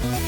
What?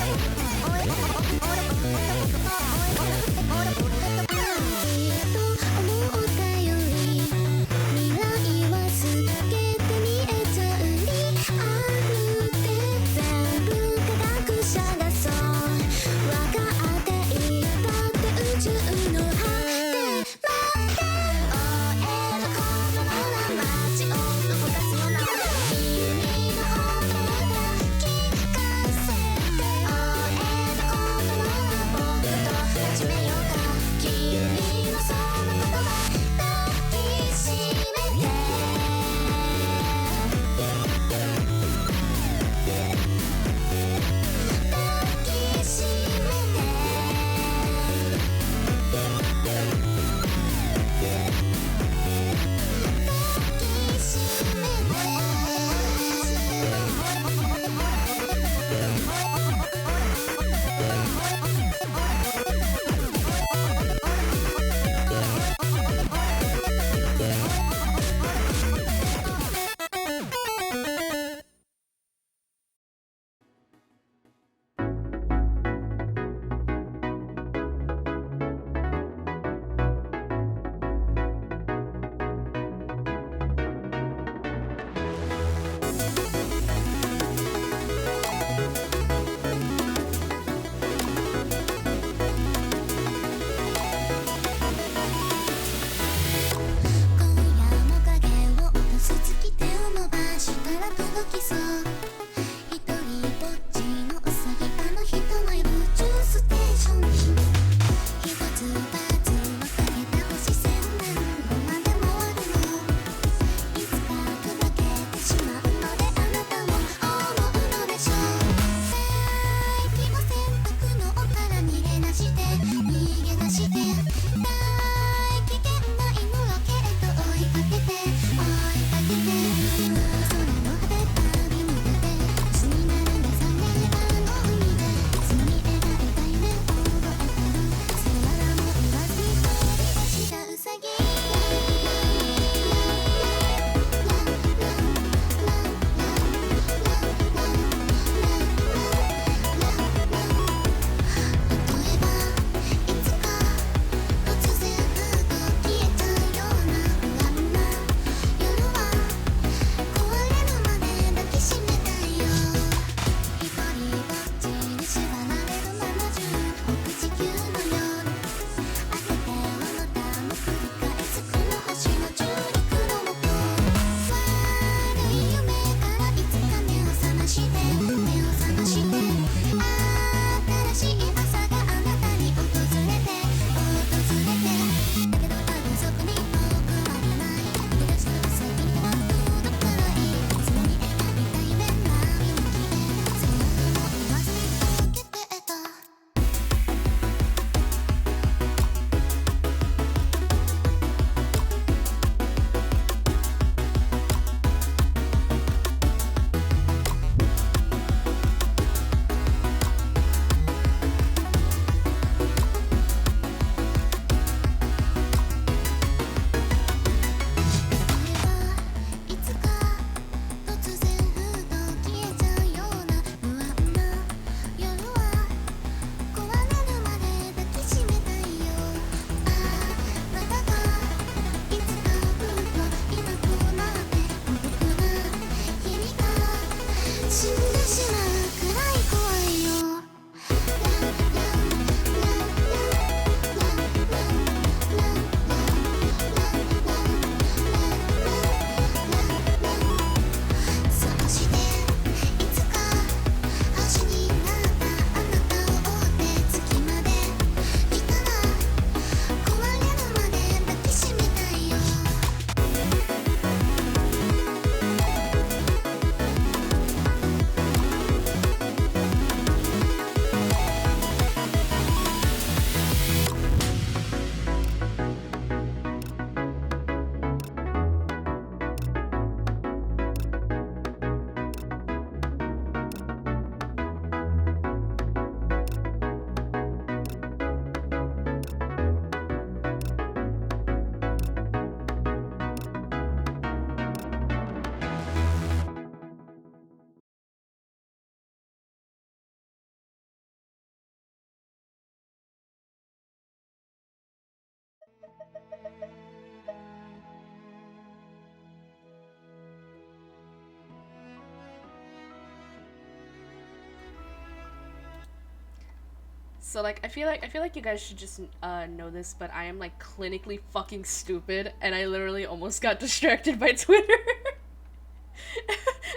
So like I feel like you guys should just know this, but I am like clinically fucking stupid, and I literally almost got distracted by Twitter.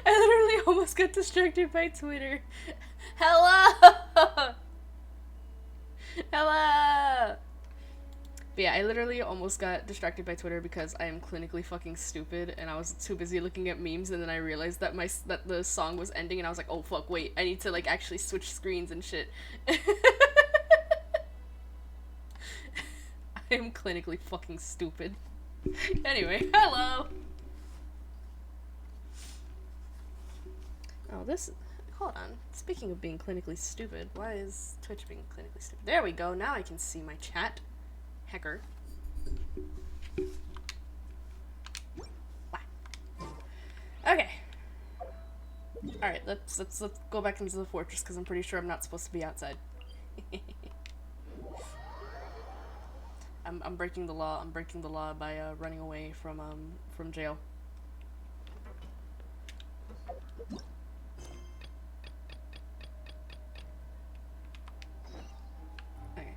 I literally almost got distracted by Twitter. Hello. Hello. But yeah, I literally almost got distracted by Twitter because I am clinically fucking stupid, and I was too busy looking at memes, and then I realized that that the song was ending, and I was like, oh fuck, wait, I need to like actually switch screens and shit. I am clinically fucking stupid. Anyway, hello. Oh, this. Hold on. Speaking of being clinically stupid, why is Twitch being clinically stupid? There we go. Now I can see my chat. Hecker. Okay. Alright, let's go back into the fortress because I'm pretty sure I'm not supposed to be outside. I'm breaking the law. I'm breaking the law by running away from jail. Okay.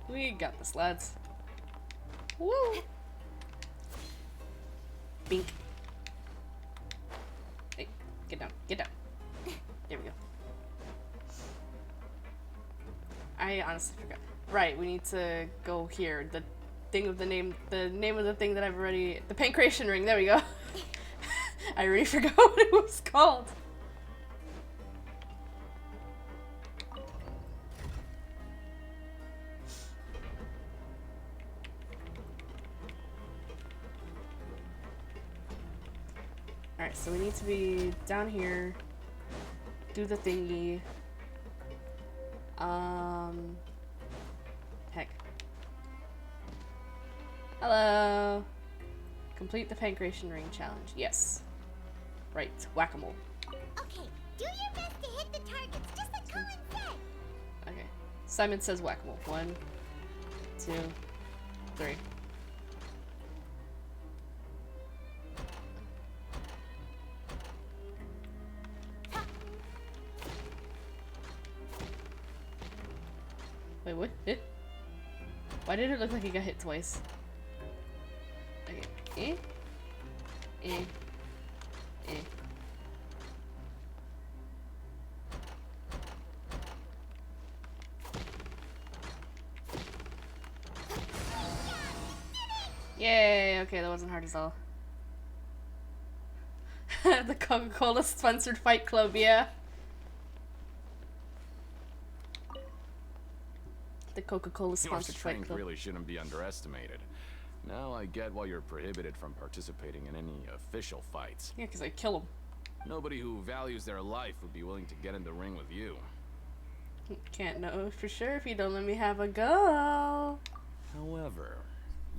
We got this, lads. Woo! Bink. Hey, get down, get down. There we go. I honestly forgot. Right, we need to go here. The name of the thing that I've already, the pancreation ring. There we go. I already forgot what it was called. Alright, so we need to be down here, do the thingy. Heck. Hello. Complete the pancreation ring challenge. Yes. Right, whack-a-mole. Okay, do your best to hit the targets, just like Colin said. Okay. Simon says whack-a-mole. 1, 2, 3. Wait, what? Why did it look like he got hit twice? Okay. Eh. Yay! Okay, that wasn't hard at all. The Coca-Cola sponsored Fight Club, yeah. The Coca-Cola sponsored Fight Your strength Club. really shouldn't be underestimated. Now I get why you're prohibited from participating in any official fights. Yeah, because I kill him. Nobody who values their life would be willing to get in the ring with you. Can't know for sure if you don't let me have a go. However,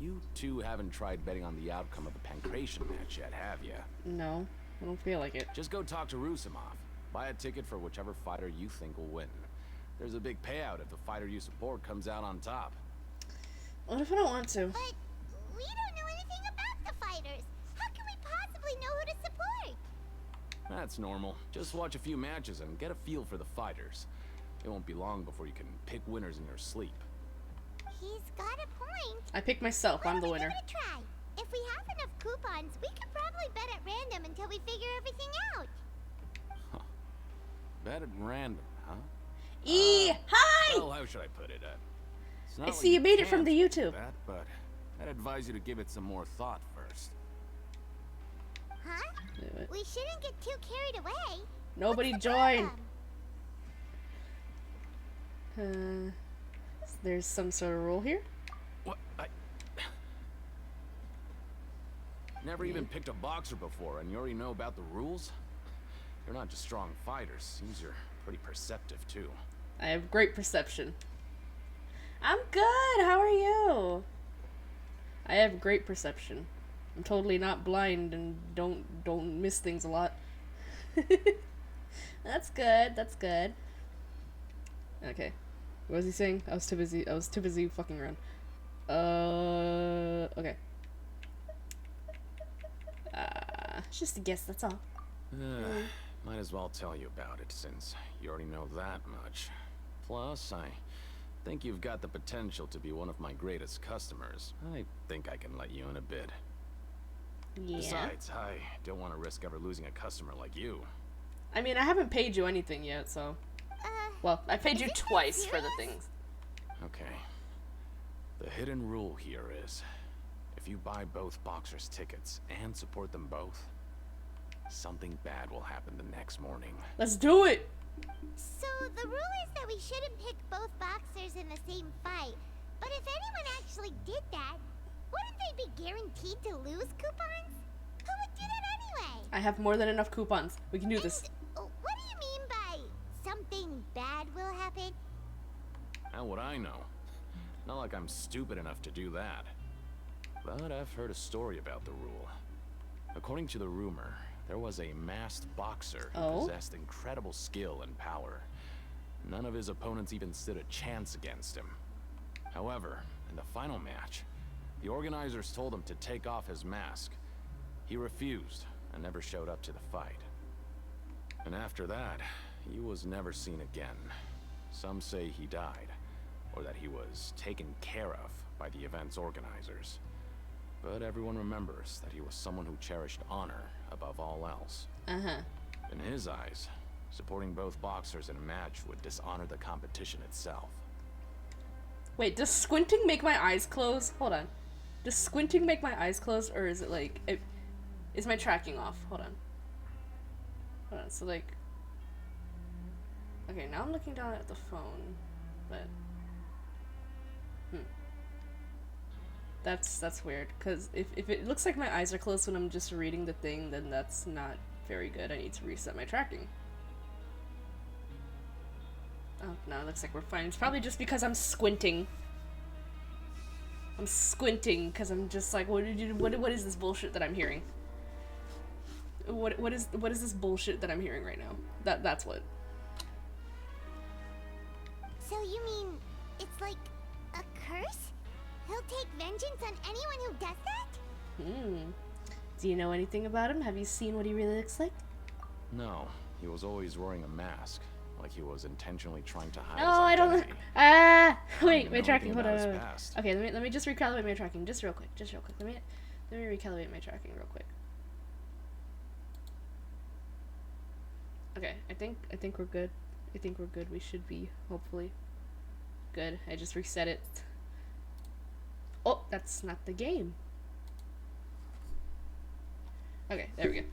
you two haven't tried betting on the outcome of the pancreation match yet, have you? No, I don't feel like it. Just go talk to Rusimov. Buy a ticket for whichever fighter you think will win. There's a big payout if the fighter you support comes out on top. What if I don't want to? But we don't know anything about the fighters. How can we possibly know who to support? That's normal. Just watch a few matches and get a feel for the fighters. It won't be long before you can pick winners in your sleep. He's got a point. I pick myself. I'm the winner. Give it a try. If we have enough coupons, we could probably bet at random until we figure everything out. Huh. Bet at random, huh? Hi! Well, how should I put it? It's not I like see you made it from can't the do YouTube. That, but I'd advise you to give it some more thought first. Huh? We shouldn't get too carried away. Nobody What's the join. problem? There's some sort of rule here. What? Never even picked a boxer before, and you already know about the rules? You're not just strong fighters. Seems you're pretty perceptive, too. I have great perception. I'm good. How are you? I have great perception. I'm totally not blind and don't miss things a lot. That's good. That's good. Okay. What was he saying? I was too busy fucking around. Okay. It's just a guess, that's all. Might as well tell you about it, since you already know that much. Plus, I think you've got the potential to be one of my greatest customers. I think I can let you in a bit. Yeah. Besides, I don't want to risk ever losing a customer like you. I mean, I haven't paid you anything yet, so. Well, I paid you twice for the things. Okay. The hidden rule here is, if you buy both boxers' tickets and support them both, something bad will happen the next morning. Let's do it! So the rule is that we shouldn't pick both boxers in the same fight. But if anyone actually did that, wouldn't they be guaranteed to lose coupons? Who would do that anyway? I have more than enough coupons. We can do this. And what do you mean by something bad will happen? How would I know? Not like I'm stupid enough to do that. But I've heard a story about the rule. According to the rumor, there was a masked boxer who possessed incredible skill and power. None of his opponents even stood a chance against him. However, in the final match, the organizers told him to take off his mask. He refused and never showed up to the fight. And after that, he was never seen again. Some say he died, or that he was taken care of by the event's organizers. But everyone remembers that he was someone who cherished honor above all else. In his eyes, supporting both boxers in a match would dishonor the competition itself. Wait, does squinting make my eyes close? Hold on. Does squinting make my eyes close, or is it like... is my tracking off? Hold on. Hold on, so like... Okay, now I'm looking down at the phone, but... That's weird, because if it looks like my eyes are closed when I'm just reading the thing, then that's not very good. I need to reset my tracking. Oh, no, it looks like we're fine. It's probably just because I'm squinting. I'm squinting, because I'm just like, what is this bullshit that I'm hearing? What is this bullshit that I'm hearing right now? That's what. So you mean it's like a curse? He'll take vengeance on anyone who does that? Do you know anything about him? Have you seen what he really looks like? No, he was always wearing a mask, like he was intentionally trying to hide Oh, I his don't. identity. Wait, my know tracking. anything Hold about on. his past. Okay, let me just recalibrate my tracking, just real quick. Let me recalibrate my tracking real quick. Okay, I think we're good. I think we're good. We should be, hopefully. Good. I just reset it. Oh, that's not the game. Okay, there we go.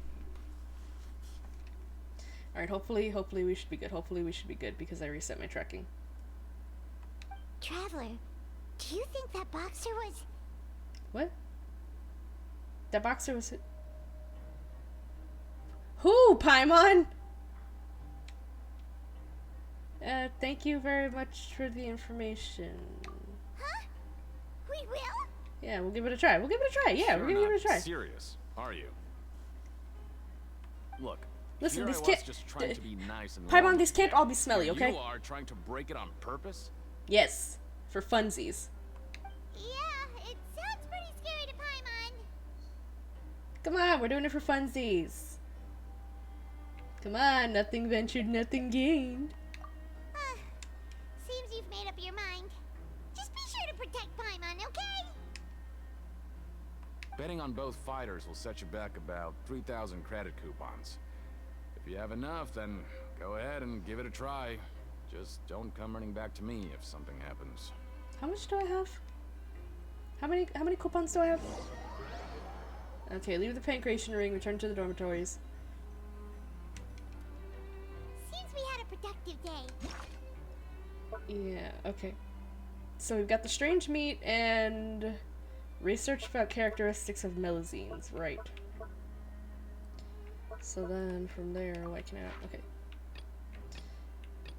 Alright, hopefully we should be good. Hopefully we should be good because I reset my tracking. Traveler, do you think that boxer was... What? That boxer was... Who, Paimon? Thank you very much for the information. Huh? We will? Yeah, we'll give it a try. Yeah, You're we're gonna give it a try. not serious, are you? Look, Listen, here these I was can't... just trying to be nice and Paimon, warm these with can't you. all be smelly, Here okay? You are trying to break it on purpose? Yes, for funsies. Yeah, it sounds pretty scary to Paimon. Come on, we're doing it for funsies. Come on, nothing ventured, nothing gained. Seems you've made up your mind. Just be sure to protect Paimon, okay? Betting on both fighters will set you back about 3,000 credit coupons. If you have enough, then go ahead and give it a try. Just don't come running back to me if something happens. How much do I have? How many coupons do I have? Okay, leave the pancreation ring, return to the dormitories. Seems we had a productive day. Yeah, okay. So we've got the strange meat and research about characteristics of melazines, right. So then from there, why can I... Okay.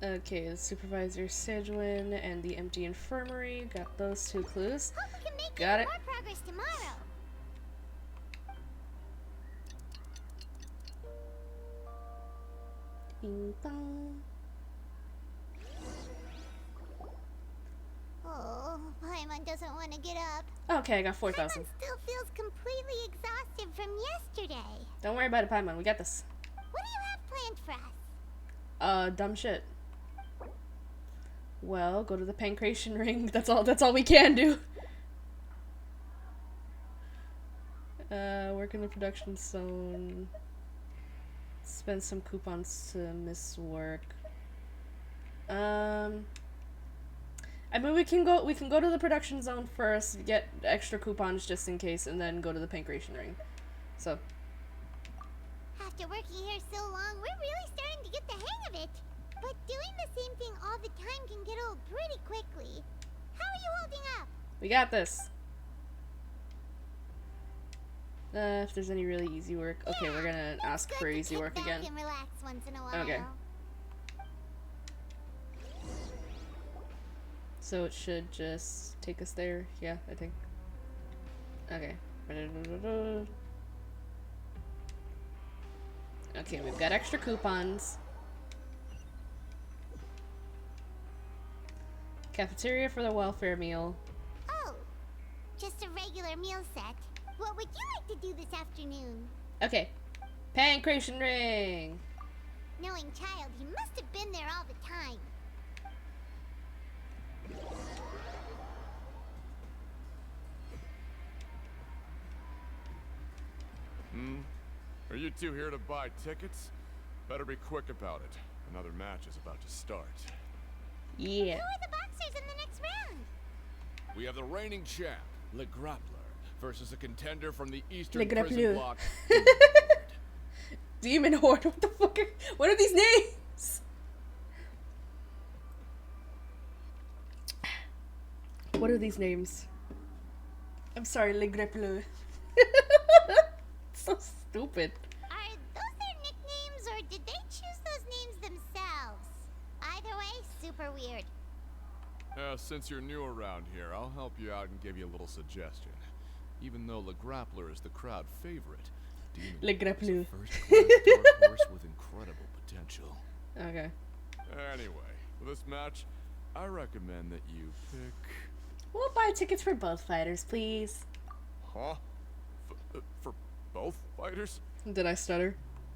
Okay, the supervisor Sedgwin and the empty infirmary. Got those two clues. Hope we can make Got even it. more progress tomorrow. Bing bong. Oh, Paimon doesn't want to get up. Okay, I got 4,000. Paimon still feels completely exhausted from yesterday. Don't worry about it, Paimon. We got this. What do you have planned convenient for us. Dumb shit. Well, go to the pancreation ring. That's all we can do. Work in the production zone. Spend some coupons to miss work. I mean, we can go to the production zone first, get extra coupons just in case, and then go to the pancreation ring. So. After working here so long, we're really starting to get the hang of it. But doing the same thing all the time can get old pretty quickly. How are you holding up? We got this. If there's any really easy work. Okay, we're gonna ask for easy work again. And relax once in a while. Okay. So it should just take us there. Yeah, I think. Okay. Okay, we've got extra coupons. Cafeteria for the welfare meal. Oh, just a regular meal set. What would you like to do this afternoon? Okay. Pancreation ring. Knowing child, he must have been there all the time. Are you two here to buy tickets? Better be quick about it. Another match is about to start. Yeah. Who are the boxers in the next round? We have the reigning champ, Le Grappler, versus a contender from the Eastern Le Prison Grappler. Block. Demon Horde. What the fuck? What are these names? What are these names? I'm sorry, Le Grappler. So stupid. Are those their nicknames, or did they choose those names themselves? Either way, super weird. Since you're new around here, I'll help you out and give you a little suggestion. Even though Le Grappler is the crowd favorite, Demon Le Horde is Grappler. a first-class dark horse with incredible potential. Okay. Anyway, for this match, I recommend that you pick... We'll buy tickets for both fighters, please. Huh? For both fighters? Did I stutter?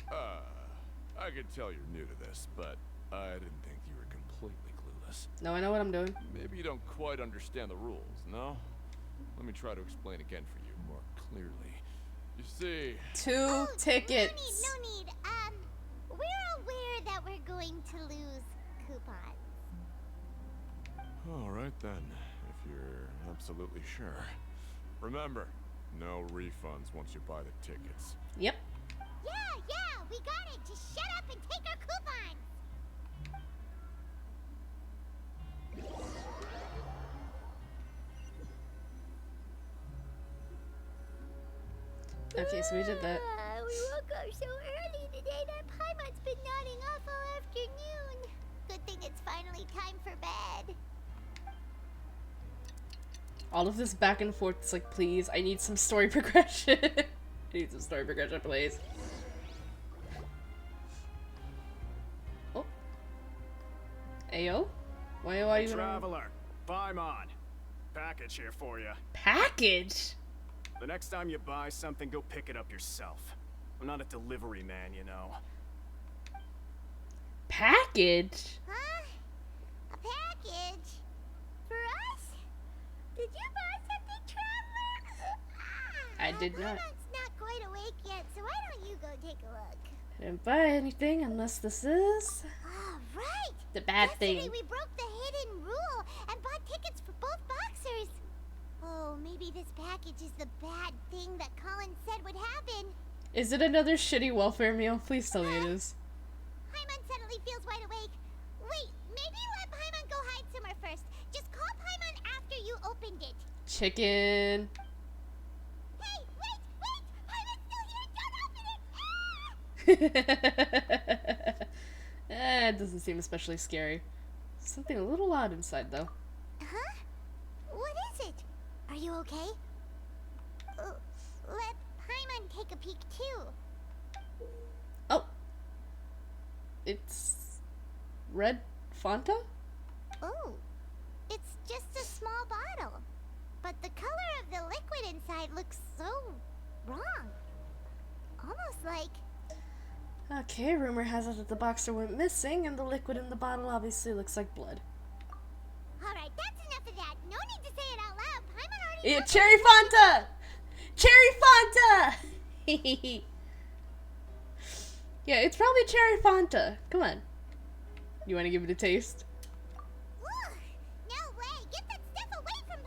I can tell you're new to this, but I didn't think you were completely clueless. No, I know what I'm doing. Maybe you don't quite understand the rules, no? Let me try to explain again for you more clearly. You see... Two tickets. No need. We're aware that we're going to lose coupons. Alright then, if you're absolutely sure. Remember, no refunds once you buy the tickets. Yep. Yeah, we got it. Just shut up and take our coupons. Okay, so we did that. We woke up so early today that Paimon's been nodding off all afternoon. Good thing it's finally time for bed. All of this back and forth, it's like, please, I need some story progression. I need some story progression, please. Oh. Ayo? Why are you Traveler, Paimon. Package here for you. Package? The next time you buy something, go pick it up yourself. I'm not a delivery man, you know. Package? Huh? A package? For us? Did you buy something, Traveler? I did not. Paimon's not quite awake yet, so why don't you go take a look? I didn't buy anything unless this is Ah, right! the bad Yesterday thing. we broke the hidden rule and bought tickets for both boxers. Oh, maybe this package is the bad thing that Colin said would happen. Is it another shitty welfare meal? Please tell me it is. Paimon suddenly feels wide awake. Wait, maybe let Paimon go hide somewhere first. Just call Paimon after you opened it. Chicken. Hey, wait! Paimon's still here! Don't open it! It doesn't seem especially scary. Something a little odd inside, though. Huh? What is it? Are you okay? Let Paimon take a peek too. Oh. It's red Fanta? Oh, it's just a small bottle. But the color of the liquid inside looks so wrong. Almost like... Okay, rumor has it that the boxer went missing, and the liquid in the bottle obviously looks like blood. Alright, that's enough of that. No need to say it out loud. Paimon already Yeah, knows Cherry what Fanta! Cherry Fanta! Yeah, it's probably Cherry Fanta. Come on. You want to give it a taste? Ugh, no way. Get that stuff away from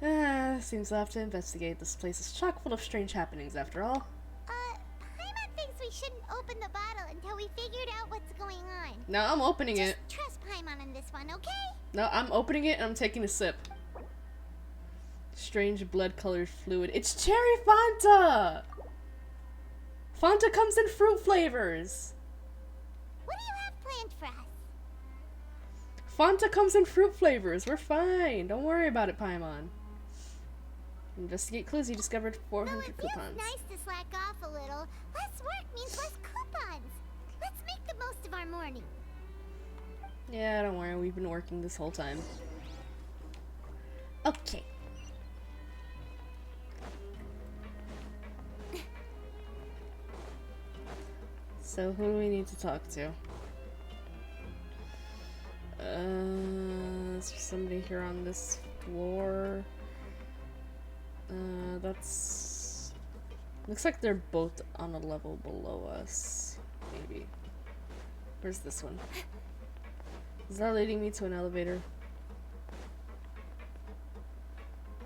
Paimon. Seems I'll have to investigate. This place is chock full of strange happenings after all. Paimon thinks we shouldn't open the bottle until we figured out what's going on. No, I'm opening it. Just trust Paimon on this one, okay? No, I'm opening it and I'm taking a sip. Strange blood-colored fluid. It's Cherry Fanta! Fanta comes in fruit flavors. What do you have planned for us? Fanta comes in fruit flavors. We're fine. Don't worry about it, Paimon. Investigate clues. You discovered Though 400 it feels coupons. nice to slack off a little, less work means less coupons. Let's make the most of our morning. Yeah, don't worry. We've been working this whole time. Okay. So, who do we need to talk to? Is there somebody here on this floor? That's... Looks like they're both on a level below us. Maybe. Where's this one? Is that leading me to an elevator?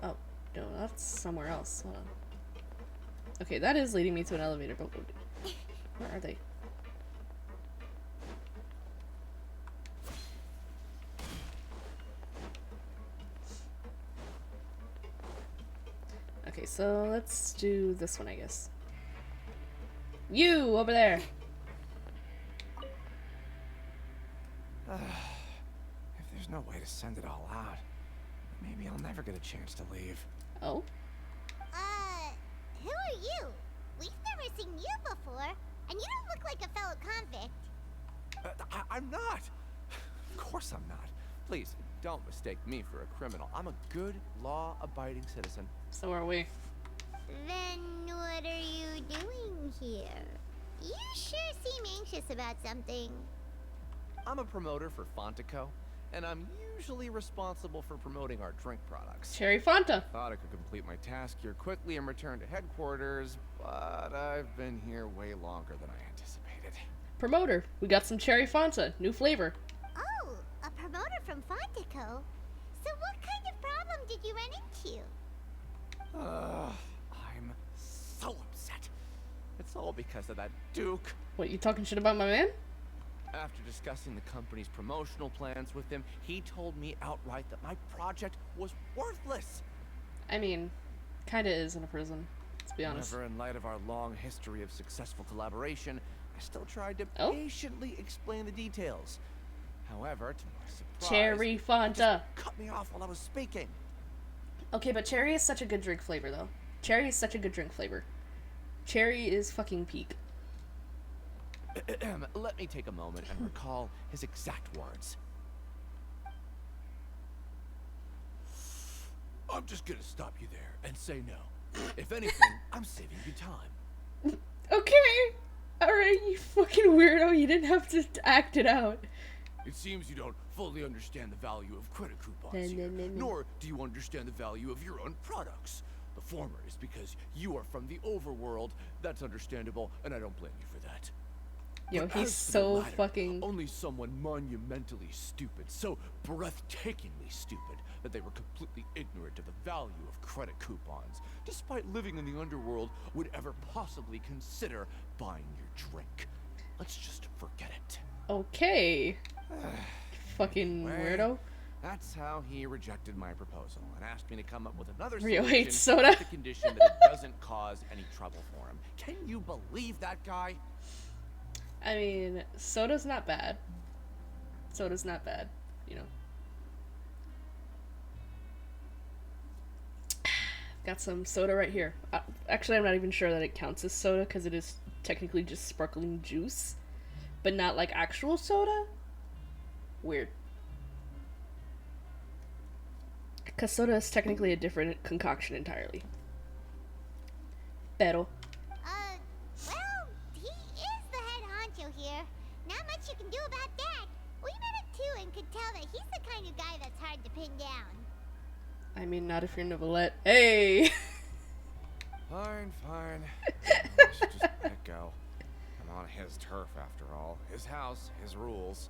Oh, no, that's somewhere else. Hold on. Okay, that is leading me to an elevator, but where are they? Okay, so let's do this one, I guess. You, over there! If there's no way to send it all out, maybe I'll never get a chance to leave. Oh? Who are you? We've never seen you before, and you don't look like a fellow convict. I'm not! Of course I'm not. Please, don't mistake me for a criminal. I'm a good, law-abiding citizen. So are we. Then what are you doing here? You sure seem anxious about something. I'm a promoter for Fontico, and I'm usually responsible for promoting our drink products. Cherry Fanta! Thought I could complete my task here quickly and return to headquarters, but I've been here way longer than I anticipated. Promoter. We got some Cherry Fanta. New flavor. Oh, a promoter from Fontico? So what kind of problem did you run into? I'm so upset. It's all because of that Duke. What, you talking shit about my man? After discussing the company's promotional plans with him, he told me outright that my project was worthless. I mean, kinda is in a prison, let's be honest. However, in light of our long history of successful collaboration, I still tried to Oh? patiently explain the details. However, to my surprise, Cherry he Fanta. just cut me off while I was speaking. Okay, but cherry is such a good drink flavor, though. Cherry is such a good drink flavor. Cherry is fucking peak. Let me take a moment and recall his exact words. I'm just gonna stop you there and say no. If anything, I'm saving you time. Okay! Alright, you fucking weirdo. You didn't have to act it out. It seems you don't fully understand the value of credit coupons No, here, no, no, no. nor do you understand the value of your own products. The former is because you are from the overworld. That's understandable, and I don't blame you for that. Yo, But he's as for the so latter, fucking... Only someone monumentally stupid, so breathtakingly stupid, that they were completely ignorant of the value of credit coupons, despite living in the underworld, would ever possibly consider buying your drink. Let's just forget it. Okay. Fucking Anyway, weirdo. That's how he rejected my proposal and asked me to come up with another Rio solution hates soda. with the condition that it doesn't cause any trouble for him. Can you believe that guy? I mean, soda's not bad. Soda's not bad, you know. Got some soda right here. Actually, I'm not even sure that it counts as soda because it is technically just sparkling juice, but not like actual soda. Weird. Because soda is technically a different concoction entirely. Pero. Well, he much you can do about that. We met him too and could tell that he's the kind of guy that's hard to pin down. I mean, not if you're Novelette. Hey! Fine. I should just let it go. I'm on his turf after all. His house, his rules.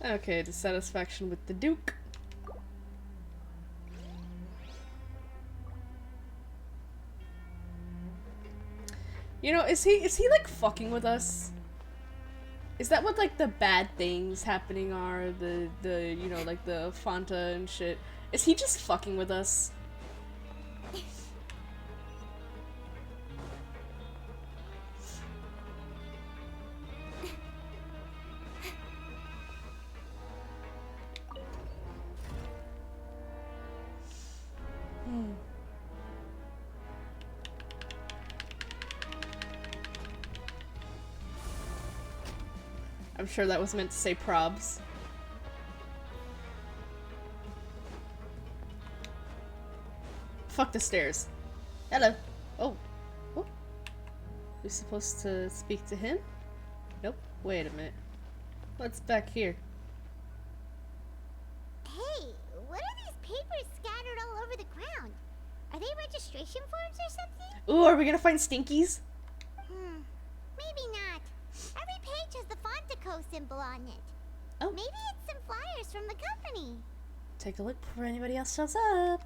Okay, dissatisfaction with the Duke. You know, is he like fucking with us? Is that what like the bad things happening are? The you know, like the Fanta and shit. Is he just fucking with us? I'm sure that was meant to say probs. Fuck the stairs. Hello. Oh. Oh. We're supposed to speak to him? Nope. Wait a minute. What's back here? Hey, what are these papers scattered all over the ground? Are they registration forms or something? Ooh, are we gonna find stinkies? Maybe not. Every page has the Fontico symbol on it. Oh. Maybe it's some flyers from the company. Take a look before anybody else shows up.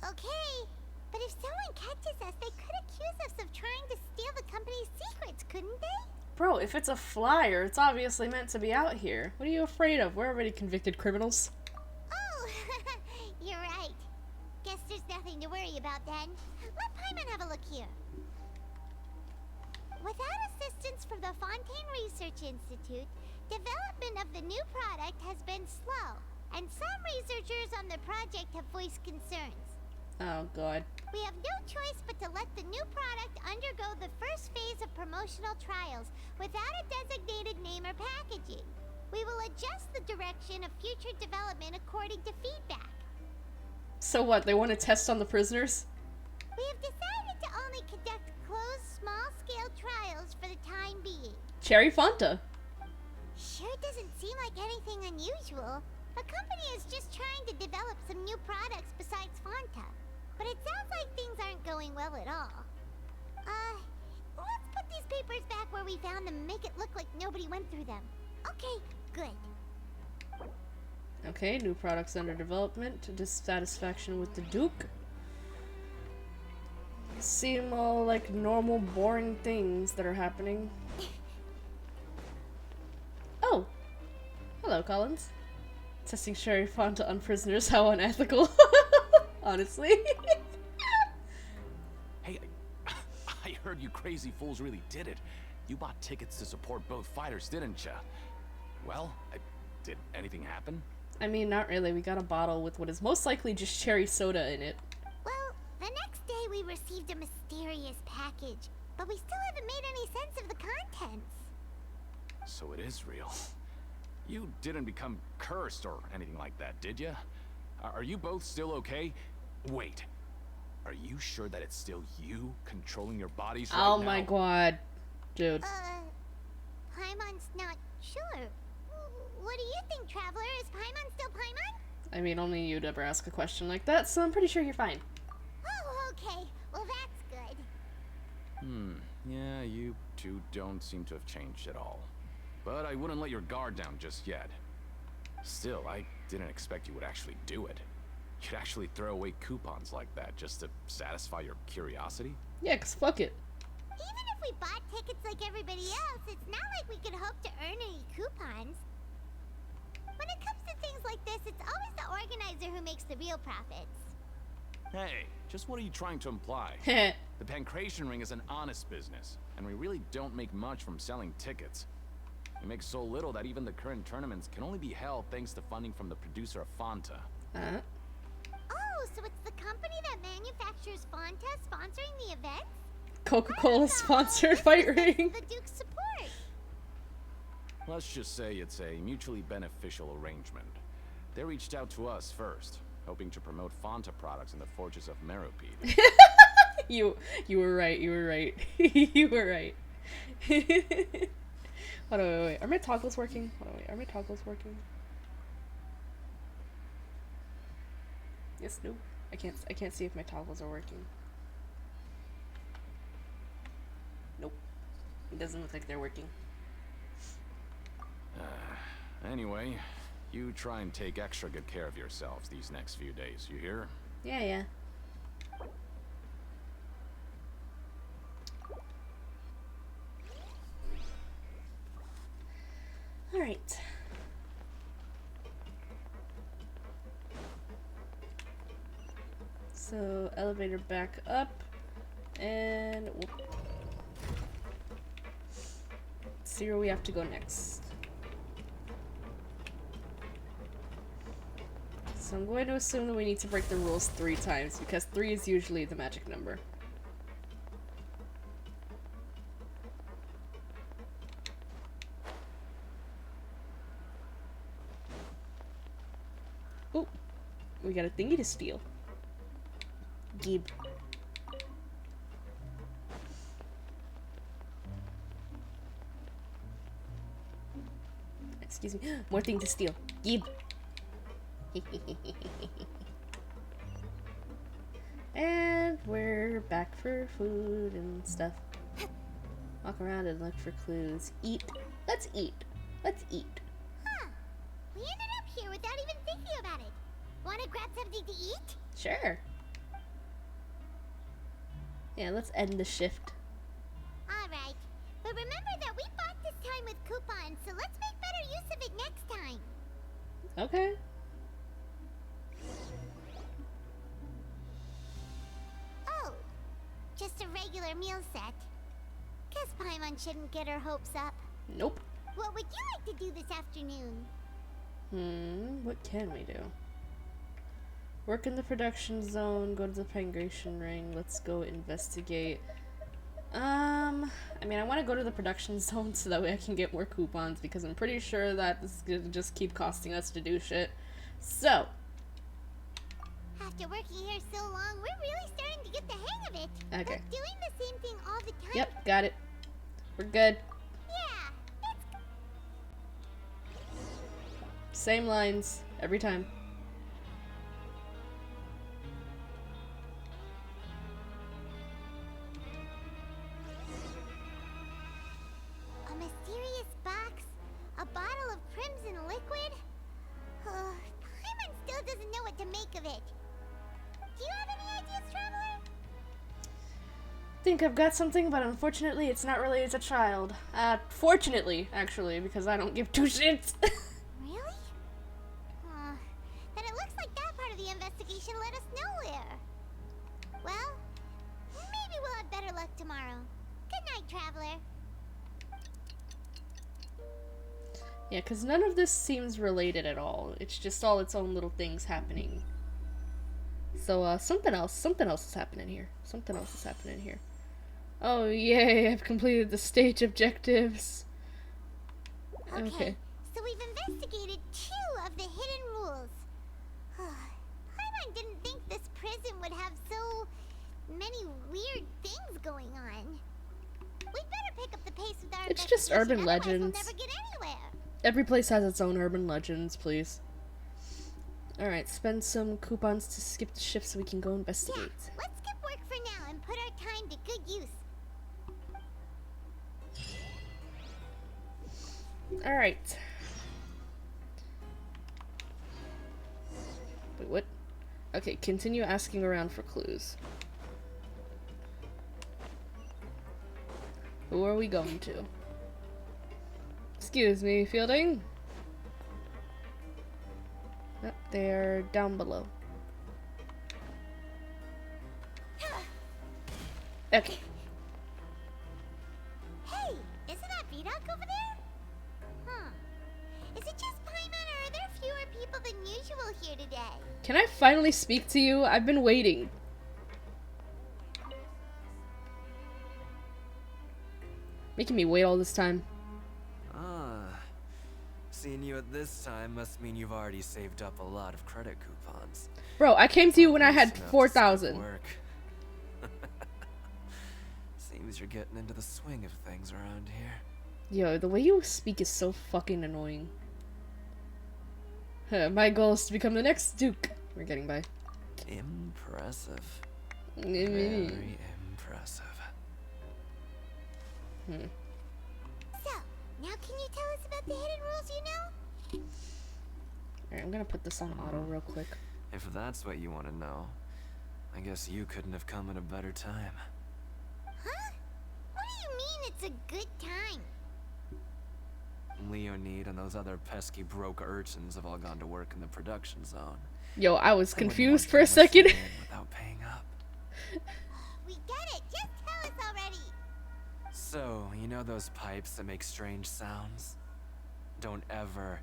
Okay. But if someone catches us, they could accuse us of trying to steal the company's secrets, couldn't they? Bro, if it's a flyer, it's obviously meant to be out here. What are you afraid of? We're already convicted criminals. Oh, you're right. Guess there's nothing to worry about then. Let Paimon have a look here. Without assistance from the Fontaine Research Institute, development of the new product has been slow, and some researchers on the project have voiced concerns. Oh, God. We have no choice but to let the new product undergo the first phase of promotional trials without a designated name or packaging. We will adjust the direction of future development according to feedback. So what, they want to test on the prisoners? We have decided to only conduct closed, small-scale trials for the time being. Cherry Fanta. Sure doesn't seem like anything unusual. The company is just trying to develop some new products besides Fanta. But it sounds like things aren't going well at all. Let's put these papers back where we found them and make it look like nobody went through them. Okay, good. Okay, new products under development. Dissatisfaction with the Duke. Seem all like normal, boring things that are happening. Oh! Hello, Collins. Testing Sherry Fanta on prisoners, how unethical. Honestly. Hey, I heard you crazy fools really did it. You bought tickets to support both fighters, didn't ya? Well, did anything happen? I mean, not really. We got a bottle with what is most likely just cherry soda in it. Well, the next day we received a mysterious package, but we still haven't made any sense of the contents. So it is real. You didn't become cursed or anything like that, did ya? Are you both still okay? Wait. Are you sure that it's still you controlling your bodies right now? Oh my god. Dude. Paimon's not sure. What do you think, Traveler? Is Paimon still Paimon? I mean, only you'd ever ask a question like that, so I'm pretty sure you're fine. Oh, okay. Well, that's good. Yeah, you two don't seem to have changed at all. But I wouldn't let your guard down just yet. Still, I didn't expect you would actually do it. You'd actually throw away coupons like that just to satisfy your curiosity? Yeah, 'cause fuck it. Even if we bought tickets like everybody else, it's not like we could hope to earn any coupons. When it comes to things like this, it's always the organizer who makes the real profits. Hey, just what are you trying to imply? Heh. The Pancration Ring is an honest business, and we really don't make much from selling tickets. We make so little that even the current tournaments can only be held thanks to funding from the producer of Fanta. Oh, so it's the company that manufactures Fanta sponsoring the events? Coca-Cola sponsored fight ring. The Duke's support. Let's just say it's a mutually beneficial arrangement. They reached out to us first, hoping to promote Fanta products in the forges of Meropide. You were right, you were right. You were right. Hold on, wait. Are my toggles working? Hold on, wait. Are my toggles working? Yes, no. I can't see if my toggles are working. Nope. It doesn't look like they're working. Anyway, you try and take extra good care of yourselves these next few days, you hear? Yeah, yeah. Alright. So, elevator back up. And whoop. Let's see where we have to go next. So I'm going to assume that we need to break the rules 3 times, because 3 is usually the magic number. Ooh, we got a thingy to steal. Gib. Excuse me. More thing to steal. Gib. And we're back for food and stuff. Walk around and look for clues. Eat. Let's eat. Let's eat. Huh. We ended up here without even thinking about it. Wanna grab something to eat? Sure. Yeah, let's end the shift. Alright. But remember that we bought this time with coupons, so let's make better use of it next time. Okay. Oh. Just a regular meal set. Guess Paimon shouldn't get her hopes up. Nope. What would you like to do this afternoon? What can we do? Work in the production zone, go to the Pangration Ring, let's go investigate. I mean, I want to go to the production zone so that way I can get more coupons, because I'm pretty sure that this is gonna just keep costing us to do shit. So. After working here so long, we're really starting to get the hang of it. Okay. But doing the same thing all the time. Yep, got it. We're good. Yeah, it's Same lines, every time. a mysterious box, a bottle of crimson liquid. Paimon still doesn't know what to make of it. Do you have any ideas, Traveler? Think I've got something, but unfortunately it's not related to child. Fortunately, actually, because I don't give 2 shits. Really? Then it looks like that part of the investigation led us nowhere. Well, maybe we'll have better luck tomorrow. Good night, Traveler. Yeah, because none of this seems related at all. It's just all its own little things happening. So, something else is happening here. Something else is happening here. Oh, yay, I've completed the stage objectives. Okay. So we've investigated 2 of the hidden rules. Paimon didn't think this prison would have so many weird things going on. We'd better pick up the pace with our It's just urban investigation, otherwise legends. We'll never get anywhere. Every place has its own urban legends, please. Alright, spend some coupons to skip the shift so we can go investigate. Yeah, let's skip work for now and put our time to good use. Alright. Wait, what? Okay, continue asking around for clues. Who are we going to? Excuse me, Fielding? Oh, they're down below. Okay. Hey, isn't that Vidoc over there? Huh. Is it just Paimon, or are there fewer people than usual here today? Can I finally speak to you? I've been waiting. Making me wait all this time. Seeing you at this time must mean you've already saved up a lot of credit coupons. Bro, I came to you when I Nice had enough to skip 4,000. work. Seems you're getting into the swing of things around here. Yo, the way you speak is so fucking annoying. My goal is to become the next Duke. We're getting by. Impressive. Hmm. Very impressive. So, now can you tell us about the hidden rules you know? Alright, I'm gonna put this on auto real quick. If that's what you want to know, I guess you couldn't have come at a better time. Huh? What do you mean it's a good time? Leonid and those other pesky broke urchins have all gone to work in the production zone. Yo, I was I wouldn't confused want for a them listening second. in without paying up. We get it. Just tell us already. So, you know those pipes that make strange sounds? Don't ever,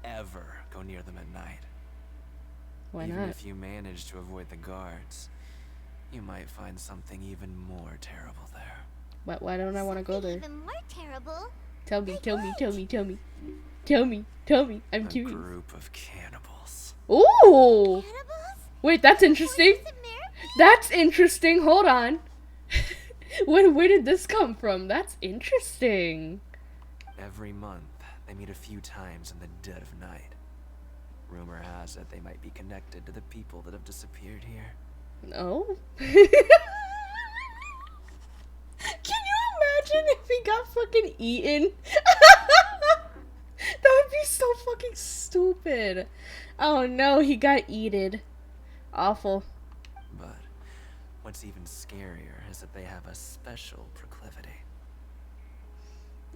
ever go near them at night. Why Even not? if you manage to avoid the guards, you might find something even more terrible there. Why don't I want to go there? Even more terrible. Tell me, Like tell me, what? tell me, tell me. Tell me, tell me. I'm A curious. group of cannibals. Ooh! Cannibals? Wait, that's interesting. Voices of Mary? That's interesting. Hold on. Where did this come from? That's interesting. Every month, they meet a few times in the dead of night. Rumor has it they might be connected to the people that have disappeared here. No. Can you imagine if he got fucking eaten? That would be so fucking stupid. Oh no, he got eaten. Awful. But what's even scarier is that they have a special proclivity.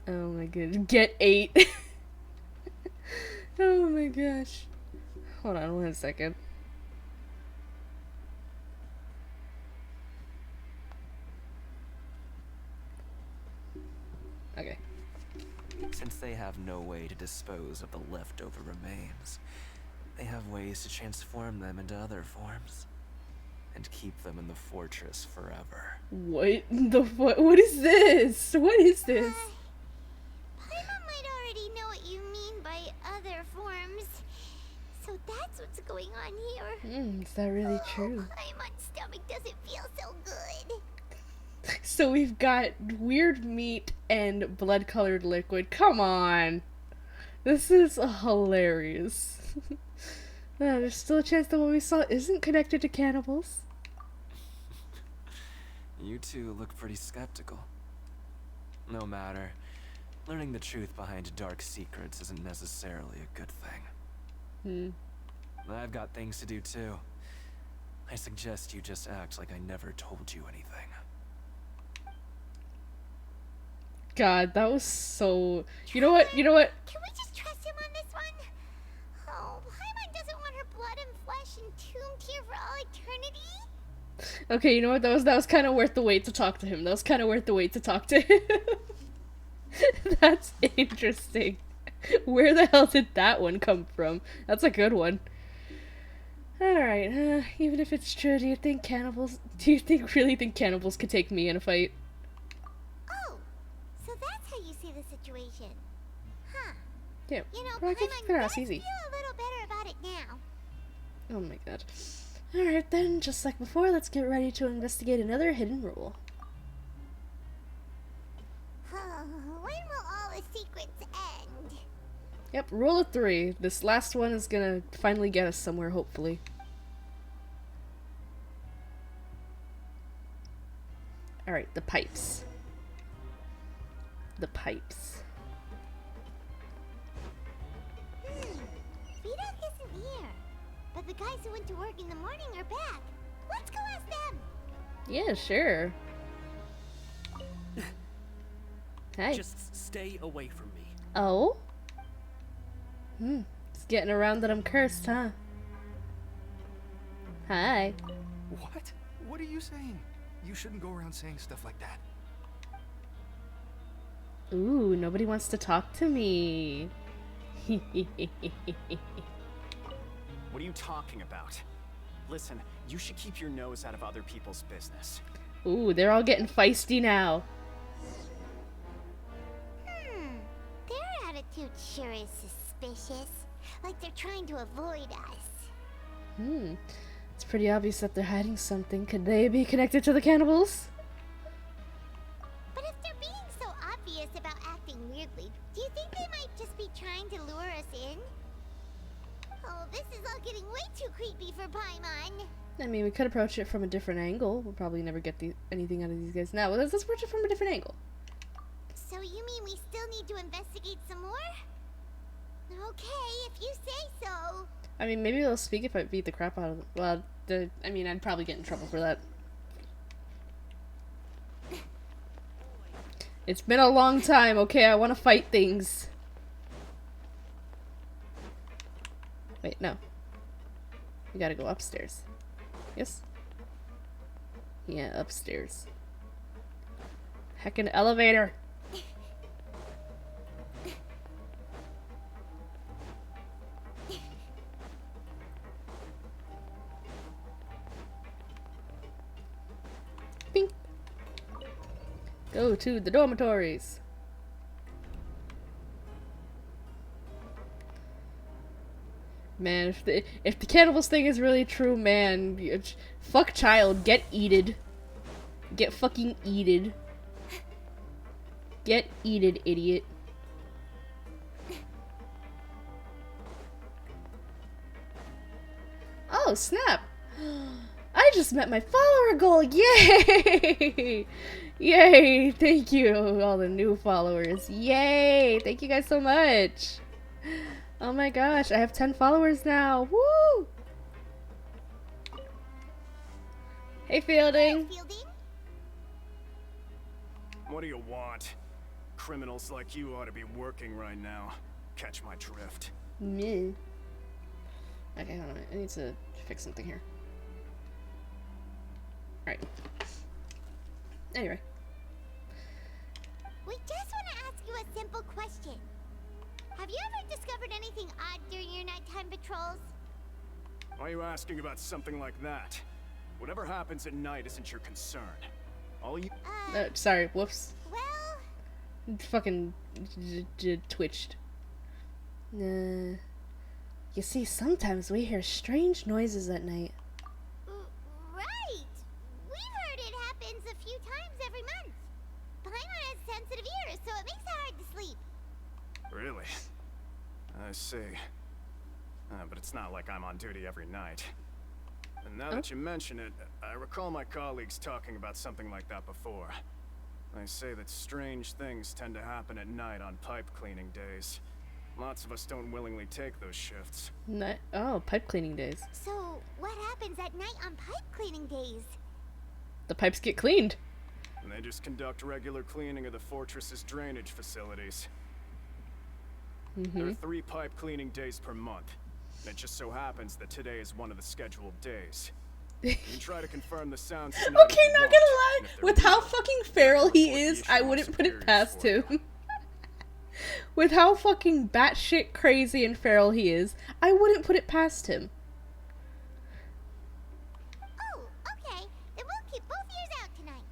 Oh my god. Get ate. Oh my gosh. Hold on 1 second. Okay. Since they have no way to dispose of the leftover remains, they have ways to transform them into other forms and keep them in the fortress forever. What the fuck? What is this? What is this? Paimon might already know what you mean by other forms. So that's what's going on here. Is that really true? Paimon's stomach doesn't feel so good. So we've got weird meat and blood-colored liquid. Come on. This is hilarious. There's still a chance that what we saw isn't connected to cannibals. You two look pretty skeptical. No matter. Learning the truth behind dark secrets isn't necessarily a good thing. I've got things to do too. I suggest you just act like I never told you anything. God, that was so... You know what? You know what? Can we just trust him on this one? Oh, Paimon doesn't want her blood and flesh entombed here for all eternity. Okay, you know what? That was kind of worth the wait to talk to him. That was kind of worth the wait to talk to him. That's interesting. Where the hell did that one come from? That's a good one. Alright, even if it's true, do you really think cannibals could take me in a fight? Oh, so that's how you see the situation. Huh. Yeah, You know, Project Paimon Figure Out's does easy. feel a little better about it now. Oh my god. Alright then, just like before, let's get ready to investigate another hidden rule. When will all the secrets end? Yep, rule of 3. This last one is gonna finally get us somewhere, hopefully. Alright, the pipes. The pipes. Vidok isn't here. But the guys who went to work in the morning are back. Let's go ask them. Yeah, sure. Hey. Just stay away from me. Oh? It's getting around that I'm cursed, huh? Hi. What? What are you saying? You shouldn't go around saying stuff like that. Ooh, nobody wants to talk to me. What are you talking about? Listen, you should keep your nose out of other people's business. Ooh, they're all getting feisty now. Their attitude sure is suspicious. Like they're trying to avoid us. It's pretty obvious that they're hiding something. Could they be connected to the cannibals? weirdly. Do you think they might just be trying to lure us in? Oh, this is all getting way too creepy for Paimon. I mean, we could approach it from a different angle. We'll probably never get anything out of these guys now. Let's approach it from a different angle. So you mean we still need to investigate some more? Okay, if you say so. I mean, maybe they'll speak if I beat the crap out of them. Well, I mean, I'd probably get in trouble for that. It's been a long time, okay? I want to fight things. Wait, no. We gotta go upstairs. Yes? Yeah, upstairs. Heckin' elevator! Bing! Go to the dormitories! Man, if the cannibals thing is really true, man, fuck child, get eated. Get fucking eated. Get eated, idiot. Oh, snap! I just met my follower goal! Yay! Yay! Thank you, all the new followers. Yay! Thank you guys so much! Oh my gosh, I have 10 followers now! Woo! Hey, Fielding! Fielding? What do you want? Criminals like you ought to be working right now. Catch my drift. Me. Okay, hold on. I need to fix something here. Alright. Anyway. We just want to ask you a simple question. Have you ever discovered anything odd during your nighttime patrols? Why are you asking about something like that? Whatever happens at night isn't your concern. All you... Sorry, whoops. Well... Fucking twitched. You see, sometimes we hear strange noises at night. Right! We've heard it happens a few times every month. Paimon has sensitive ears, so it makes it hard to sleep. Really? I see. But it's not like I'm on duty every night. And now that you mention it, I recall my colleagues talking about something like that before. They say that strange things tend to happen at night on pipe cleaning days. Lots of us don't willingly take those shifts. Oh, pipe cleaning days. So, what happens at night on pipe cleaning days? The pipes get cleaned. And they just conduct regular cleaning of the fortress's drainage facilities. There are 3 pipe cleaning days per month. And it just so happens that today is one of the scheduled days. You can try to confirm the sounds tonight. Okay, not gonna lie. With how fucking feral he is, I wouldn't put it past him. With how fucking batshit crazy and feral he is, I wouldn't put it past him. Oh, okay. Then we'll keep both ears out tonight.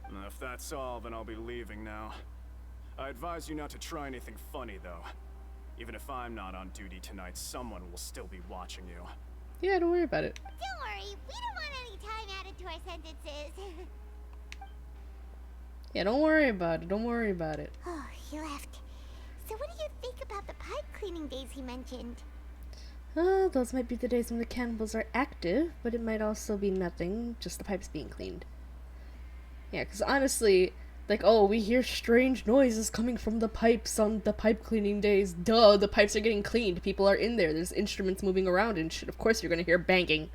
And if that's all, then I'll be leaving now. I advise you not to try anything funny, though. Even if I'm not on duty tonight, someone will still be watching you. Yeah, don't worry about it. Don't worry, we don't want any time added to our sentences. Yeah, don't worry about it. Don't worry about it. Oh, he left. So what do you think about the pipe cleaning days he mentioned? Those might be the days when the cannibals are active, but it might also be nothing, just the pipes being cleaned. Yeah, because honestly, like, oh, we hear strange noises coming from the pipes on the pipe cleaning days. Duh, the pipes are getting cleaned. People are in there. There's instruments moving around and shit. Of course you're gonna hear banging.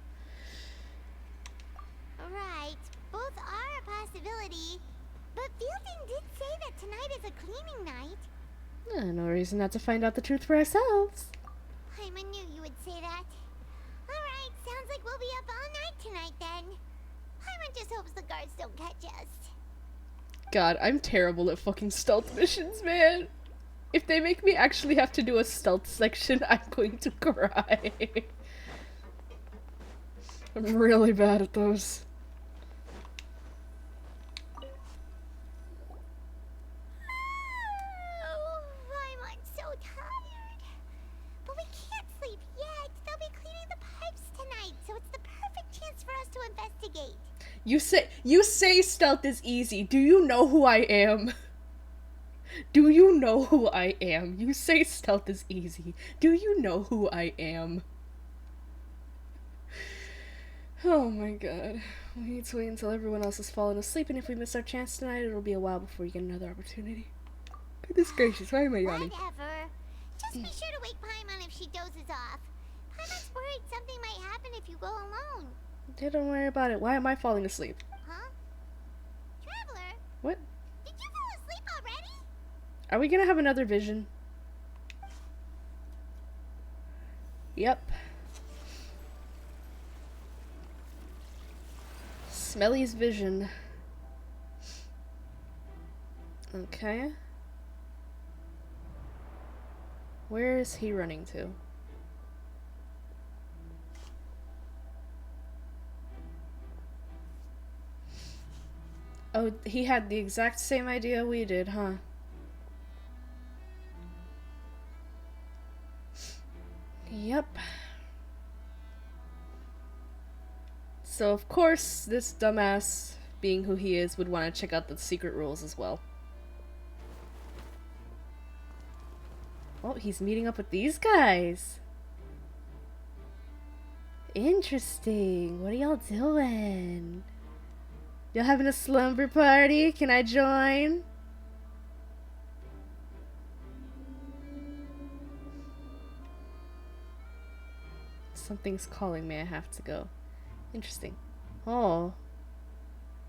Right, both are a possibility. But Fielding did say that tonight is a cleaning night. No reason not to find out the truth for ourselves. I knew you would say that. Alright, sounds like we'll be up all night tonight then. Paimon just hopes the guards don't catch us. God, I'm terrible at fucking stealth missions, man. If they make me actually have to do a stealth section, I'm going to cry. I'm really bad at those. Oh, Paimon's so tired. But we can't sleep yet. They'll be cleaning the pipes tonight, so it's the perfect chance for us to investigate. You say stealth is easy. Do you know who I am? Do you know who I am? You say stealth is easy. Do you know who I am? Oh my god. We need to wait until everyone else has fallen asleep, and if we miss our chance tonight, it'll be a while before we get another opportunity. Goodness gracious, why am I yawning? Whatever. Just be sure to wake Paimon if she dozes off. Paimon's worried something might happen if you go alone. Hey, don't worry about it. Why am I falling asleep? Huh? Traveler, What? did you fall asleep already? Are we gonna have another vision? Yep. Smelly's vision. Okay. Where is he running to? Oh, he had the exact same idea we did, huh? Yep. So, of course, this dumbass, being who he is, would want to check out the secret rules as well. Oh, he's meeting up with these guys. Interesting. What are y'all doing? Y'all having a slumber party? Can I join? Something's calling me. I have to go. Interesting. Oh.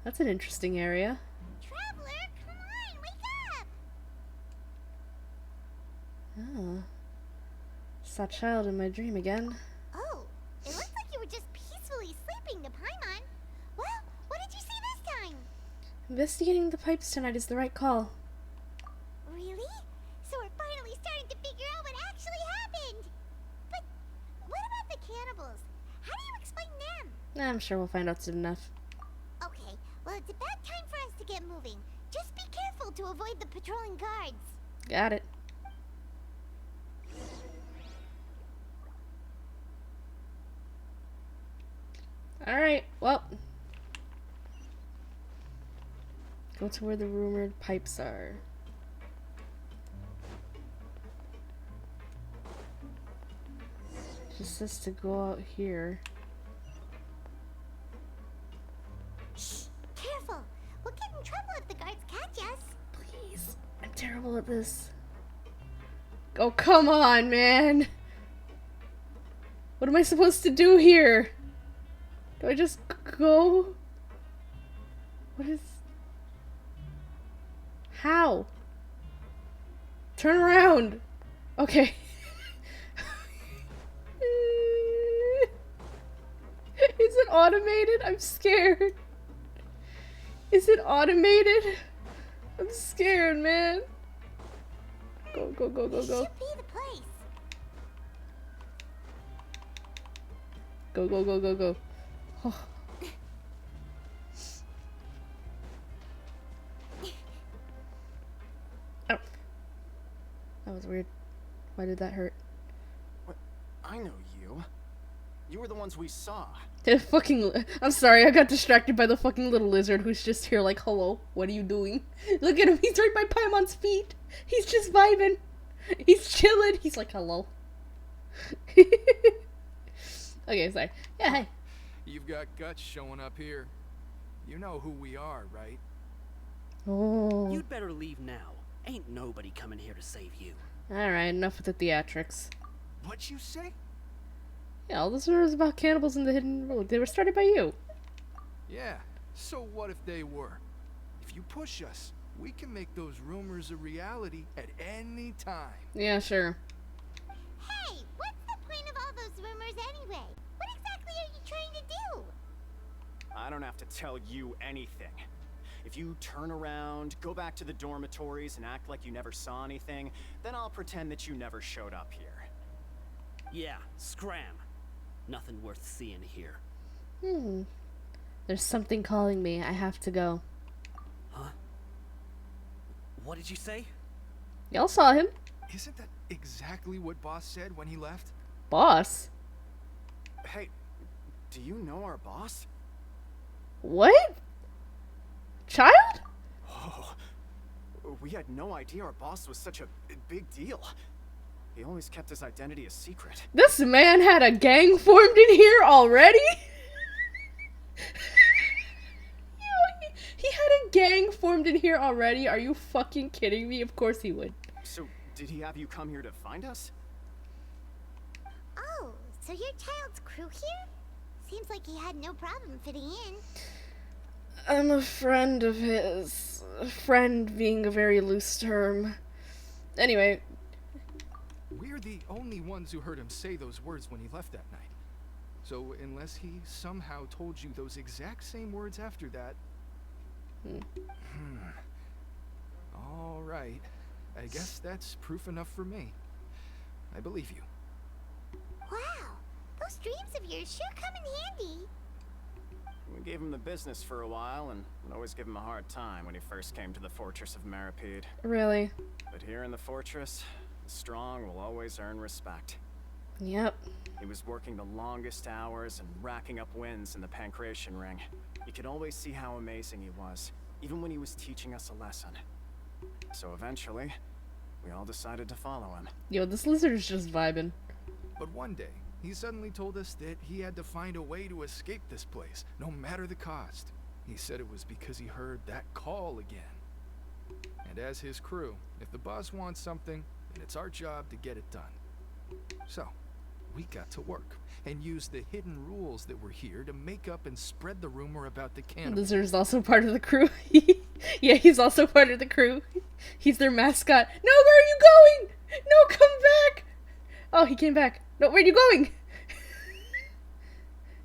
That's an interesting area. Traveler, come on, wake up! Oh. Saw child in my dream again. Oh, it looks like you were just peacefully sleeping to Paimon. Well, what did you see this time? Investigating the pipes tonight is the right call. Really? So we're finally starting to figure out what actually happened. But what about the cannibals? How do you explain them? I'm sure we'll find out soon enough. Okay, well, it's about time for us to get moving. Just be careful to avoid the patrolling guards. Got it. Alright, well. Go to where the rumored pipes are. Just says to go out here. Shh, careful. We'll get in trouble if the guards catch us. Please. I'm terrible at this. Oh, come on, man. What am I supposed to do here? Do I just go? What is... How? Turn around. Okay. Is it automated? I'm scared. Is it automated? I'm scared, man. Go, go, go, go, This go. should be the place. Go, go, go, go, go. Oh. Ow. That was weird. Why did that hurt? What? I know you. You were the ones we saw. The fucking... I'm sorry, I got distracted by the fucking little lizard who's just here like, hello, what are you doing? Look at him, he's right by Paimon's feet. He's just vibing. He's chilling. He's like, hello. Okay, sorry. Yeah, hey. You've got guts showing up here. You know who we are, right? Oh. You'd better leave now. Ain't nobody coming here to save you. Alright, enough with the theatrics. What'd you say? Yeah, all this was about cannibals in the hidden road. They were started by you. Yeah, so what if they were? If you push us, we can make those rumors a reality at any time. Yeah, sure. Hey, what's the point of all those rumors anyway? What exactly are you trying to do? I don't have to tell you anything. If you turn around, go back to the dormitories, and act like you never saw anything, then I'll pretend that you never showed up here. Yeah, scram. Nothing worth seeing here. There's something calling me. I have to go. Huh? What did you say? Y'all saw him. Isn't that exactly what Boss said when he left? Boss? Hey, do you know our boss? What? Child? Oh, We had no idea our boss was such a big deal. He always kept his identity a secret. This man had a gang formed in here already? He had a gang formed in here already? Are you fucking kidding me? Of course he would. So, did he have you come here to find us? Oh, so your child's crew here? Seems like he had no problem fitting in. I'm a friend of his. Friend being a very loose term. Anyway. We're the only ones who heard him say those words when he left that night. So unless he somehow told you those exact same words after that... All right. I guess that's proof enough for me. I believe you. Wow, those dreams of yours sure come in handy. We gave him the business for a while and would always give him a hard time when he first came to the fortress of Maripede. Really? But here in the fortress, the strong will always earn respect. Yep. He was working the longest hours and racking up wins in the Pancration Ring. You could always see how amazing he was, even when he was teaching us a lesson. So eventually, we all decided to follow him. Yo, this lizard is just vibing. But one day, he suddenly told us that he had to find a way to escape this place, no matter the cost. He said it was because he heard that call again. And as his crew, if the boss wants something, then it's our job to get it done. So, we got to work and used the hidden rules that were here to make up and spread the rumor about the cannibal. Lizard's also part of the crew. Yeah, he's also part of the crew. He's their mascot. No, where are you going? No, come back! Oh, he came back. No, where are you going?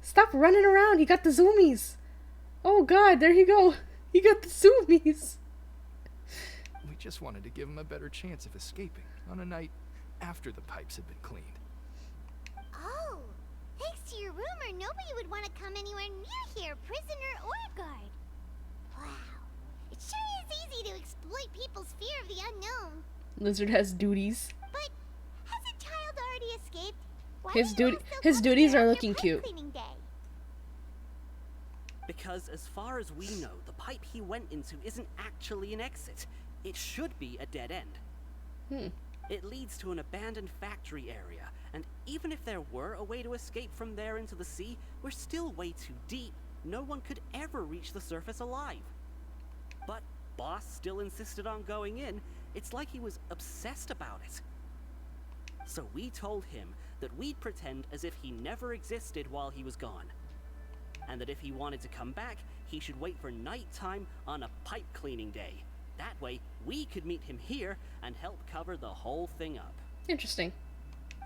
Stop running around. He got the zoomies. Oh god, there you go. He got the zoomies. We just wanted to give him a better chance of escaping on a night after the pipes had been cleaned. Oh, thanks to your rumor, nobody would want to come anywhere near here, prisoner or guard. Wow, it sure is easy to exploit people's fear of the unknown. Lizard has duties. But has a child already escaped? Why His do you all duty- still his come duties here are after looking pipe cute. cleaning day? Because as far as we know, the pipe he went into isn't actually an exit. It should be a dead end. It leads to an abandoned factory area, and even if there were a way to escape from there into the sea, we're still way too deep. No one could ever reach the surface alive. But Boss still insisted on going in. It's like he was obsessed about it. So we told him that we'd pretend as if he never existed while he was gone. And that if he wanted to come back, he should wait for nighttime on a pipe cleaning day. That way, we could meet him here and help cover the whole thing up. Interesting.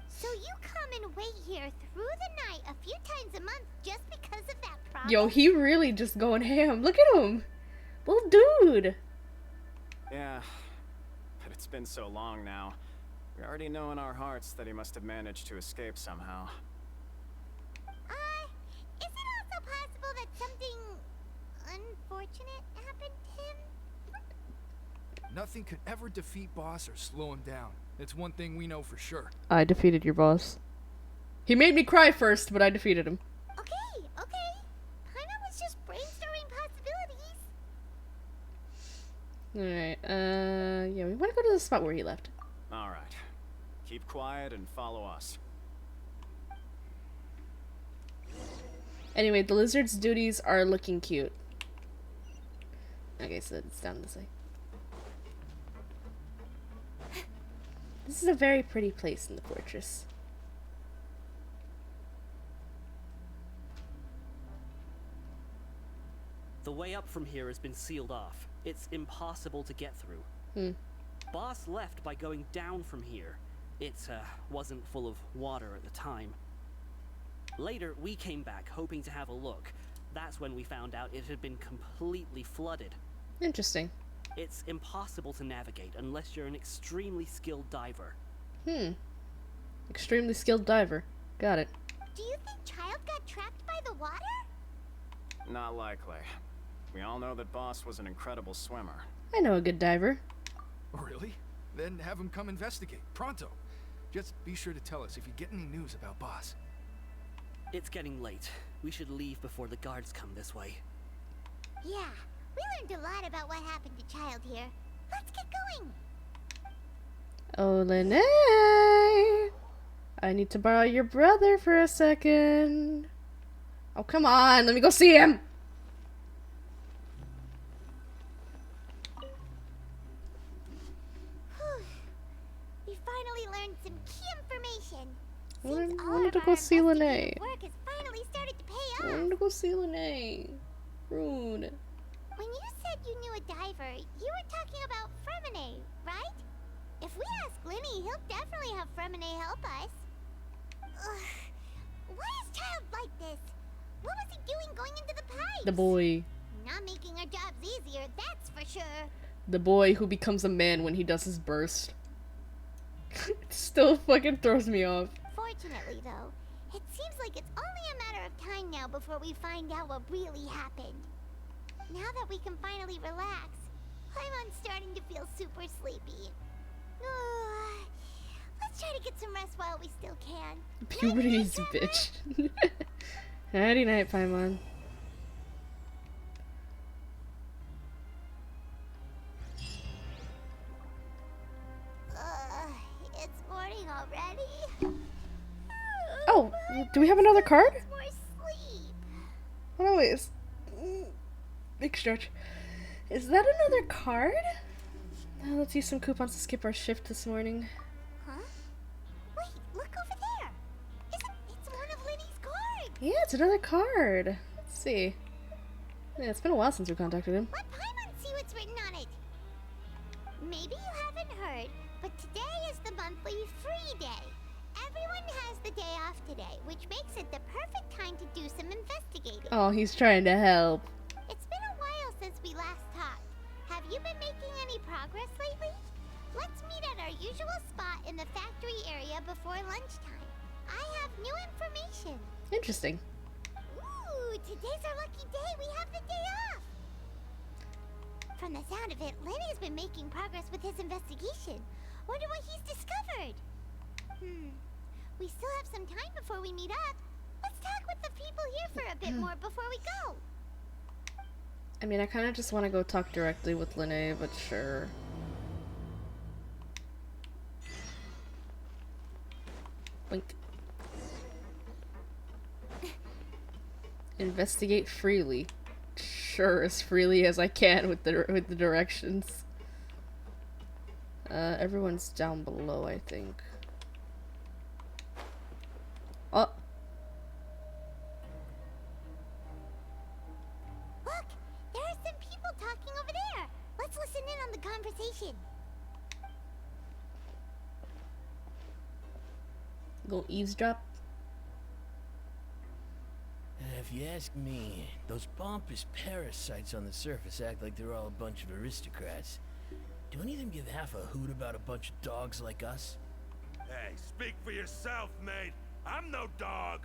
So you come and wait here through the night a few times a month just because of that problem? Yo, he really just going ham. Look at him. Little dude. Yeah, but it's been so long now. We already know in our hearts that he must have managed to escape somehow. Is it also possible that something unfortunate happened to him? Nothing could ever defeat Boss or slow him down. It's one thing we know for sure. I defeated your boss. He made me cry first, but I defeated him. Okay. Paimon was just brainstorming possibilities. Alright, yeah, we want to go to the spot where he left. Alright. Keep quiet and follow us. Anyway, the lizard's duties are looking cute. Okay, so it's down this way. This is a very pretty place in the fortress. The way up from here has been sealed off. It's impossible to get through. Boss left by going down from here. It wasn't full of water at the time. Later, we came back hoping to have a look. That's when we found out it had been completely flooded. Interesting. It's impossible to navigate unless you're an extremely skilled diver. Extremely skilled diver. Got it. Do you think Child got trapped by the water? Not likely. We all know that Boss was an incredible swimmer. I know a good diver. Really? Then have him come investigate. Pronto. Just be sure to tell us if you get any news about Boss. It's getting late. We should leave before the guards come this way. Yeah, we learned a lot about what happened to Child here. Let's get going. Oh, Lene! I need to borrow your brother for a second. Oh, come on. Let me go see him. Whew. We finally learned some key information. I Seems all wanted of to our go see Lene. investigative work has finally started to pay I off. wanted to go see Lene. Rude. When you said you knew a diver, you were talking about Fremine, right? If we ask Linny, he'll definitely have Fremine help us. Ugh. Why is Child like this? What was he doing going into the pipes? The boy. Not making our jobs easier, that's for sure. The boy who becomes a man when he does his burst. It still fucking throws me off. Fortunately, though, it seems like it's only a matter of time now before we find out what really happened. Now that we can finally relax, I'm starting to feel super sleepy. Let's try to get some rest while we still can. Puberty is a bitch. Nighty night, Paimon. It's morning already. Oh, do we have another card? More sleep. Oh, wait. Big stretch. Is that another card? Let's use some coupons to skip our shift this morning. Huh? Wait, look over there. It's one of Linny's cards. Yeah, it's another card. Let's see. Yeah, it's been a while since we contacted him. Let Paimon see what's written on it. Maybe you haven't heard, but today is the monthly free day. Everyone has the day off today, which makes it the perfect time to do some investigating. Oh, he's trying to help. It's been a while since we last talked. Have you been making any progress lately? Let's meet at our usual spot in the factory area before lunchtime. I have new information. Interesting. Ooh, today's our lucky day. We have the day off. From the sound of it, Lenny's been making progress with his investigation. Wonder what he's discovered. We still have some time before we meet up. Let's talk with the people here for a bit more before we go. I mean, I kind of just want to go talk directly with Lene, but sure. Blink. Investigate freely. Sure, as freely as I can with the directions. Everyone's down below, I think. Oh. Look, there are some people talking over there. Let's listen in on the conversation. Go eavesdrop. If you ask me, those pompous parasites on the surface act like they're all a bunch of aristocrats. Do any of them give half a hoot about a bunch of dogs like us? Hey, speak for yourself, mate. I'm no dog.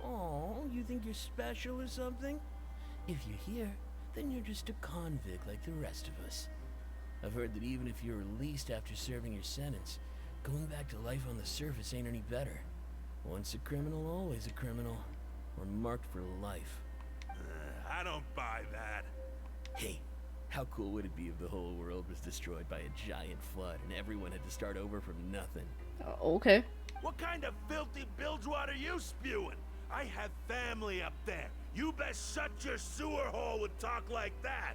Oh, you think you're special or something? If you're here, then you're just a convict like the rest of us. I've heard that even if you're released after serving your sentence, going back to life on the surface ain't any better. Once a criminal, always a criminal. Or marked for life. I don't buy that. Hey, how cool would it be if the whole world was destroyed by a giant flood and everyone had to start over from nothing? Okay. What kind of filthy bilgewater are you spewing? I have family up there. You best shut your sewer hole with talk like that.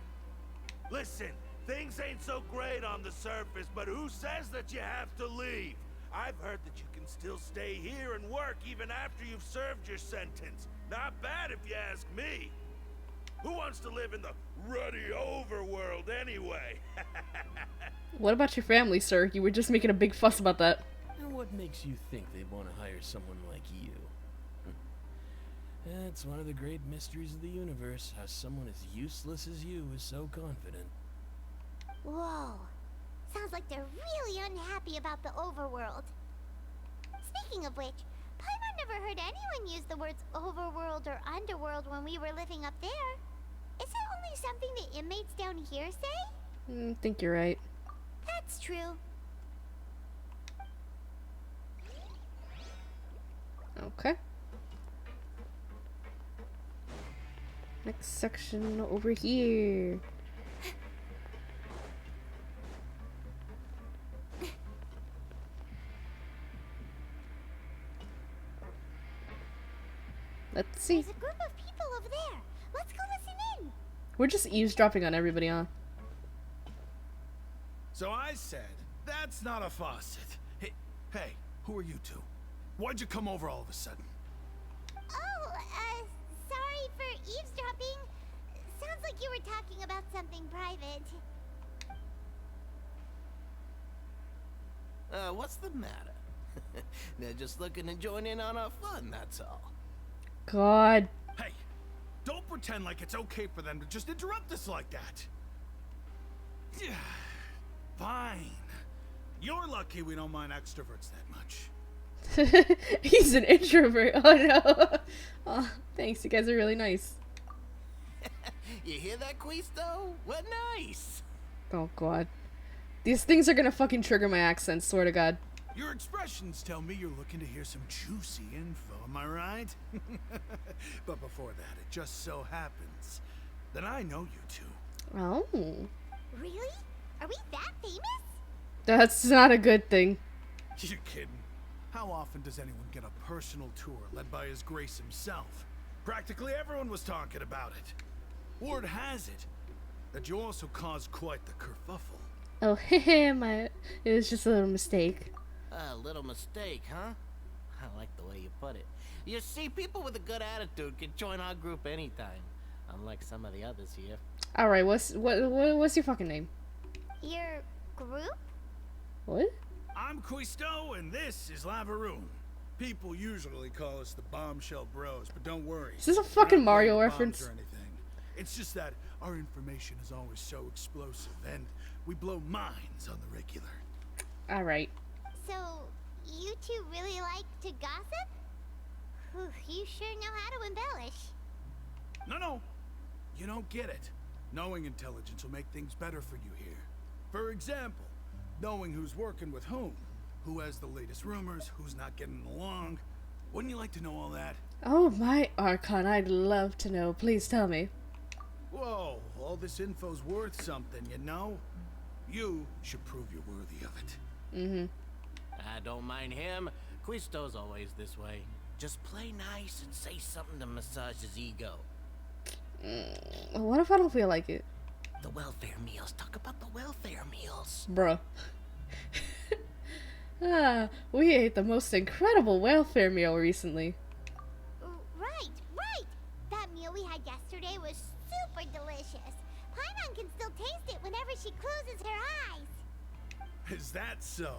Listen, things ain't so great on the surface, but who says that you have to leave? I've heard that you can still stay here and work even after you've served your sentence. Not bad if you ask me. Who wants to live in the ruddy overworld anyway? What about your family, sir? You were just making a big fuss about that. And what makes you think they'd want to hire someone like you? It's one of the great mysteries of the universe, how someone as useless as you is so confident. Whoa. Sounds like they're really unhappy about the overworld. Speaking of which, Paimon never heard anyone use the words overworld or underworld when we were living up there. Is it only something the inmates down here say? I think you're right. That's true. Okay. Next section over here. Let's see. There's a group of people over there. Let's go listen in. We're just eavesdropping on everybody, huh? So I said, that's not a faucet. Hey, who are you two? Why'd you come over all of a sudden? Oh, sorry for eavesdropping. Sounds like you were talking about something private. What's the matter? They're just looking to join in on our fun, that's all. God. Hey, don't pretend like it's okay for them to just interrupt us like that. Yeah, fine. You're lucky we don't mind extroverts that much. He's an introvert. Oh no. Oh, thanks. You guys are really nice. You hear that, Quisto? We're nice. Oh god. These things are gonna fucking trigger my accent, swear to god. Your expressions tell me you're looking to hear some juicy info, am I right? But before that, it just so happens that I know you two. Oh. Really? Are we that famous? That's not a good thing. You're kidding. How often does anyone get a personal tour led by His Grace himself? Practically everyone was talking about it. Word has it that you also caused quite the kerfuffle. Oh, it was just a little mistake. A little mistake, huh? I like the way you put it. You see, people with a good attitude can join our group anytime, unlike some of the others here. All right, what's your fucking name? Your group? What? I'm Quisto, and this is Lavaroon. People usually call us the Bombshell Bros, but don't worry. Is this a We're fucking not Mario playing reference? bombs or anything. It's just that our information is always so explosive, and we blow minds on the regular. All right. So, you two really like to gossip? Whew, you sure know how to embellish. No, you don't get it. Knowing intelligence will make things better for you here. For example, knowing who's working with who has the latest rumors, who's not getting along. Wouldn't you like to know all that? Oh my Archon, I'd love to know. Please tell me. Whoa, all this info's worth something, you know? You should prove you're worthy of it. Mm-hmm. I don't mind him. Quisto's always this way. Just play nice and say something to massage his ego. What if I don't feel like it? The welfare meals. Talk about the welfare meals. Bruh. We ate the most incredible welfare meal recently. Right. That meal we had yesterday was super delicious. Paimon can still taste it whenever she closes her eyes. Is that so?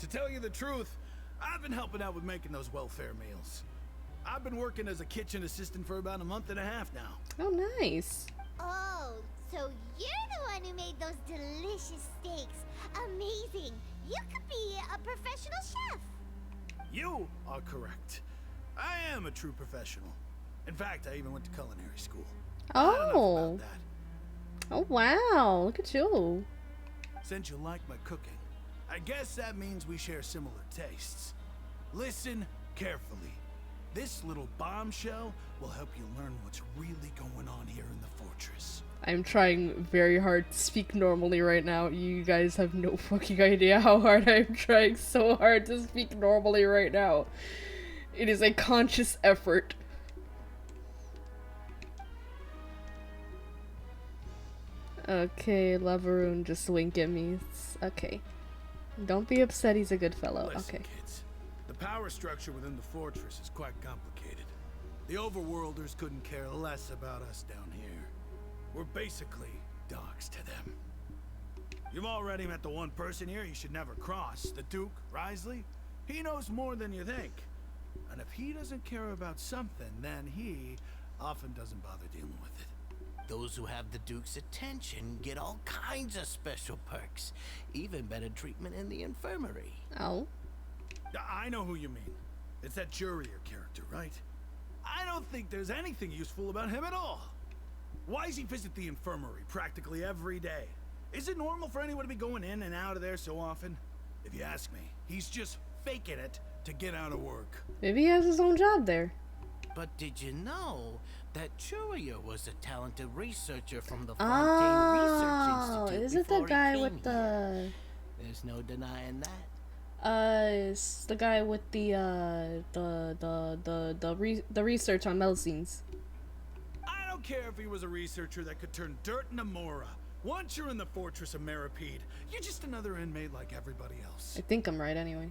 To tell you the truth, I've been helping out with making those welfare meals. I've been working as a kitchen assistant for about a month and a half now. Oh, nice. Oh, so you're the one who made those delicious steaks. Amazing. You could be a professional chef. You are correct. I am a true professional. In fact, I even went to culinary school. Oh. About that. Oh, wow. Look at you. Since you like my cooking, I guess that means we share similar tastes. Listen carefully. This little bombshell will help you learn what's really going on here in the fortress. I'm trying very hard to speak normally right now. You guys have no fucking idea how hard I'm trying so hard to speak normally right now. It is a conscious effort. Okay, Lavaroon, just wink at me. Okay. Don't be upset, he's a good fellow. Listen, Okay. kids, the power structure within the fortress is quite complicated. The overworlders couldn't care less about us down here. We're basically dogs to them. You've already met the one person here you should never cross, the Duke, Risley. He knows more than you think. And if he doesn't care about something, then he often doesn't bother dealing with it. Those who have the Duke's attention get all kinds of special perks. Even better treatment in the infirmary. Oh. I know who you mean. It's that Jurier character, right? I don't think there's anything useful about him at all. Why does he visit the infirmary practically every day? Is it normal for anyone to be going in and out of there so often? If you ask me, he's just faking it to get out of work. Maybe he has his own job there. But did you know that Jurier was a talented researcher from the Fontaine Research Oh, Institute is it the before he guy came with the... here? There's no denying that. It's the guy with the research on medicines. I don't care if he was a researcher that could turn dirt into Mora. Once you're in the fortress of Meripede, you're just another inmate like everybody else. I think I'm right anyway.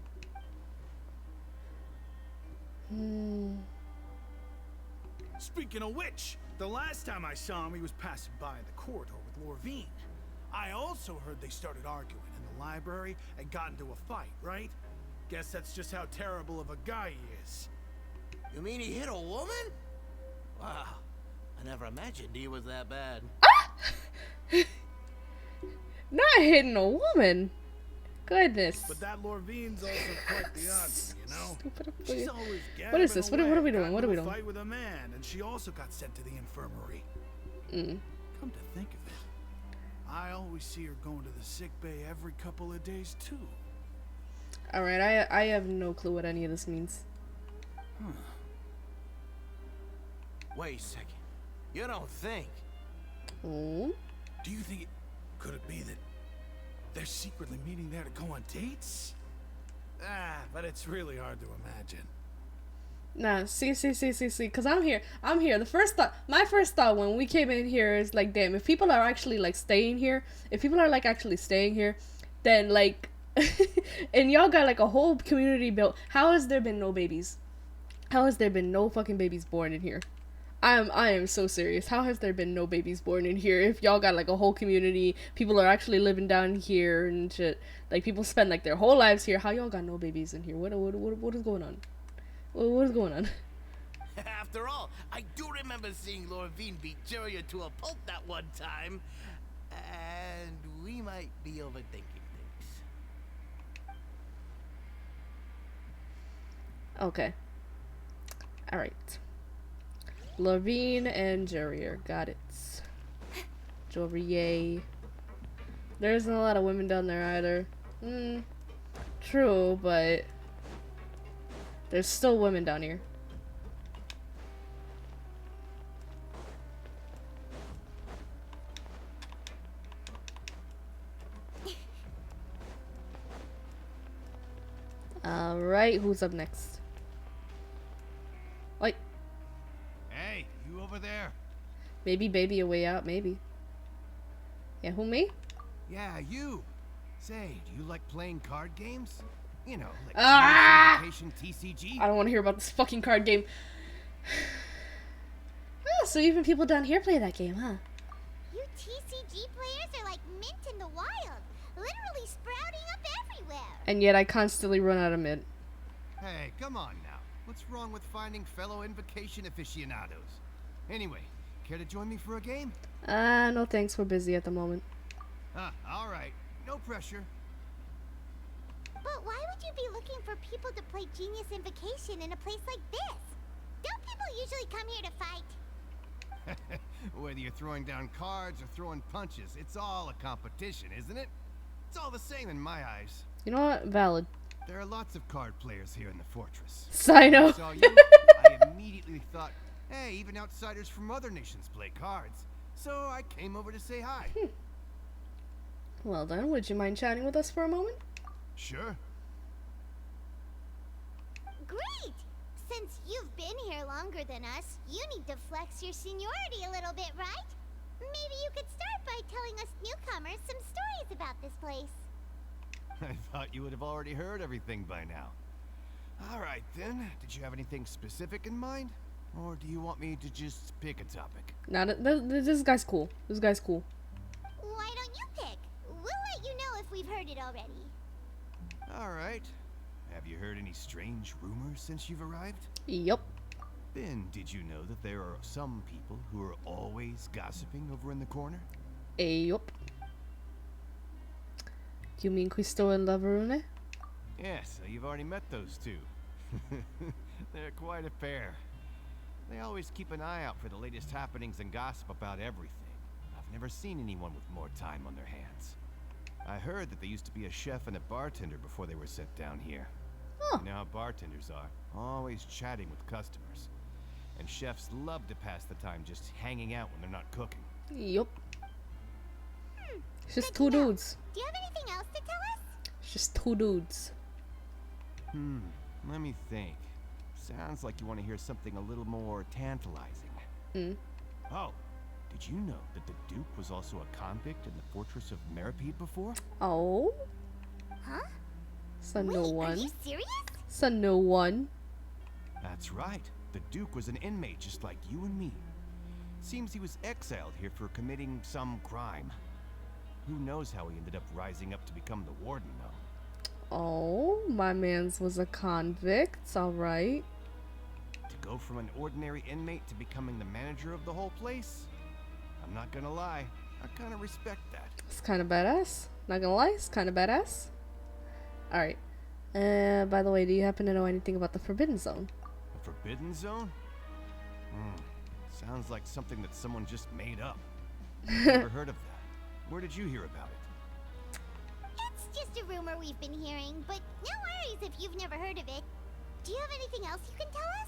Speaking of which, the last time I saw him, he was passing by in the corridor with Lorvine. I also heard they started arguing in the library and got into a fight, right? Guess that's just how terrible of a guy he is. You mean he hit a woman? Wow. I never imagined he was that bad. Not hitting a woman. Goodness. But that Lorvine's also quite the oddity, you know? Stupid. She's always What is this? What are we doing? got What are we into a doing? Fight with a man, and she also got sent to the infirmary. Come to think of it, I always see her going to the sick bay every couple of days too. Alright, I have no clue what any of this means. Wait a second. You don't think? Oh? Do you think could it be that they're secretly meeting there to go on dates? But it's really hard to imagine. Nah, see, cause I'm here. My first thought when we came in here is like, damn, if people are actually like staying here, then like, and y'all got like a whole community built. How has there been no babies? How has there been no fucking babies born in here? I am so serious. How has there been no babies born in here? If y'all got like a whole community, people are actually living down here and shit. Like people spend like their whole lives here. How y'all got no babies in here? What is going on? What is going on? After all, I do remember seeing Lorvine beat Juria to a pulp that one time. And we might be overthinking things. Okay. Alright. Lorvine and Jurier. Got it. Jorier. There isn't a lot of women down there either. True, but there's still women down here. Alright, who's up next? Wait. Hey, you over there? Maybe baby a way out, maybe. Yeah, who, me? Yeah, you. Say, do you like playing card games? You know, like Genshin TCG? I don't want to hear about this fucking card game. Oh, so even people down here play that game, huh? You TCG players are like mint in the wild, literally sprouting up everywhere. And yet I constantly run out of mint. Hey, come on now. What's wrong with finding fellow invocation aficionados? Anyway, care to join me for a game? No thanks, we're busy at the moment. Alright. No pressure. But why would you be looking for people to play Genius Invocation in a place like this? Don't people usually come here to fight? Whether you're throwing down cards or throwing punches, it's all a competition, isn't it? It's all the same in my eyes. You know what? Valid. There are lots of card players here in the fortress. Sino. I saw you, I immediately thought, hey, even outsiders from other nations play cards. So I came over to say hi. Well then, would you mind chatting with us for a moment? Sure. Great! Since you've been here longer than us, you need to flex your seniority a little bit, right? Maybe you could start by telling us newcomers some stories about this place. I thought you would have already heard everything by now. All right, then. Did you have anything specific in mind? Or do you want me to just pick a topic? Nah, this guy's cool. This guy's cool. Why don't you pick? We'll let you know if we've heard it already. All right. Have you heard any strange rumors since you've arrived? Yup. Then, did you know that there are some people who are always gossiping over in the corner? Yup. You mean Cristo and Laverune? Yes, you've already met those two. They're quite a pair. They always keep an eye out for the latest happenings and gossip about everything. I've never seen anyone with more time on their hands. I heard that they used to be a chef and a bartender before they were sent down here. Huh. You know how bartenders are, always chatting with customers. And chefs love to pass the time just hanging out when they're not cooking. Yup. It's just Good two to know. dudes. Do you have anything else to tell us? It's just two dudes. Let me think. Sounds like you want to hear something a little more tantalizing. Oh, did you know that the Duke was also a convict in the fortress of Meripede before? Oh? Huh? It's a Wait, new are one. you serious? It's a new one. That's right. The Duke was an inmate just like you and me. Seems he was exiled here for committing some crime. Who knows how he ended up rising up to become the warden, though. Oh, my man's was a convict. Alright. To go from an ordinary inmate to becoming the manager of the whole place? I'm not gonna lie, I kind of respect that. It's kind of badass. Not gonna lie, it's kind of badass. Alright. By the way, do you happen to know anything about the Forbidden Zone? The Forbidden Zone? Sounds like something that someone just made up. Never heard of that. Where did you hear about it? It's just a rumor we've been hearing, but no worries if you've never heard of it. Do you have anything else you can tell us?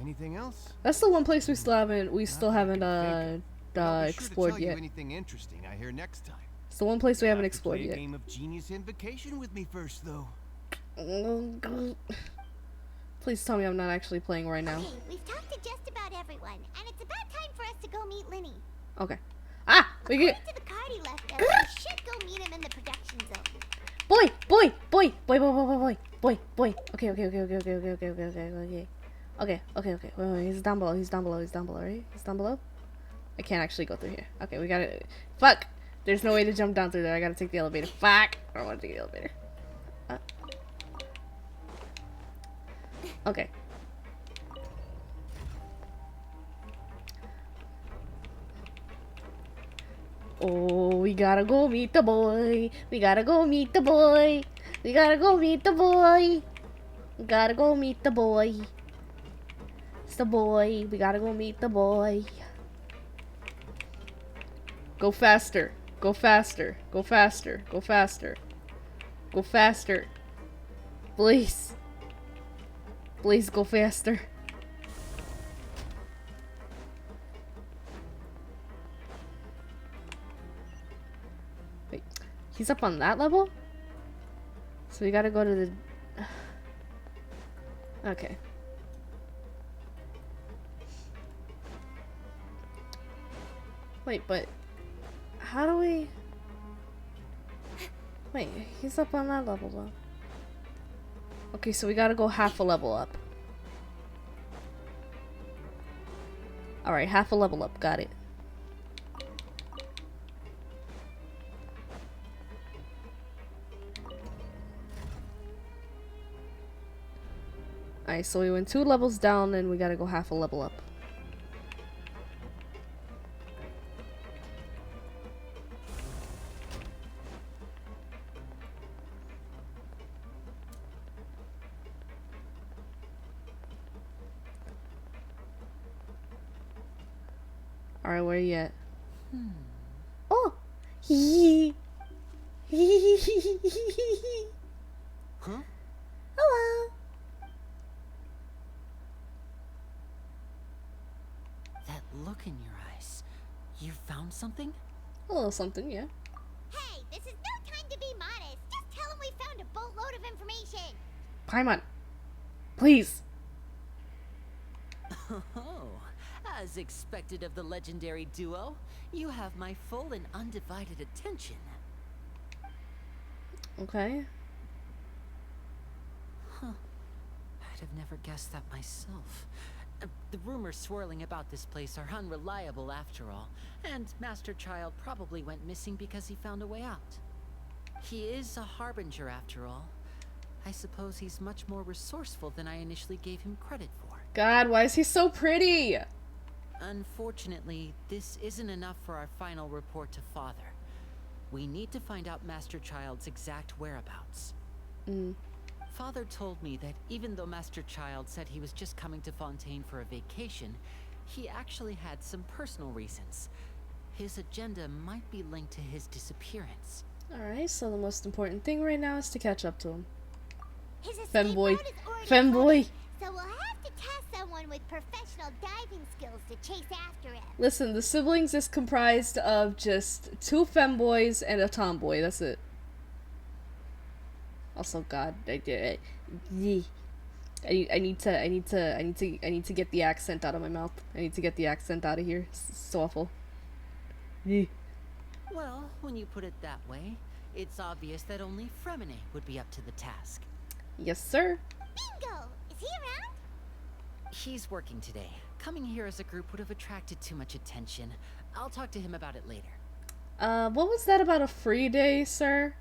Anything else? That's the one place we still haven't I'll be sure to explored tell you yet. anything interesting I hear next time. It's the one place we haven't Have to explored play a yet. game of Genius Invocation with me first, though. Please tell me I'm not actually playing right now. Okay, we've talked to just about everyone, and it's about time for us to go meet Linny. Okay. Ah! We get According to the card he left us, we should go meet him in the production zone. boy. Okay. Wait. He's down below. He's down below, right? He's down below. I can't actually go through here. Okay, we gotta. Fuck! There's no way to jump down through there. I gotta take the elevator. Fuck! I don't want to take the elevator. Okay. Oh, we gotta go meet the boy. We gotta go meet the boy. We gotta go meet the boy. We gotta go meet the boy. It's the boy. We gotta go meet the boy. Go faster. Go faster. Go faster. Go faster. Go faster. Please. Please go faster. Wait, he's up on that level? So we gotta go to the... Okay. Wait, but... How do we... Wait, he's up on that level though. Okay, so we gotta go half a level up. Alright, half a level up. Got it. Alright, so we went 2 levels down and we gotta go half a level up. Alright, where are you at? Oh! Huh? Hello! That look in your eyes. You found something? A little something, yeah. Hey, this is no time to be modest. Just tell him we found a boatload of information. Paimon! Please! Oh, as expected of the legendary duo, you have my full and undivided attention. Okay. Huh. I'd have never guessed that myself. The rumors swirling about this place are unreliable after all, and Master Child probably went missing because he found a way out. He is a harbinger after all. I suppose he's much more resourceful than I initially gave him credit for. God, why is he so pretty? Unfortunately, this isn't enough for our final report to Father. We need to find out Master Child's exact whereabouts. Father told me that even though Master Child said he was just coming to Fontaine for a vacation, he actually had some personal reasons. His agenda might be linked to his disappearance. Alright, so the most important thing right now is to catch up to him. His escape Femboy. route is already Femboy. flooded, so we'll have to task someone with professional diving skills to chase after him. Listen, the siblings is comprised of just 2 femboys and a tomboy. That's it. Also, God, I need to get the accent out of my mouth. I need to get the accent out of here. It's so awful. Yee. Well, when you put it that way, it's obvious that only Fremine would be up to the task. Yes, sir. Bingo! Is he around? He's working today. Coming here as a group would have attracted too much attention. I'll talk to him about it later. What was that about a free day, sir?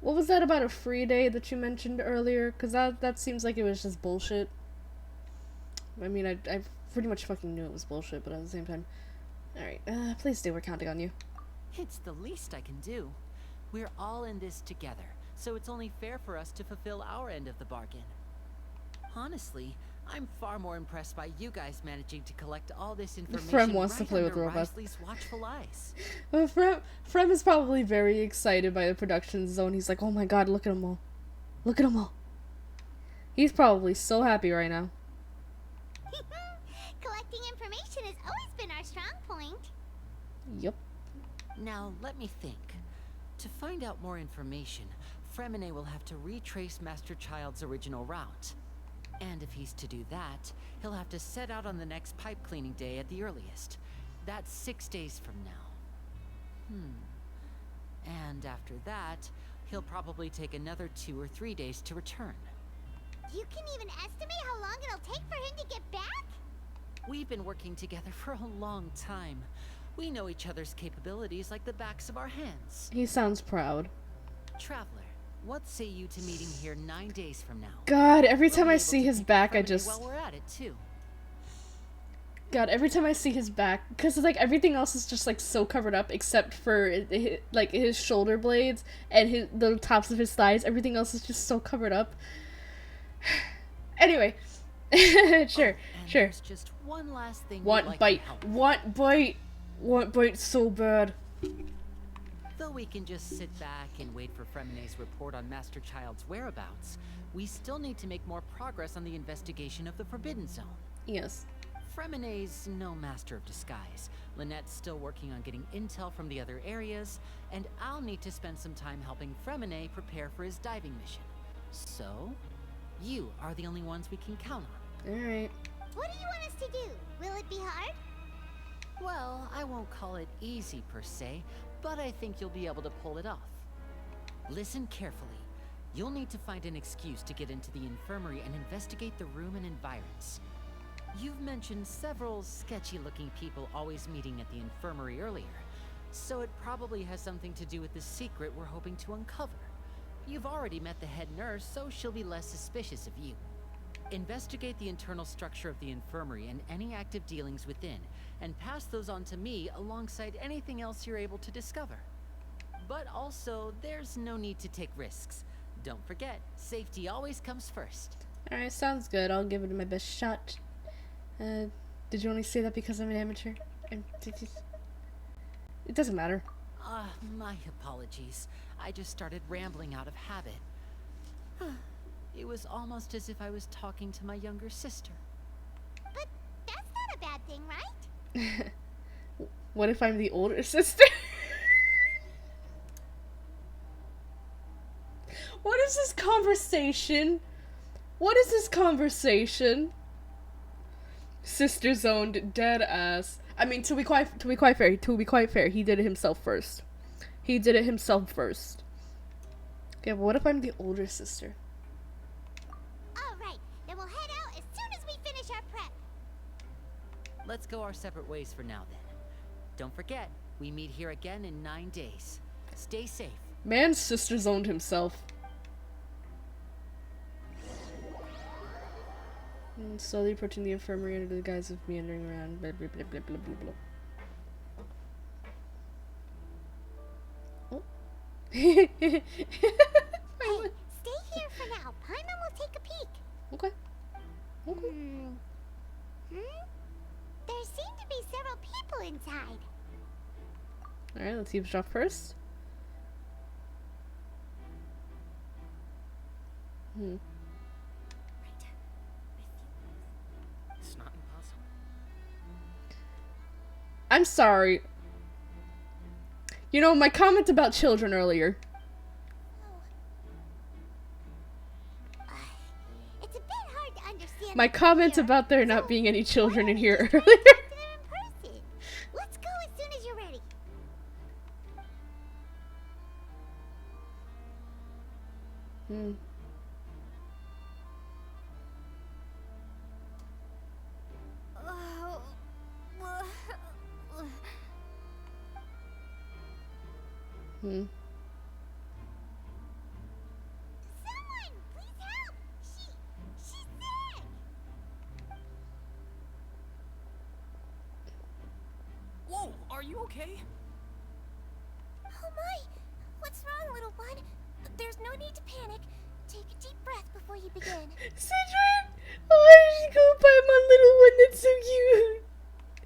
What was that about a free day that you mentioned earlier? Because that seems like it was just bullshit. I mean, I pretty much fucking knew it was bullshit, but at the same time. Alright, please do. We're counting on you. It's the least I can do. We're all in this together, so it's only fair for us to fulfill our end of the bargain. Honestly, I'm far more impressed by you guys managing to collect all this information Frem wants to right play with under robots. Risley's watchful eyes. Well, Frem is probably very excited by the production zone. He's like, oh my god, look at them all. Look at them all. He's probably so happy right now. Collecting information has always been our strong point. Yep. Now, let me think. To find out more information, Fremine will have to retrace Master Child's original route. And if he's to do that, he'll have to set out on the next pipe cleaning day at the earliest. That's 6 days from now. And after that, he'll probably take another 2 or 3 days to return. You can even estimate how long it'll take for him to get back? We've been working together for a long time. We know each other's capabilities like the backs of our hands. He sounds proud. Traveler, what say you to meeting here 9 days from now? God, every time We'll I be able see to his pick back, I Fremine just... while we're at it, too. God, every time I see his back, because like everything else is just like so covered up except for like his shoulder blades and the tops of his thighs. Everything else is just so covered up. Anyway, sure. There's just one last thing. Want bite so bad. Though we can just sit back and wait for Fremine's report on Master Child's whereabouts, we still need to make more progress on the investigation of the Forbidden Zone. Yes. Fremine's no master of disguise. Lynette's still working on getting intel from the other areas, and I'll need to spend some time helping Fremine prepare for his diving mission. So, you are the only ones we can count on. Alright. What do you want us to do? Will it be hard? Well, I won't call it easy per se, but I think you'll be able to pull it off. Listen carefully. You'll need to find an excuse to get into the infirmary and investigate the room and environs. You've mentioned several sketchy-looking people always meeting at the infirmary earlier, so it probably has something to do with the secret we're hoping to uncover. You've already met the head nurse, so she'll be less suspicious of you. Investigate the internal structure of the infirmary and any active dealings within, and pass those on to me alongside anything else you're able to discover. But also, there's no need to take risks. Don't forget, safety always comes first. Alright, sounds good. I'll give it my best shot. Did you only say that because I'm an amateur? It doesn't matter. My apologies. I just started rambling out of habit. It was almost as if I was talking to my younger sister. But that's not a bad thing, right? What if I'm the older sister? What is this conversation? What is this conversation? Sister zoned, dead ass. I mean, to be quite fair, he did it himself first. Okay, but what if I'm the older sister? Alright, then we'll head out as soon as we finish our prep. Let's go our separate ways for now, then. Don't forget, we meet here again in 9 days. Stay safe. Man, sister zoned himself. And slowly approaching the infirmary under the guise of meandering around. Blah, blah, blah, blah, blah, blah, blah. Oh. Hey, stay here for now. Paimon will take a peek. Okay. There seem to be several people inside. Alright, let's eavesdrop first. It's not impossible. I'm sorry. You know, my comment about children earlier. My comment about there not being any children in here earlier. Let's go as soon as you're ready. Hmm. Someone, please help! She's sick! Whoa, are you okay? Oh my! What's wrong, little one? There's no need to panic. Take a deep breath before you begin. Sidran! Why did she go by my little one? That's so cute.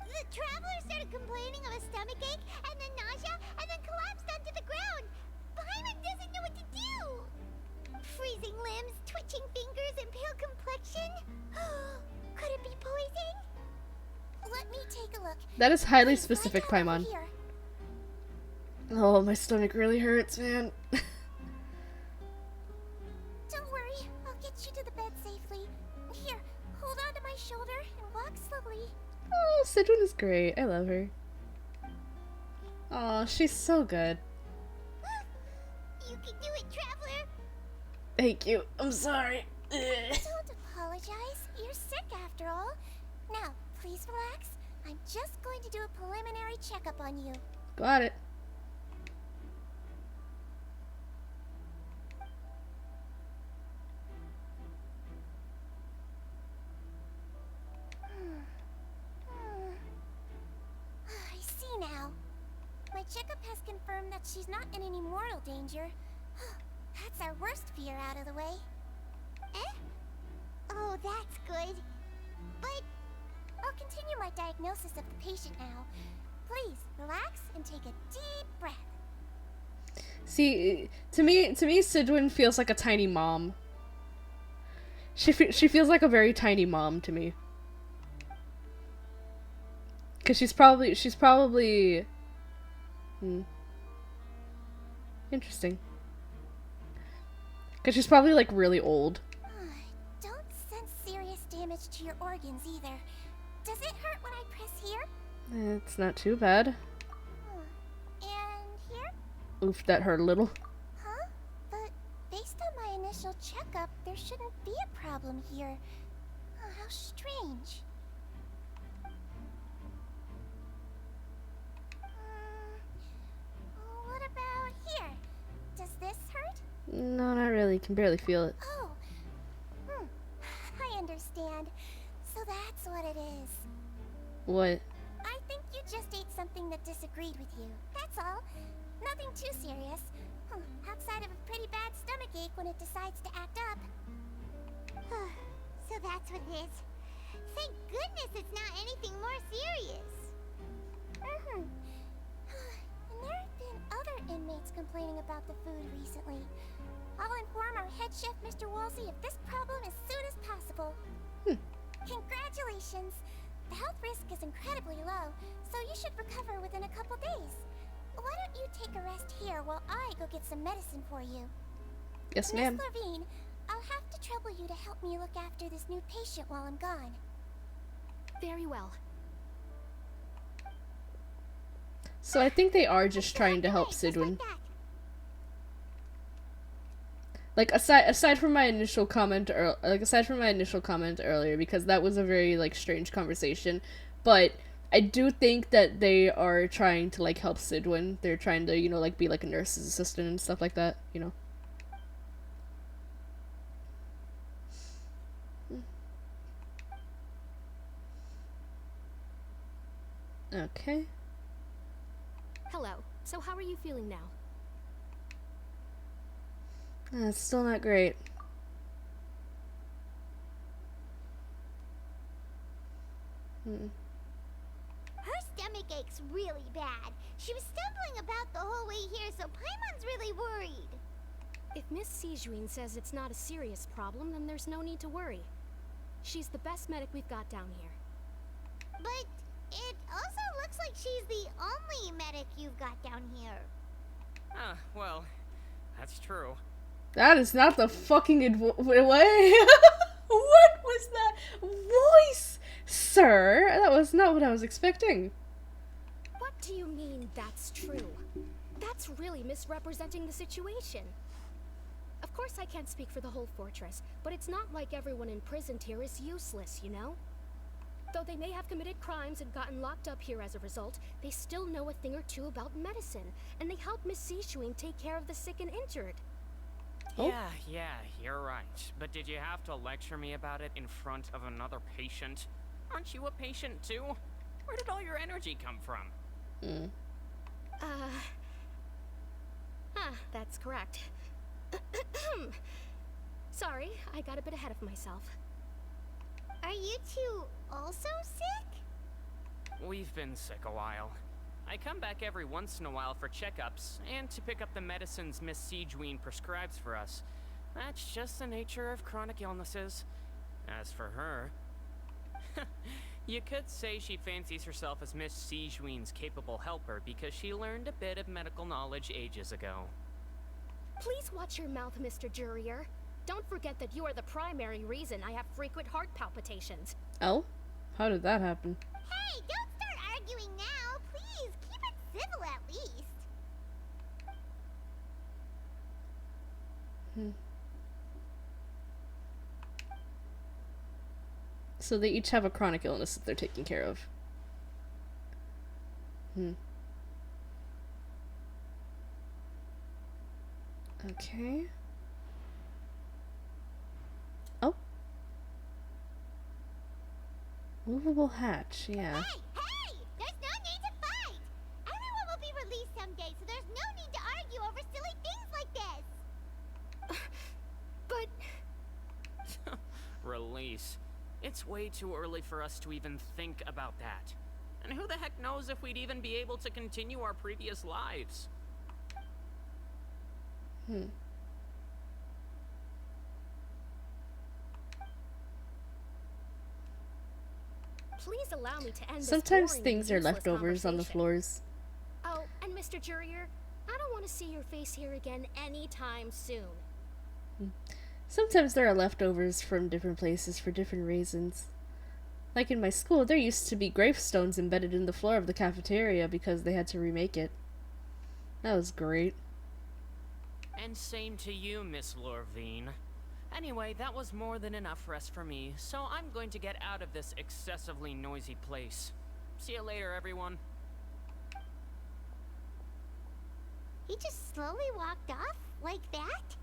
The traveler started complaining of a stomach ache, and then nausea, and then collapsed onto the ground. Paimon doesn't know what to do. Freezing limbs, twitching fingers, and pale complexion. Could it be poison? Let me take a look. That is highly Please, specific, lie down Paimon. over here. Oh, my stomach really hurts, man. Don't worry, I'll get you to the bed safely. Here, hold on to my shoulder and walk slowly. Oh, Sidwin is great. I love her. Oh, she's so good. You can do it, traveler. Thank you. I'm sorry. Don't apologize. You're sick after all. Now, please relax. I'm just going to do a preliminary checkup on you. Got it. I see now. My checkup has confirmed that she's not in any mortal danger. That's our worst fear out of the way. Eh? Oh, that's good. But I'll continue my diagnosis of the patient now. Please, relax and take a deep breath. See, to me, Sidwin feels like a tiny mom. She feels like a very tiny mom to me. Cause she's probably, interesting. Cause she's probably like really old. Don't sense serious damage to your organs either. Does it hurt when I press here? It's not too bad. And here? Oof, that hurt a little. Huh? But based on my initial checkup, there shouldn't be a problem here. Oh, how strange. What about here? Does this hurt? No, not really. You can barely feel it. Oh. I understand. So that's what it is. What? I think you just ate something that disagreed with you. That's all. Nothing too serious. Outside of a pretty bad stomach ache when it decides to act up. So that's what it is. Thank goodness it's not anything more serious. And there have been other inmates complaining about the food recently. I'll inform our head chef, Mr. Woolsey, of this problem as soon as possible. Congratulations! The health risk is incredibly low, so you should recover within a couple days. Why don't you take a rest here while I go get some medicine for you? Yes, ma'am. Miss Levine, I'll have to trouble you to help me look after this new patient while I'm gone. Very well. So I think they are just trying to help Sidwin. Like aside from my initial comment earlier, because that was a very like strange conversation, but I do think that they are trying to like help Sidwin. They're trying to, you know, like be like a nurse's assistant and stuff like that, you know. Okay. Hello. So how are you feeling now? It's still not great. Her stomach ache's really bad. She was stumbling about the whole way here, so Paimon's really worried. If Miss Sijuin says it's not a serious problem, then there's no need to worry. She's the best medic we've got down here. But it also looks like she's the only medic you've got down here. Well, that's true. That is not the fucking what? What was that? sir! That was not what I was expecting. What do you mean, that's true? That's really misrepresenting the situation. Of course I can't speak for the whole fortress, but it's not like everyone imprisoned here is useless, you know? Though they may have committed crimes and gotten locked up here as a result, they still know a thing or two about medicine, and they help Miss Sishuin take care of the sick and injured. Oh. Yeah, you're right. But did you have to lecture me about it in front of another patient? Aren't you a patient too? Where did all your energy come from? That's correct. Sorry, I got a bit ahead of myself. Are you two also sick? We've been sick a while. I come back every once in a while for checkups, and to pick up the medicines Miss Sijween prescribes for us. That's just the nature of chronic illnesses. As for her... you could say she fancies herself as Miss Sijween's capable helper because she learned a bit of medical knowledge ages ago. Please watch your mouth, Mr. Jurier. Don't forget that you are the primary reason I have frequent heart palpitations. Oh? How did that happen? Hey, don't start arguing now. Please, keep it civil at least. So they each have a chronic illness that they're taking care of. Okay. Oh. Movable hatch, yeah. Hey! There's no need to fight! Everyone will be released someday, so there's no need to argue over silly things like this! But... Release. It's way too early for us to even think about that. And who the heck knows if we'd even be able to continue our previous lives? Please allow me to end this Sometimes boring things and are useless leftovers on the conversation. floors. Oh, and Mr. Jurier, I don't want to see your face here again anytime soon. Sometimes there are leftovers from different places for different reasons. Like in my school, there used to be gravestones embedded in the floor of the cafeteria because they had to remake it. That was great. And same to you, Miss Lorvine. Anyway, that was more than enough rest for me, so I'm going to get out of this excessively noisy place. See you later, everyone. He just slowly walked off like that?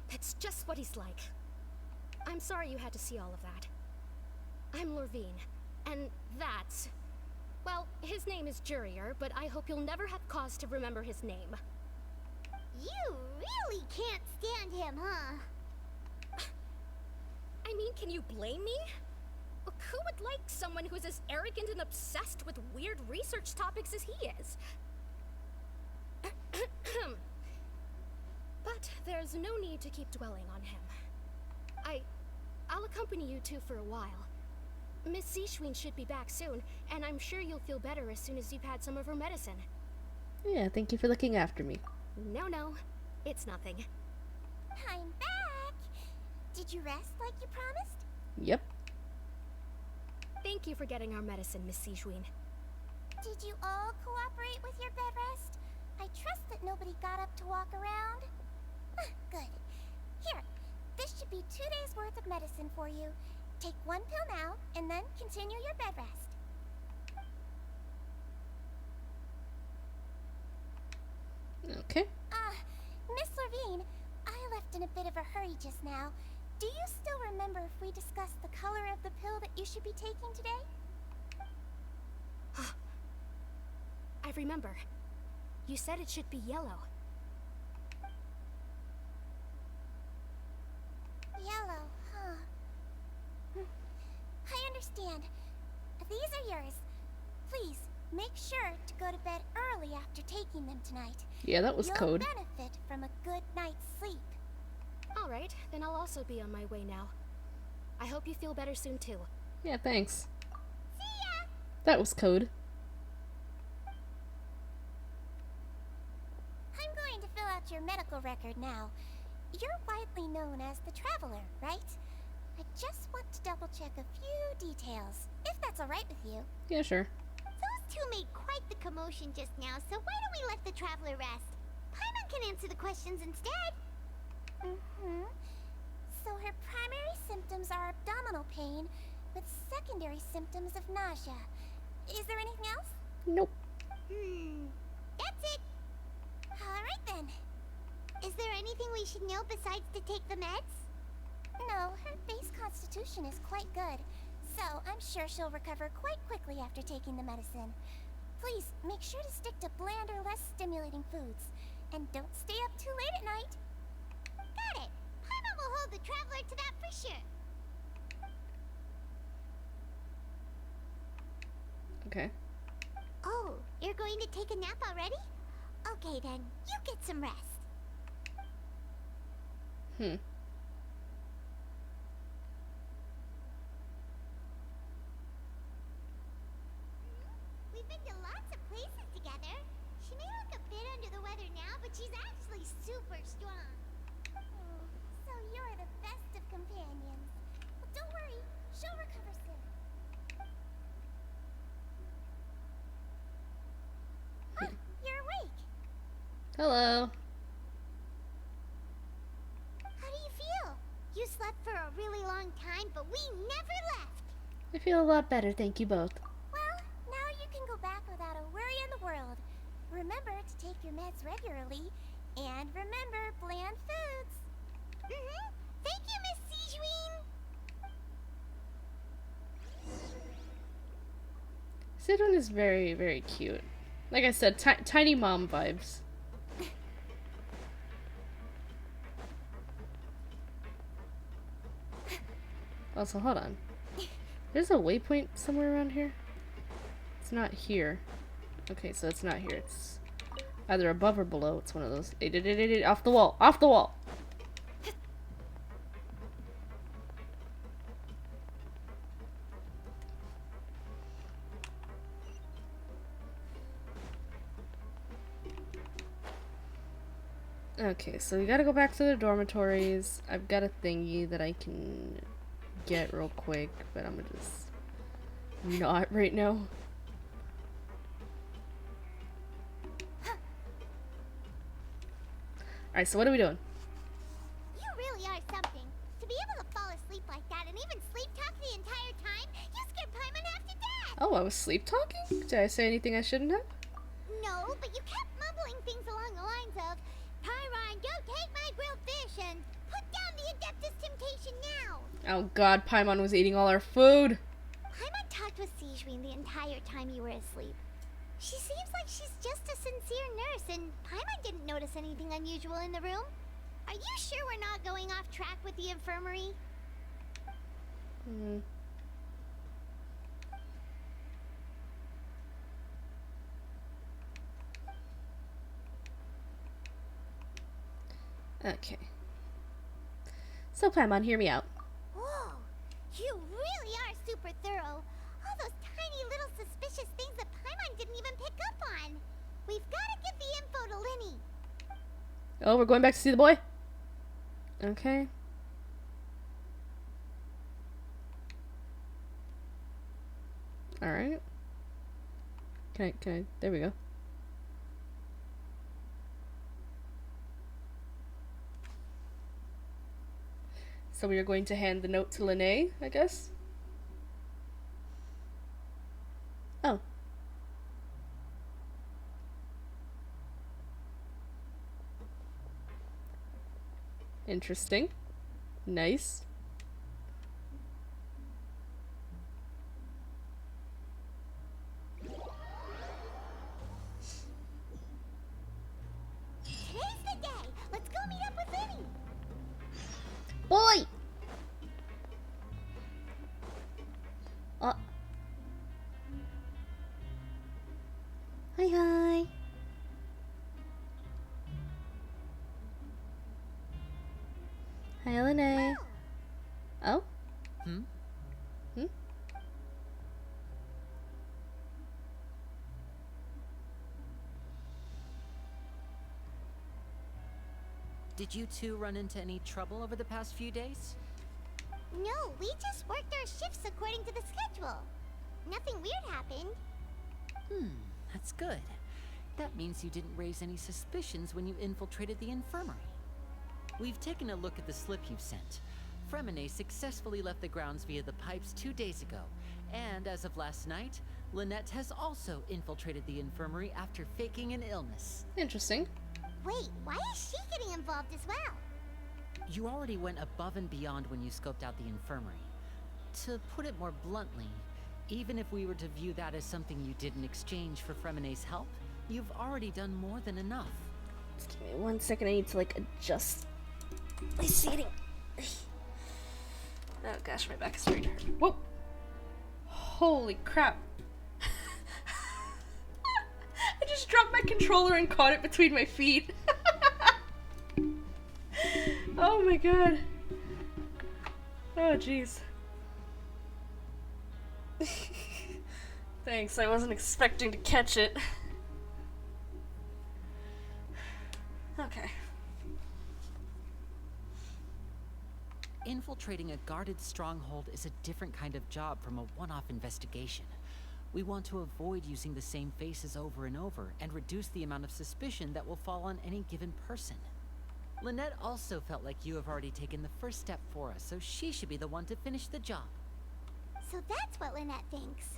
That's just what he's like. I'm sorry you had to see all of that. I'm Lorvine, and that's... Well, his name is Jurier, but I hope you'll never have cause to remember his name. You really can't stand him, huh? I mean, can you blame me? Look, who would like someone who's as arrogant and obsessed with weird research topics as he is? But there's no need to keep dwelling on him. I'll accompany you two for a while. Miss Sishwin should be back soon, and I'm sure you'll feel better as soon as you've had some of her medicine. Yeah, thank you for looking after me. No, it's nothing. I'm back! Did you rest like you promised? Yep. Thank you for getting our medicine, Miss Sishwin. Did you all cooperate with your bed rest? I trust that nobody got up to walk around. Good. Here, this should be 2 days worth of medicine for you. Take 1 pill now, and then continue your bed rest. Okay. Miss Levine, I left in a bit of a hurry just now. Do you still remember if we discussed the color of the pill that you should be taking today? I remember. You said it should be yellow. Yellow, huh? I understand. These are yours. Please, make sure to go to bed early after taking them tonight. Yeah, that was code. You'll benefit from a good night's sleep. Alright, then I'll also be on my way now. I hope you feel better soon too. Yeah, thanks. See ya! That was code. I'm going to fill out your medical record now. You're widely known as the Traveler, right? I just want to double check a few details, if that's alright with you. Yeah, sure. Those two made quite the commotion just now, so why don't we let the traveler rest? Paimon can answer the questions instead. So her primary symptoms are abdominal pain, with secondary symptoms of nausea. Is there anything else? Nope. That's it. Alright then. Is there anything we should know besides to take the meds? No, her base constitution is quite good, so I'm sure she'll recover quite quickly after taking the medicine. Please, make sure to stick to bland or less stimulating foods, and don't stay up too late at night. Got it. Paimon will hold the traveler to that for sure. Okay. Oh, you're going to take a nap already? Okay then, you get some rest. We've been to lots of places together. She may look a bit under the weather now, but she's actually super strong. Oh, so you're the best of companions. Well, don't worry, she'll recover soon. Ah, you're awake. Hello. How do you feel? You slept for a really long time, but we never left. I feel a lot better, thank you both. Well, now you can go back without a worry in the world. Remember to take your meds regularly, and remember bland foods. Thank you, Miss Sijuin. Sidon is very, very cute. Like I said, tiny mom vibes. Also, hold on. There's a waypoint somewhere around here? It's not here. Okay, so it's not here. It's either above or below. It's one of those. Off the wall! Off the wall! Okay, so we gotta go back to the dormitories. I've got a thingy that I can get real quick, but I'm gonna just not right now. Alright, so what are we doing? You really are something. To be able to fall asleep like that and even sleep talk the entire time, you scared Paimon half to death. Oh, I was sleep talking? Did I say anything I shouldn't have? No, but you kept mumbling things along the lines of, Pyron, don't take my grilled fish, and put down the Adeptus Temptation now. Oh god, Paimon was eating all our food. Paimon talked with Sijuin the entire time you were asleep. She seems like she's just a sincere nurse, and Paimon didn't notice anything unusual in the room. Are you sure we're not going off track with the infirmary? Okay. So, Paimon, hear me out. Whoa, you really are super thorough. All those tiny little suspicious things that Paimon didn't even pick up on. We've got to give the info to Linny. Oh, we're going back to see the boy? Okay. Alright. Can I, there we go. So we are going to hand the note to Lene, I guess? Oh. Interesting. Nice. Today's the day. Let's go meet up with Linny. Boy! Hi, hi. Hi, Lene. Oh? Hmm? Did you two run into any trouble over the past few days? No, we just worked our shifts according to the schedule. Nothing weird happened. That's good. That means you didn't raise any suspicions when you infiltrated the infirmary. We've taken a look at the slip you've sent. Fremine successfully left the grounds via the pipes 2 days ago, and as of last night, Lynette has also infiltrated the infirmary after faking an illness. Interesting. Wait, why is she getting involved as well? You already went above and beyond when you scoped out the infirmary. To put it more bluntly, even if we were to view that as something you did in exchange for Fremine's help, you've already done more than enough. Just give me 1 second, I need to like adjust my seating. Oh gosh, my back is starting to hurt. Whoa! Holy crap. I just dropped my controller and caught it between my feet. Oh my god. Oh jeez. Thanks, I wasn't expecting to catch it. Okay. Infiltrating a guarded stronghold is a different kind of job from a one-off investigation. We want to avoid using the same faces over and over and reduce the amount of suspicion that will fall on any given person. Lynette also felt like you have already taken the first step for us, so she should be the one to finish the job. So that's what Lynette thinks.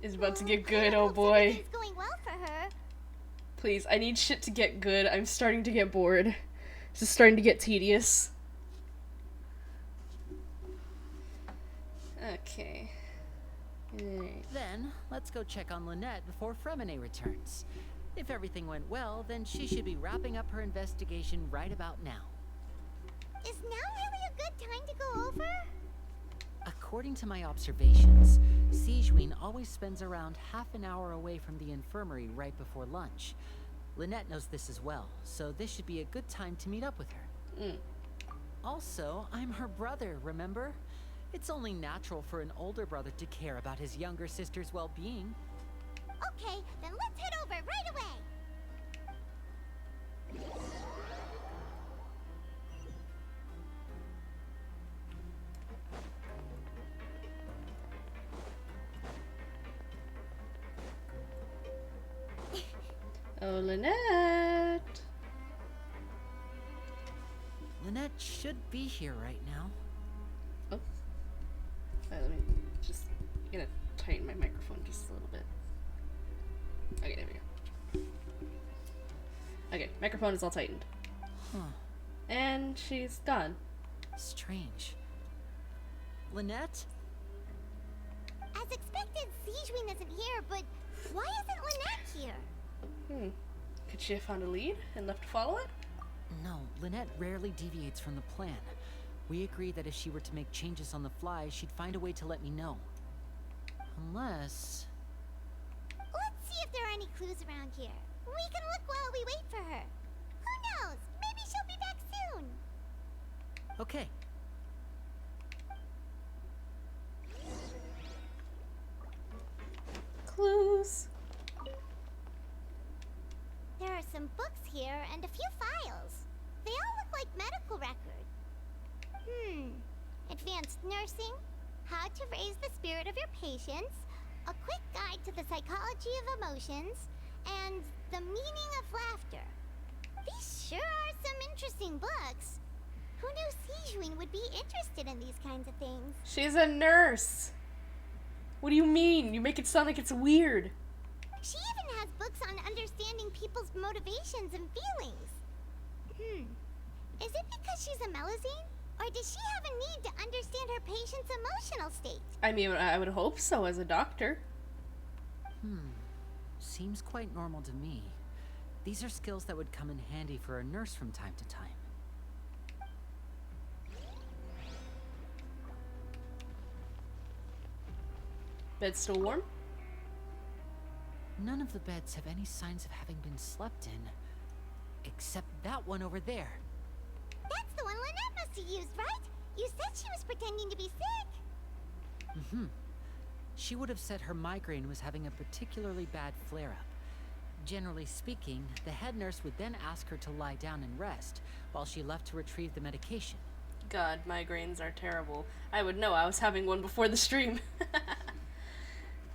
It's about to get good, oh boy. Everything's going well for her. Please, I need shit to get good. I'm starting to get bored. This is starting to get tedious. Okay. Then, let's go check on Lynette before Fremine returns. If everything went well, then she should be wrapping up her investigation right about now. Is now really a good time to go over? According to my observations, Sigewinne always spends around half an hour away from the infirmary right before lunch. Lynette knows this as well, so this should be a good time to meet up with her. Also, I'm her brother, remember? It's only natural for an older brother to care about his younger sister's well-being. Okay, then let's head over right away. Oh, Lynette. Lynette should be here right now. Oh. Let me just gonna tighten my microphone just a little bit. Okay, there we go. Okay, microphone is all tightened. Huh. And she's gone. Strange. Lynette? As expected, Sigewinne isn't here, but why isn't Lynette here? Could she have found a lead and left to follow it? No, Lynette rarely deviates from the plan. We agreed that if she were to make changes on the fly, she'd find a way to let me know. Unless... Let's see if there are any clues around here. We can look while we wait for her. Who knows? Maybe she'll be back soon. Okay. Clues. There are some books here and a few files. They all look like medical records. Advanced nursing, how to raise the spirit of your patients, a quick guide to the psychology of emotions, and the meaning of laughter. These sure are some interesting books. Who knew Sigewinne would be interested in these kinds of things? She's a nurse. What do you mean? You make it sound like it's weird. She even has books on understanding people's motivations and feelings. Is it because she's a Melusine? Or does she have a need to understand her patient's emotional state? I mean, I would hope so as a doctor. Seems quite normal to me. These are skills that would come in handy for a nurse from time to time. Bed still warm? None of the beds have any signs of having been slept in. Except that one over there. That's the one Lynette must have used, right? You said she was pretending to be sick. She would have said her migraine was having a particularly bad flare-up. Generally speaking, the head nurse would then ask her to lie down and rest, while she left to retrieve the medication. God, migraines are terrible. I would know. I was having one before the stream.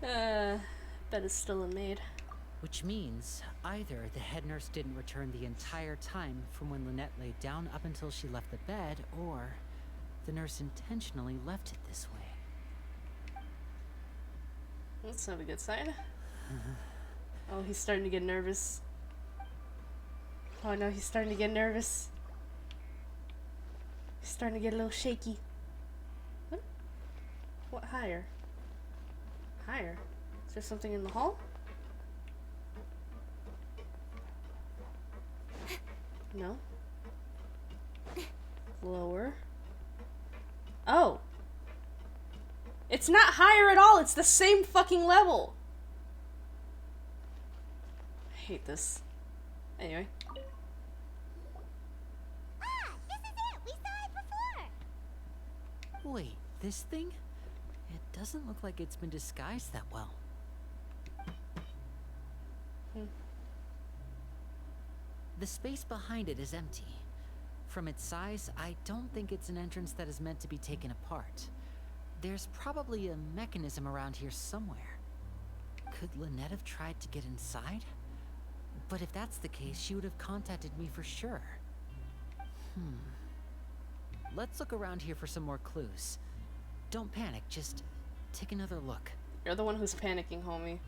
Bet it's still unmade. Which means either the head nurse didn't return the entire time from when Lynette laid down up until she left the bed, or the nurse intentionally left it this way. That's not a good sign. Oh, he's starting to get nervous. Oh no, he's starting to get nervous. He's starting to get a little shaky. What? What higher? Higher? Is there something in the hall? No. Lower. Oh! It's not higher at all! It's the same fucking level! I hate this. Anyway. Ah! This is it! We saw it before! Wait, this thing? It doesn't look like it's been disguised that well. The space behind it is empty. From its size, I don't think it's an entrance that is meant to be taken apart. There's probably a mechanism around here somewhere. Could Lynette have tried to get inside? But if that's the case, she would have contacted me for sure. Let's look around here for some more clues. Don't panic, just take another look. You're the one who's panicking, homie.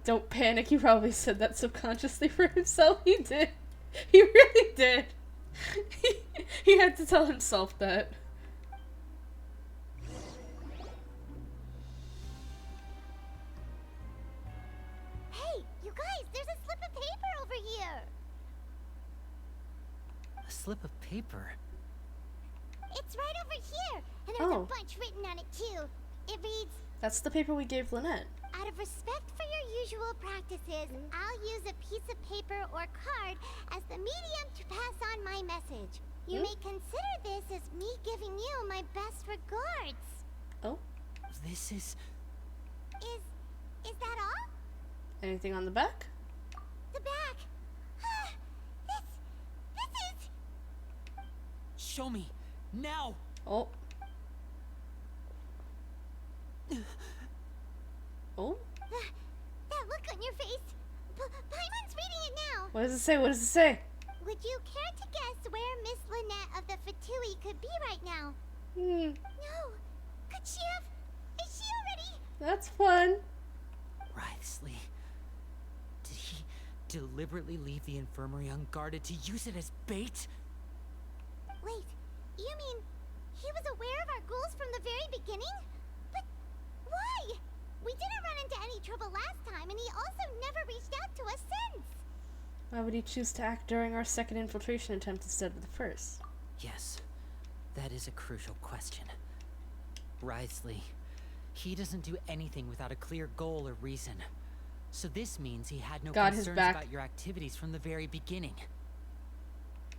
Don't panic, he probably said that subconsciously for himself. He did. He really did. He had to tell himself that. Hey, you guys, there's a slip of paper over here! A slip of paper? It's right over here! And there's Oh. a bunch written on it too. It reads, That's the paper we gave Lynette. out of respect for your usual practices, I'll use a piece of paper or card as the medium to pass on my message. You may consider this as me giving you my best regards. Oh? This is... Is that all? Anything on the back? The back. This is... Show me! Now! Oh. Oh? That look on your face. Paimon's reading it now. What does it say? What does it say? Would you care to guess where Miss Lynette of the Fatui could be right now? Hmm. No. Could she have... Is she already... That's fun. Wriothesley. Did he deliberately leave the infirmary unguarded to use it as bait? Wait, you mean he was aware of our goals from the very beginning? But why? We didn't run into any trouble last time, and he also never reached out to us since. Why would he choose to act during our second infiltration attempt instead of the first? Yes, that is a crucial question. Wriothesley, he doesn't do anything without a clear goal or reason. So this means he had no Got his concerns back. about your activities from the very beginning.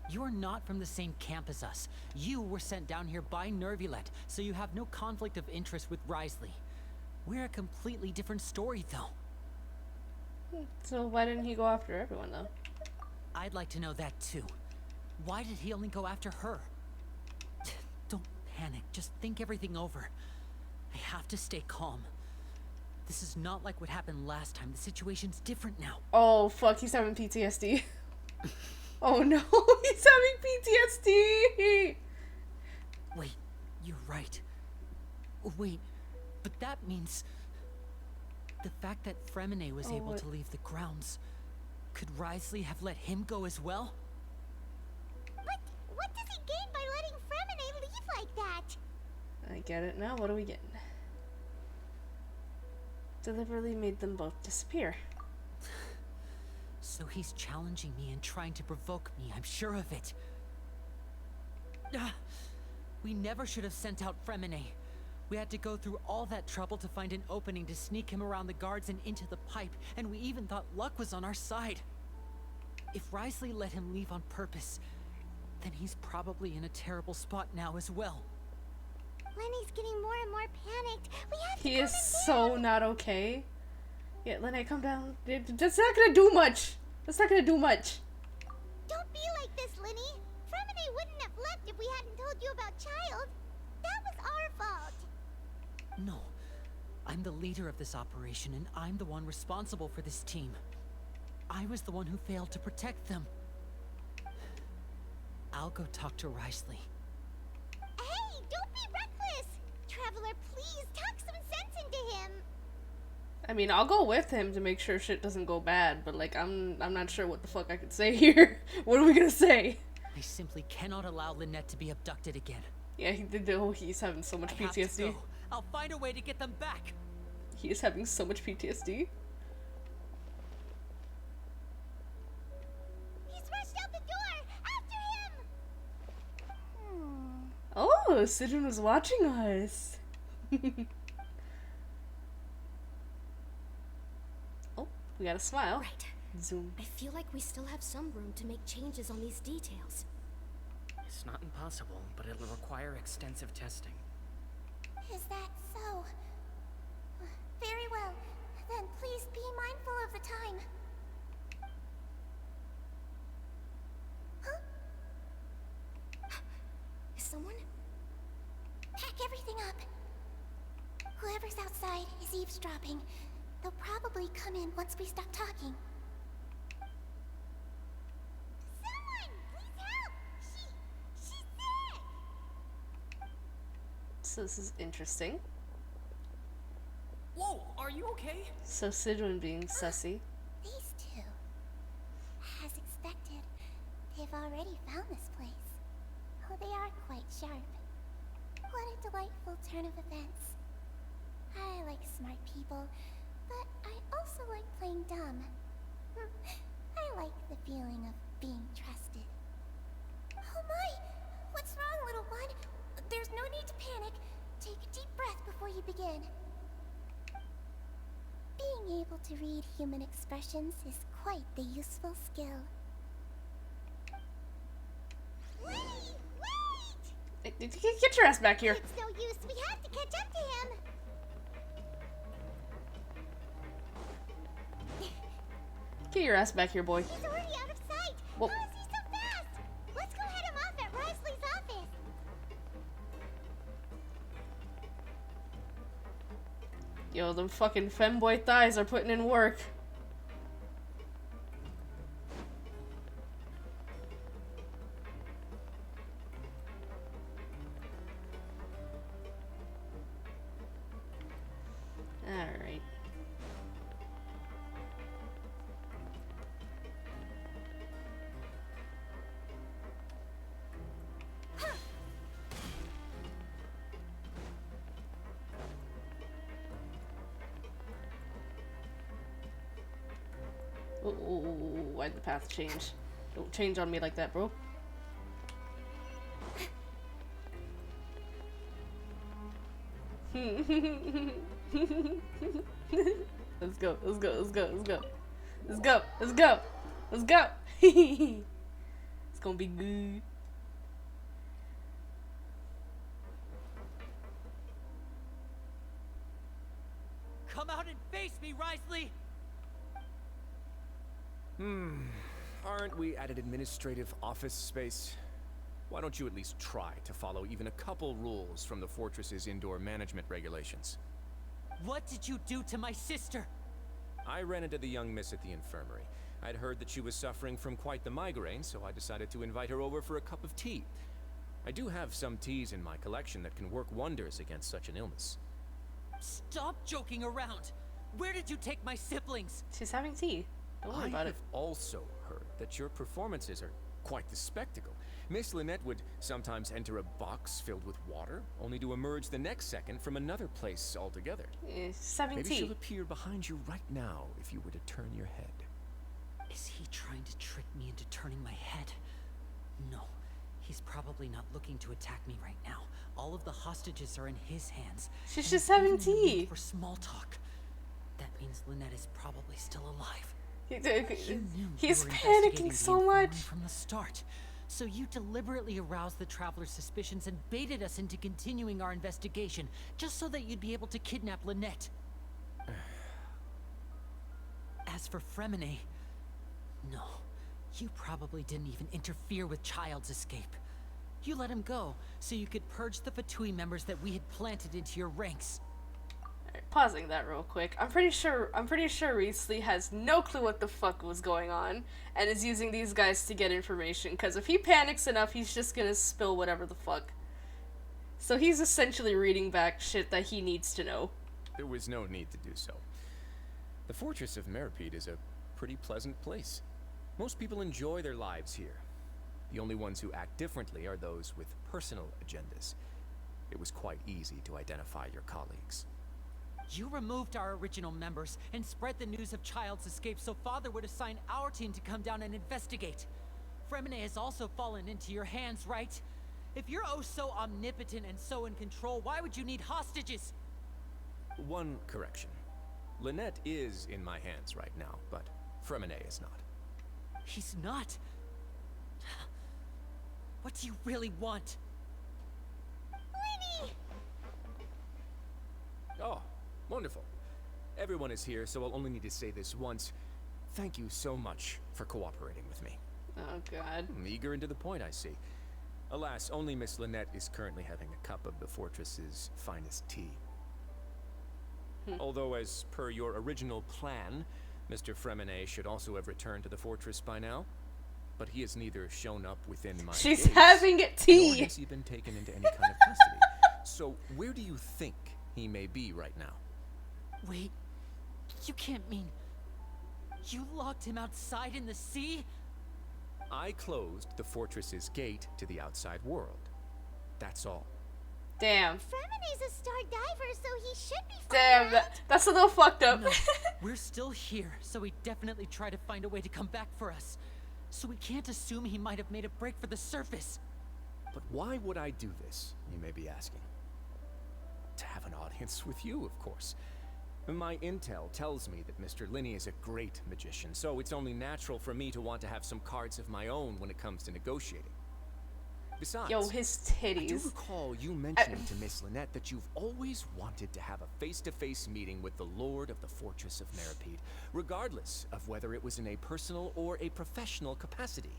You are not from the same camp as us. You were sent down here by Nervulet, so you have no conflict of interest with Wriothesley. We're a completely different story, though. So why didn't he go after everyone, though? I'd like to know that, too. Why did he only go after her? Don't panic. Just think everything over. I have to stay calm. This is not like what happened last time. The situation's different now. Oh, fuck. He's having PTSD. Oh, no. He's having PTSD. Wait, you're right. Wait, but that means... the fact that Fremine was able to leave the grounds... could Wriothesley have let him go as well? But what does he gain by letting Fremine leave like that? I get it now. What are we getting? Deliberately made them both disappear. So he's challenging me and trying to provoke me, I'm sure of it. We never should have sent out Fremine. We had to go through all that trouble to find an opening to sneak him around the guards and into the pipe, and we even thought luck was on our side. If Wriothesley let him leave on purpose, then he's probably in a terrible spot now as well. Lenny's getting more and more panicked. We have to He calm is him so down. not okay. Yeah, Lene, come down. That's not gonna do much. That's not gonna do much. Don't be like this, Lenny. Fremine wouldn't have left if we hadn't told you about Child. That was our fault. No. I'm the leader of this operation, and I'm the one responsible for this team. I was the one who failed to protect them. I'll go talk to Risley. Hey, don't be reckless! Traveler, please talk some sense into him. I mean, I'll go with him to make sure shit doesn't go bad, but like, I'm not sure what the fuck I could say here. What are we gonna say? I simply cannot allow Lynette to be abducted again. Yeah, he did. Oh, he's having so much I have to PTSD. go. I'll find a way to get them back. He is having so much PTSD. He's rushed out the door! After him! Oh, Sidon was watching us. Oh, we got a smile. Right. Zoom. I feel like we still have some room to make changes on these details. It's not impossible, but it'll require extensive testing. Is that so? Very well. Then please be mindful of the time. Huh? Is someone? Pack everything up. Whoever's outside is eavesdropping. They'll probably come in once we stop talking. Someone! Please help! She's sick! So this is interesting. Whoa, are you okay? So Sidon being sussy. These two. As expected, they've already found this place. Oh, they are quite sharp. What a delightful turn of events. I like smart people, but I also like playing dumb. I like the feeling of being trusted. Oh my! What's wrong, little one? There's no need to panic. Take a deep breath before you begin. Being able to read human expressions is quite the useful skill. Wait! Get your ass back here. It's no use. We have to catch up to him. Get your ass back here, boy. He's already out of sight. Whoa. How is he so fast? Let's go head him off at Risley's office. Yo, the fucking femboy thighs are putting in work. Alright. Ooh, why'd the path change? Don't change on me like that, bro. Let's go, let's go, let's go, let's go. Let's go, let's go, let's go. It's gonna be good. Come out and face me, Risley! Aren't we at an administrative office space? Why don't you at least try to follow even a couple rules from the fortress's indoor management regulations? What did you do to my sister? I ran into the young miss at the infirmary. I'd heard that she was suffering from quite the migraine, so I decided to invite her over for a cup of tea. I do have some teas in my collection that can work wonders against such an illness. Stop joking around! Where did you take my siblings? She's having tea. Don't worry about I it. have also heard that your performances are quite the spectacle. Miss Lynette would sometimes enter a box filled with water, only to emerge the next second from another place altogether. She's having Maybe tea. she'll appear behind you right now if you were to turn your head. Is he trying to trick me into turning my head? No. He's probably not looking to attack me right now. All of the hostages are in his hands. She's and just having even in the mood tea. for small talk. That means Lynette is probably still alive. You knew He's you were panicking investigating the so infirmary much. from the start. So you deliberately aroused the traveler's suspicions and baited us into continuing our investigation, just so that you'd be able to kidnap Lynette. As for Fremine, no. You probably didn't even interfere with Child's escape. You let him go so you could purge the Fatui members that we had planted into your ranks. Alright, pausing that real quick. I'm pretty sure Riesli has no clue what the fuck was going on and is using these guys to get information, because if he panics enough, he's just gonna spill whatever the fuck. So he's essentially reading back shit that he needs to know. There was no need to do so. The Fortress of Meripede is a pretty pleasant place. Most people enjoy their lives here. The only ones who act differently are those with personal agendas. It was quite easy to identify your colleagues. You removed our original members and spread the news of Child's escape so Father would assign our team to come down and investigate. Fremine has also fallen into your hands, right? If you're oh so omnipotent and so in control, why would you need hostages? One correction. Lynette is in my hands right now, but Fremine is not. He's not. What do you really want? Lenny! Oh, wonderful. Everyone is here, so I'll only need to say this once. Thank you so much for cooperating with me. Oh, God. Eager and to the point, I see. Alas, only Miss Lynette is currently having a cup of the fortress's finest tea. Although, as per your original plan, Mr. Fremine should also have returned to the fortress by now. But he has neither shown up within my She's gates, having tea. nor has he been taken into any kind of custody. So, where do you think he may be right now? Wait, you can't mean... You locked him outside in the sea? I closed the fortress's gate to the outside world. That's all. Damn. Fremine's a star diver, so he should be fine. Damn, that's a little fucked up. No, we're still here, so he definitely tried to find a way to come back for us. So we can't assume he might have made a break for the surface. But why would I do this, you may be asking? To have an audience with you, of course. My intel tells me that Mr. Linney is a great magician, so it's only natural for me to want to have some cards of my own when it comes to negotiating. Besides, Yo, his I do titties. recall you mentioning to Miss Lynette that you've always wanted to have a face-to-face meeting with the Lord of the Fortress of Meripede, regardless of whether it was in a personal or a professional capacity.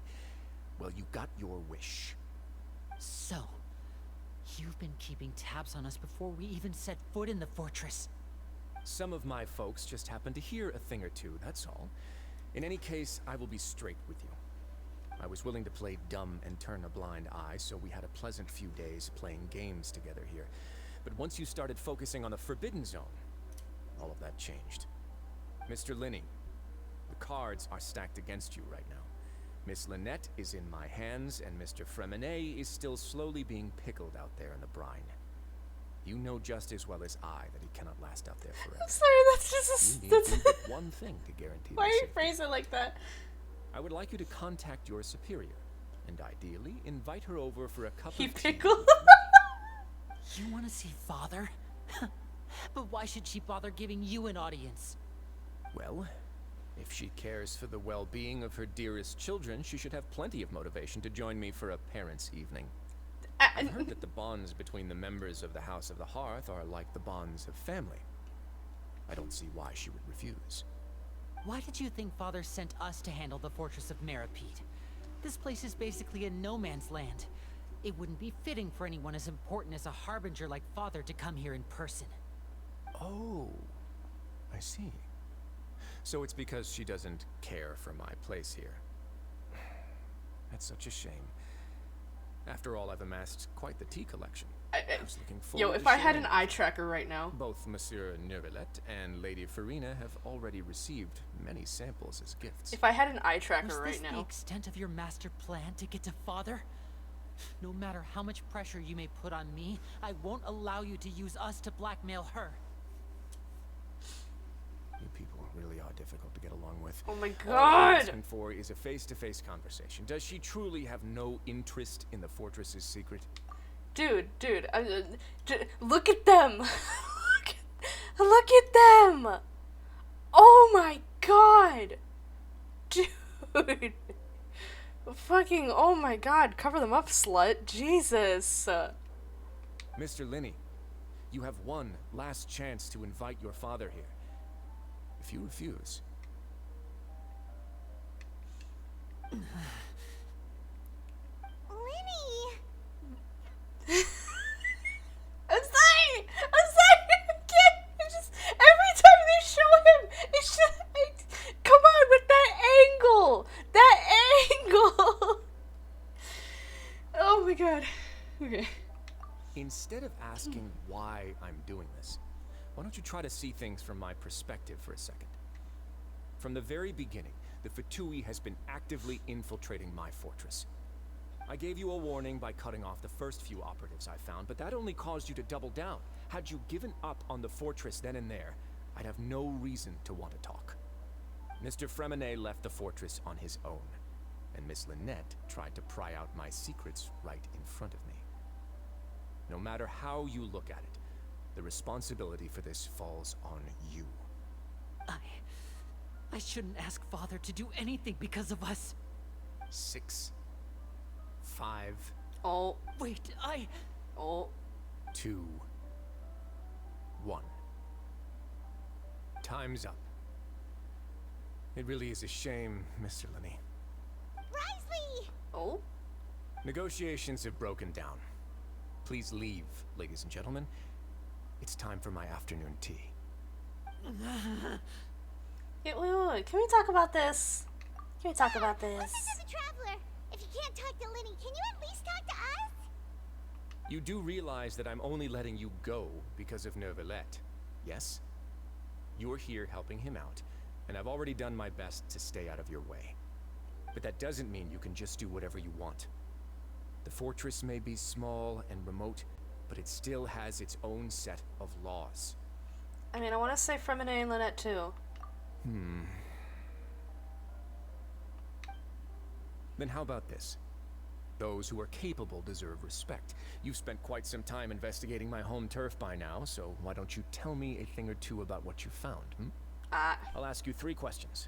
Well, you got your wish. So, you've been keeping tabs on us before we even set foot in the fortress. Some of my folks just happened to hear a thing or two, that's all. In any case, I will be straight with you. I was willing to play dumb and turn a blind eye, so we had a pleasant few days playing games together here. But once you started focusing on the Forbidden Zone, all of that changed. Mr. Linney, the cards are stacked against you right now. Miss Lynette is in my hands, and Mr. Fremine is still slowly being pickled out there in the brine. You know just as well as I that he cannot last out there forever. I'm sorry, that's just You a... need to do but one thing to guarantee Why their are you safety. phrasing it like that? I would like you to contact your superior, and ideally invite her over for a cup He of tea. pickled? You want to see Father? But why should she bother giving you an audience? Well, if she cares for the well-being of her dearest children, she should have plenty of motivation to join me for a parents' evening. I've heard that the bonds between the members of the House of the Hearth are like the bonds of family. I don't see why she would refuse. Why did you think Father sent us to handle the Fortress of Meripede? This place is basically a no-man's land. It wouldn't be fitting for anyone as important as a harbinger like Father to come here in person. Oh, I see. So it's because she doesn't care for my place here. That's such a shame. After all, I've amassed quite the tea collection. I was looking forward Yo, to if I had sharing an it. eye tracker right now. Both Monsieur Neuvillette and Lady Farina have already received many samples as gifts. If I had an eye tracker Was right this the now. extent of your master plan to get to Father? No matter how much pressure you may put on me, I won't allow you to use us to blackmail her. You people really are difficult to get along with. Oh my All I'm god! asking for is a face-to-face conversation. Does she truly have no interest in the fortress's secret? Dude, look at them! look at them! Oh my god! Dude! Fucking, oh my god, cover them up, slut. Jesus! Mr. Linney, you have one last chance to invite your father here. If you refuse, Lenny! I'm sorry! I'm sorry! I can't! It's just, every time they show him, it's just, come on with that angle! That angle! Oh my god. Okay. Instead of asking why I'm doing this, why don't you try to see things from my perspective for a second? From the very beginning, the Fatui has been actively infiltrating my fortress. I gave you a warning by cutting off the first few operatives I found, but that only caused you to double down. Had you given up on the fortress then and there, I'd have no reason to want to talk. Mr. Fremenet left the fortress on his own, and Miss Lynette tried to pry out my secrets right in front of me. No matter how you look at it, the responsibility for this falls on you. I shouldn't ask Father to do anything because of us. 6, 5. Oh. Wait, Oh. 2, 1. Time's up. It really is a shame, Mr. Lenny. Risley! Oh? Negotiations have broken down. Please leave, ladies and gentlemen. It's time for my afternoon tea. Yeah, wait. Can we talk about this? Can we talk about this? Listen to the Traveler! If you can't talk to Lenny, can you at least talk to us? You do realize that I'm only letting you go because of Neuvillette, yes? You're here helping him out, and I've already done my best to stay out of your way. But that doesn't mean you can just do whatever you want. The fortress may be small and remote, but it still has its own set of laws. I mean, I want to say Fremenet and Lynette too. Then how about this? Those who are capable deserve respect. You've spent quite some time investigating my home turf by now, so why don't you tell me a thing or two about what you found, I'll ask you 3 questions.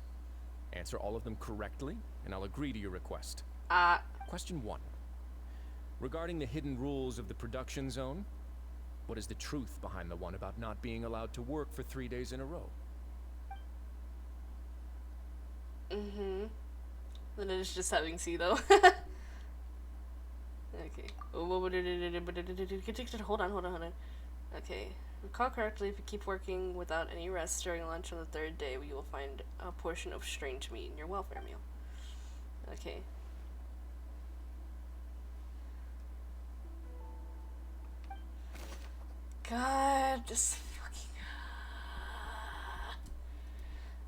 Answer all of them correctly, and I'll agree to your request. Question 1. Regarding the hidden rules of the production zone, what is the truth behind the one about not being allowed to work for 3 days in a row? Then it is just having C though. Okay. Hold on. Okay. Recall correctly, if you keep working without any rest during lunch on the 3rd day, you will find a portion of strange meat in your welfare meal. Okay. God, just fucking...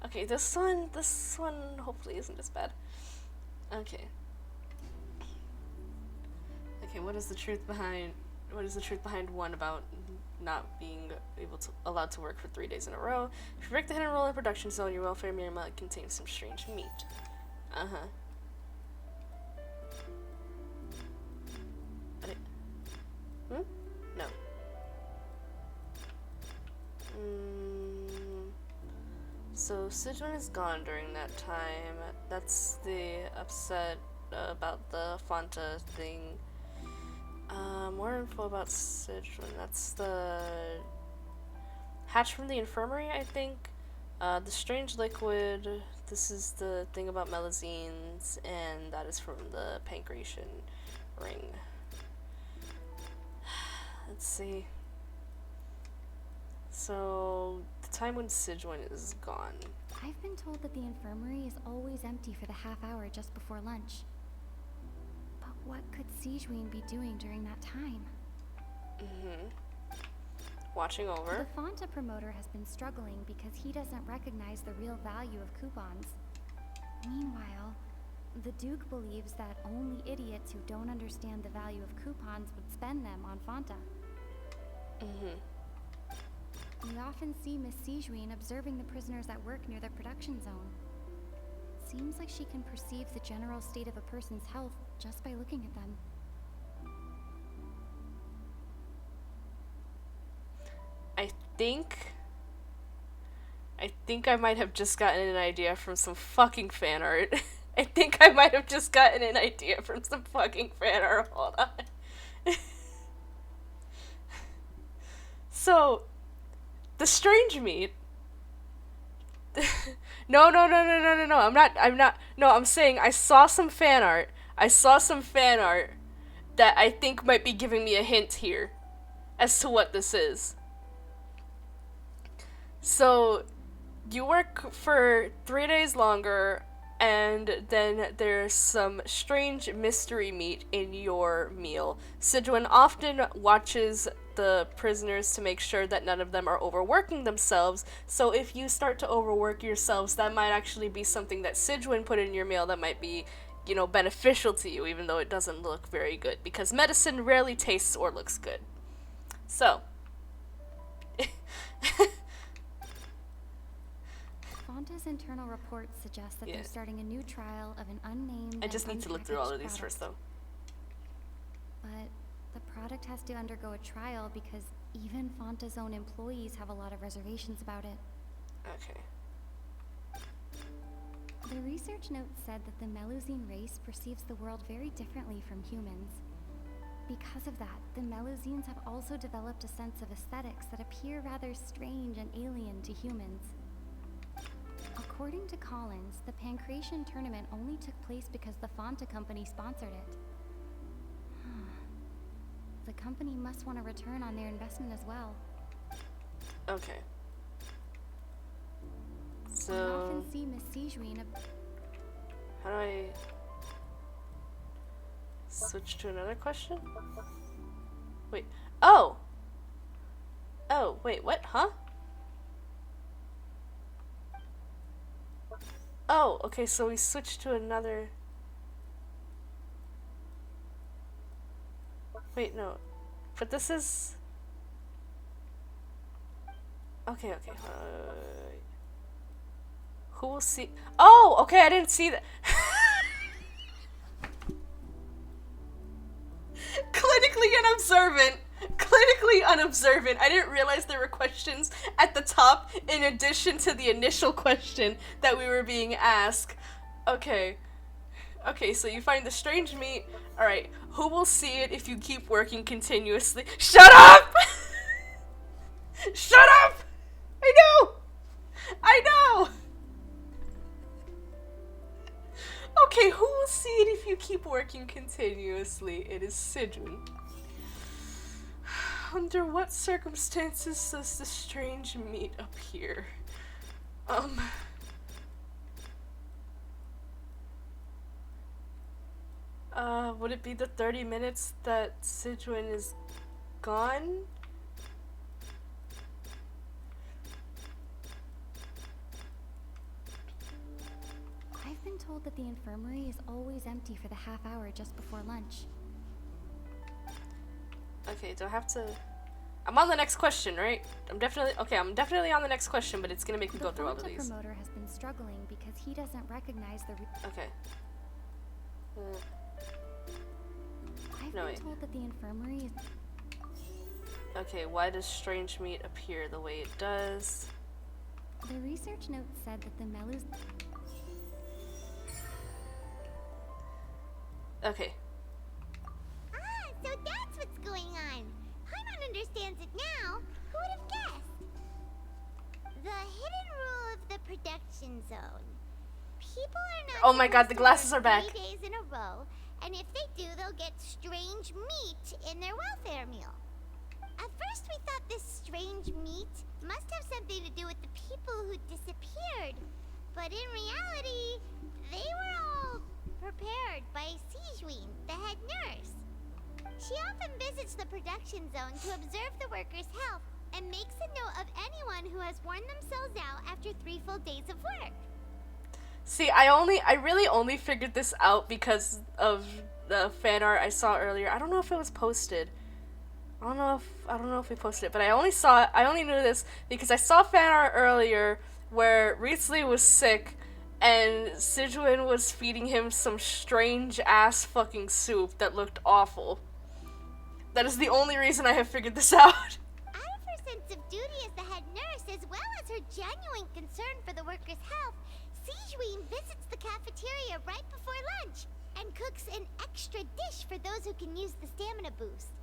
Okay, this one hopefully isn't as bad. Okay. Okay, what is the truth behind one about not being allowed to work for 3 days in a row? If you break the hidden rule in the production zone, your welfare meal might contain some strange meat. No. So Sijuan is gone during that time. That's the upset about the Fanta thing. More info about Sijuan. That's the hatch from the infirmary, I think. The strange liquid. This is the thing about melazines, and that is from the pancreation ring. Let's see. So, the time when Sijuan is gone. I've been told that the infirmary is always empty for the half hour just before lunch. But what could Sijuan be doing during that time? Watching over. The Fanta promoter has been struggling because he doesn't recognize the real value of coupons. Meanwhile, the Duke believes that only idiots who don't understand the value of coupons would spend them on Fanta. We often see Miss Sijuan observing the prisoners at work near the production zone. Seems like she can perceive the general state of a person's health just by looking at them. I think I might have just gotten an idea from some fucking fan art. I think I might have just gotten an idea from some fucking fan art. Hold on. So, the strange meat. No, no, no, no, no, no, no. I'm not. No, I'm saying I saw some fan art. I saw some fan art that I think might be giving me a hint here as to what this is. So, you work for 3 days longer, and then there's some strange mystery meat in your meal. Sidwin often watches the prisoners to make sure that none of them are overworking themselves, so if you start to overwork yourselves, that might actually be something that Sidwin put in your meal that might be, you know, beneficial to you, even though it doesn't look very good, because medicine rarely tastes or looks good. So. Fonta's internal reports suggest that they're starting a new trial of an unnamed. I just need to look through all of these first, though. But the product has to undergo a trial because even Fonta's own employees have a lot of reservations about it. Okay. The research note said that the Melusine race perceives the world very differently from humans. Because of that, the Melusines have also developed a sense of aesthetics that appear rather strange and alien to humans. According to Collins, the Pancration tournament only took place because the Fonta company sponsored it. The company must want a return on their investment as well. Okay. So. I often see Miss Sijuin. How do I switch to another question? Wait. Oh! Oh, wait, what? Huh? Oh, okay, so we switched to another. Wait, no. But this is. Okay, okay. Who will see? Oh, okay, I didn't see that. Clinically unobservant. Clinically unobservant. I didn't realize there were questions at the top in addition to the initial question that we were being asked. Okay. Okay, so you find the strange meat. Alright, who will see it if you keep working continuously? Shut up! Shut up! I know! I know! Okay, who will see it if you keep working continuously? It is Sidwin. Under what circumstances does the strange meat appear? Would it be the 30 minutes that Sidwin is gone? I've been told that the infirmary is always empty for the half hour just before lunch. Okay, do I have to... I'm on the next question, right? I'm definitely on the next question, but it's gonna make me go through all of these. The promoter has been struggling because he doesn't recognize the... Okay. I've been told that the infirmary is... Okay, why does strange meat appear the way it does? The research note said that the Melus... Okay. Ah, so that's what's going on. Paimon understands it now. Who would have guessed? The hidden rule of the production zone. People are not. Oh my god, the glasses are back. 3 days in a row, and if they do, they'll get strange meat in their welfare meal. At first, we thought this strange meat must have something to do with the people who disappeared, but in reality, they were all prepared by Sijuin, the head nurse. She often visits the production zone to observe the workers' health and makes a note of anyone who has worn themselves out after 3 full days of work. See, I really only figured this out because of the fan art I saw earlier. I don't know if it was posted. I don't know if we posted it, but I only knew this because I saw fan art earlier where Risley was sick and Sidwin was feeding him some strange ass fucking soup that looked awful. That is the only reason I have figured this out. Out of her sense of duty as the head nurse, as well as her genuine concern for the workers' health, Sijuin visits the cafeteria right before lunch and cooks an extra dish for those who can use the stamina boost.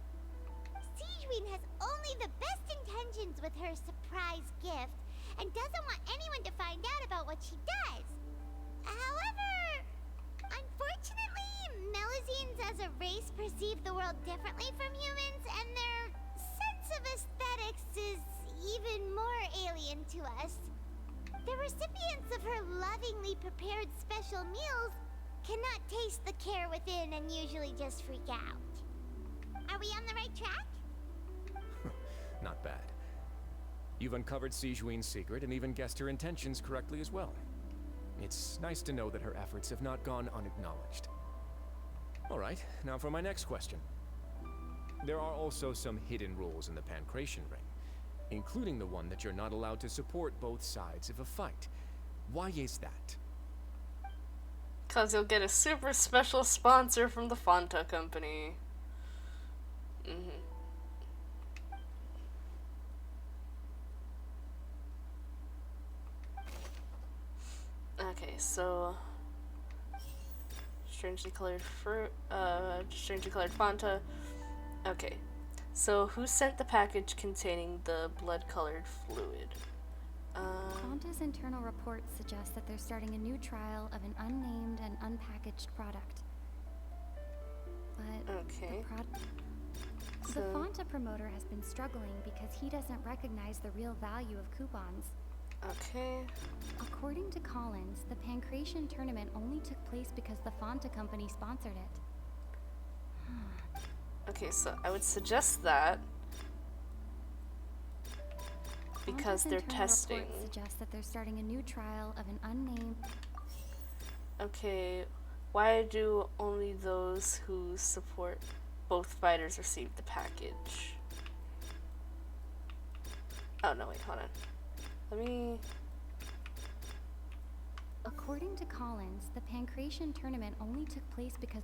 Sijuin has only the best intentions with her surprise gift, and doesn't want anyone to find out about what she does. However, unfortunately, Melusines as a race perceive the world differently from humans, and their sense of aesthetics is even more alien to us. The recipients of her lovingly prepared special meals cannot taste the care within and usually just freak out. Are we on the right track? Not bad. You've uncovered Sijuin's secret and even guessed her intentions correctly as well. It's nice to know that her efforts have not gone unacknowledged. Alright, now for my next question. There are also some hidden rules in the Pancration Ring, including the one that you're not allowed to support both sides of a fight. Why is that? Because you'll get a super special sponsor from the Fanta company. Okay, so strangely colored fruit, strangely colored Fanta. Okay, so who sent the package containing the blood-colored fluid? Fanta's internal reports suggest that they're starting a new trial of an unnamed and unpackaged product. But okay. The Fanta promoter has been struggling because he doesn't recognize the real value of coupons. Okay. According to Collins, the Pancration tournament only took place because the Fanta company sponsored it. Okay, so I would suggest that because they're testing. Reports suggest that they're starting a new trial of an unnamed. Okay, why do only those who support both fighters receive the package? Oh no, wait, hold on. Let me. According to Collins, the Pancration tournament only took place because.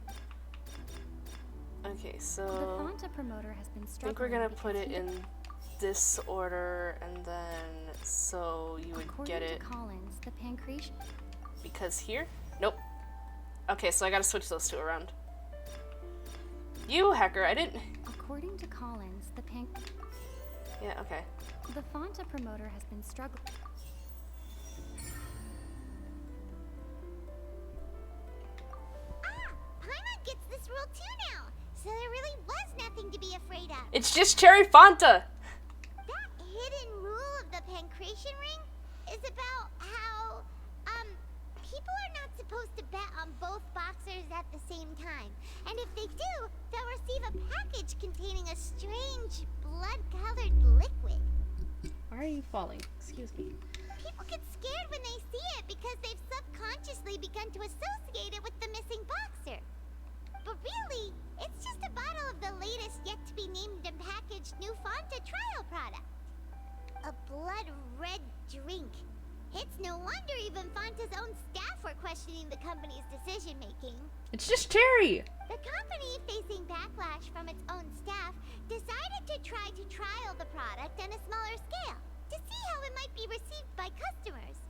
Okay, so the Fanta promoter has been I struggling. think we're gonna put it in this order, and then so you would get it. According to Collins, the Pancration. Because here? Nope. Okay, so I gotta switch those two around. You hacker, I didn't. According to Collins, the Yeah, okay. The Fanta promoter has been struggling. Paimon gets this rule too now, so there really was nothing to be afraid of. It's just cherry Fanta! That hidden rule of the Pancration Ring is about how, people are not supposed to bet on both boxers at the same time. And if they do, they'll receive a package containing a strange, blood-colored liquid. Why are you falling? Excuse me. People get scared when they see it because they've subconsciously begun to associate it with the missing boxer. But really, it's just a bottle of the latest yet-to-be-named and packaged new Fanta trial product. A blood-red drink. It's no wonder even Fanta's own staff were questioning the company's decision-making. It's just cherry! The company, facing backlash from its own staff, decided to try to trial the product on a smaller scale to see how it might be received by customers.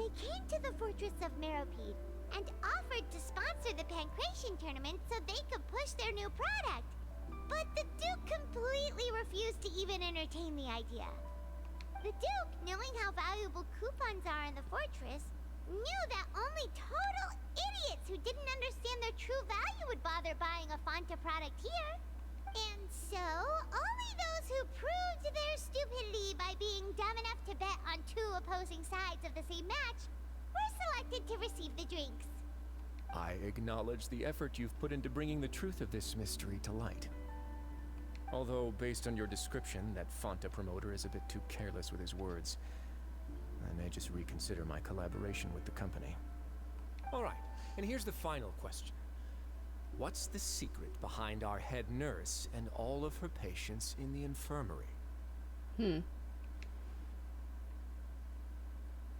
They came to the fortress of Meropide and offered to sponsor the Pancration tournament so they could push their new product. But the Duke completely refused to even entertain the idea. The Duke, knowing how valuable coupons are in the fortress, knew that only total idiots who didn't understand their true value would bother buying a Fanta product here. And so, only those who proved their stupidity by being dumb enough to bet on two opposing sides of the same match were selected to receive the drinks. I acknowledge the effort you've put into bringing the truth of this mystery to light. Although, based on your description, that Fanta promoter is a bit too careless with his words. I may just reconsider my collaboration with the company. Alright, and here's the final question. What's the secret behind our head nurse and all of her patients in the infirmary? I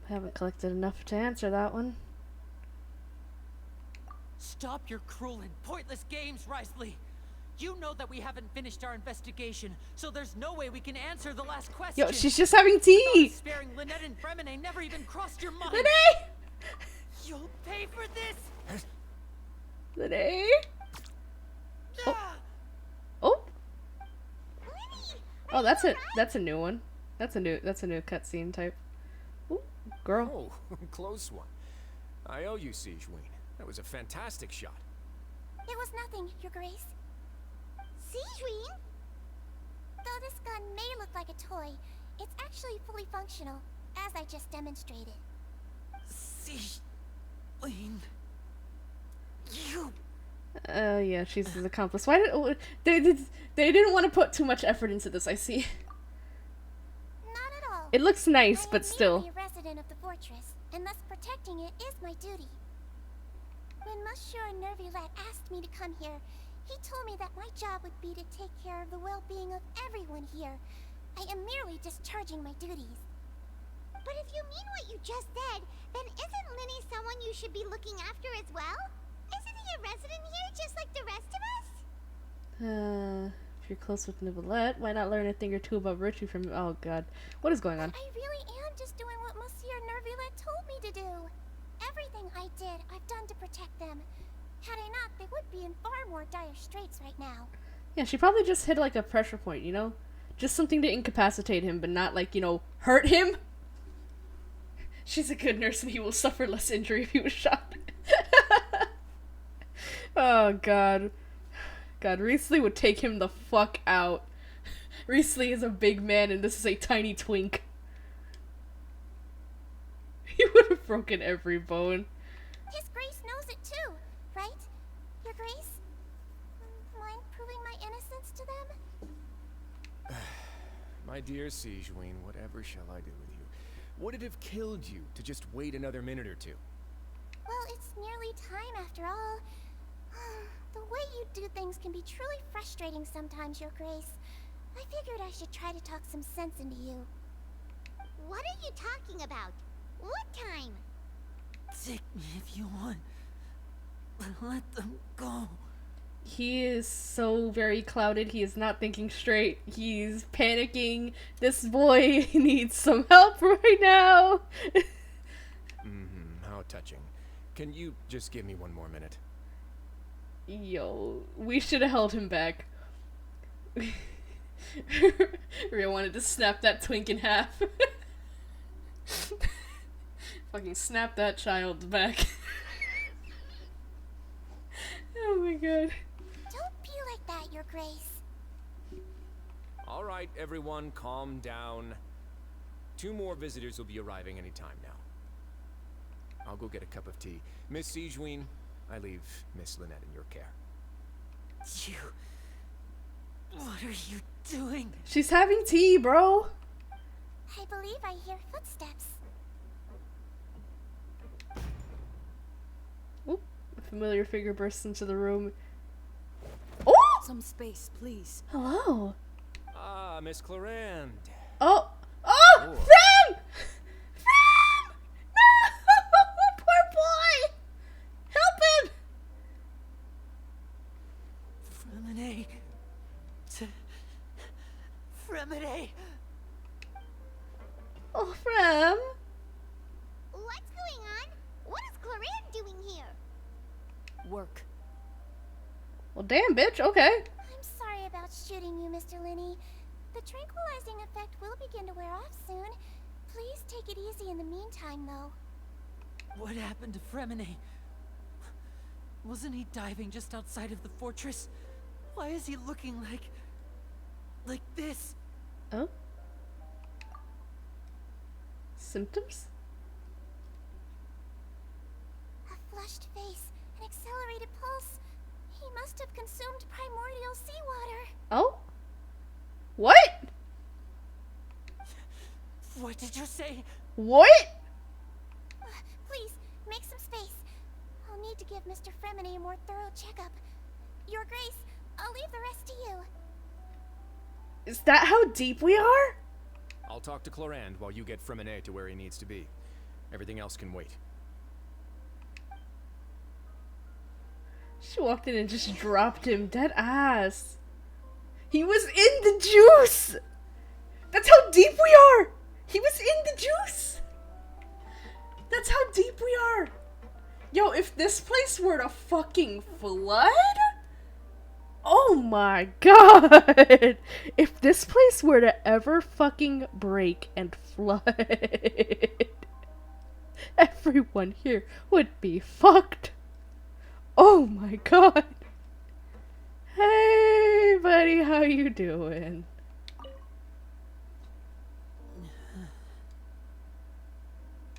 haven't collected enough to answer that one. Stop your cruel and pointless games, Risley! You know that we haven't finished our investigation, so there's no way we can answer the last question. Yo, she's just having tea! Sparing Lynette and Fremine never even crossed your mind! Lynette! You'll pay for this! Lynette? Oh. Oh. Oh, that's a new one. That's a new cutscene type. Girl. Oh, close one. I owe you, Siegeween. That was a fantastic shot. It was nothing, Your Grace. Siegeween? Though this gun may look like a toy, it's actually fully functional, as I just demonstrated. Siegeween. You. Yeah, she's his accomplice. Why did they didn't want to put too much effort into this? I see. Not at all. It looks nice, but I am still. merely a resident of the fortress, and thus protecting it is my duty. When Monsieur Nervulette asked me to come here, he told me that my job would be to take care of the well-being of everyone here. I am merely discharging my duties. But if you mean what you just said, then isn't Linny someone you should be looking after as well? Isn't he a resident here just like the rest of us? If you're close with Nicolette, why not learn a thing or two about virtue from... Oh, God. What is going on? I really am just doing what Monsieur Nervulette told me to do. Everything I did, I've done to protect them. Had I not, they would be in far more dire straits right now. Yeah, she probably just hit, like, a pressure point, you know? Just something to incapacitate him, but not, like, you know, hurt him. She's a good nurse and he will suffer less injury if he was shot. Oh, God. God, Riesli would take him the fuck out. Riesli is a big man and this is a tiny twink. He would have broken every bone. His Grace knows it too, right? Your Grace? Mind proving my innocence to them? My dear Siegeween, whatever shall I do with you? Would it have killed you to just wait another minute or two? Well, it's nearly time after all. The way you do things can be truly frustrating sometimes, Your Grace. I figured I should try to talk some sense into you. What are you talking about? What time? Take me if you want. Let them go. He is so very clouded. He is not thinking straight. He's panicking. This boy needs some help right now. How touching. Can you just give me one more minute? Yo, we should have held him back. Ria wanted to snap that twink in half. Fucking snap that child back. Oh my God. Don't be like that, Your Grace. All right, everyone, calm down. 2 more visitors will be arriving any time now. I'll go get a cup of tea. Miss Siegeween, I leave Miss Lynette in your care. You... What are you doing? She's having tea, bro. I believe I hear footsteps. Oop, a familiar figure bursts into the room. Oh! Some space, please. Hello. Ah, Miss Clarande. Oh! Oh! Fram! Fram! No! Poor boy! Help him! Fremine. Fremine. Oh, Fram. What's going on? What is Clarande doing here? Work. Well, damn, bitch. Okay. I'm sorry about shooting you, Mr. Linney. The tranquilizing effect will begin to wear off soon. Please take it easy in the meantime, though. What happened to Fremine? Wasn't he diving just outside of the fortress? Why is he looking like this? Oh? Symptoms? A flushed face, an accelerated pulse. He must have consumed primordial seawater. Oh? What? What did you say? What? Please, make some space. I'll need to give Mr. Fremine a more thorough checkup. Your Grace, I'll leave the rest to you. Is that how deep we are? I'll talk to Clarande while you get Fremine to where he needs to be. Everything else can wait. She walked in and just dropped him dead ass. He was in the juice! That's how deep we are! He was in the juice! That's how deep we are! Yo, if this place were to fucking flood? Oh my God! If this place were to ever fucking break and flood... Everyone here would be fucked. Oh my god. Hey, buddy, how you doing?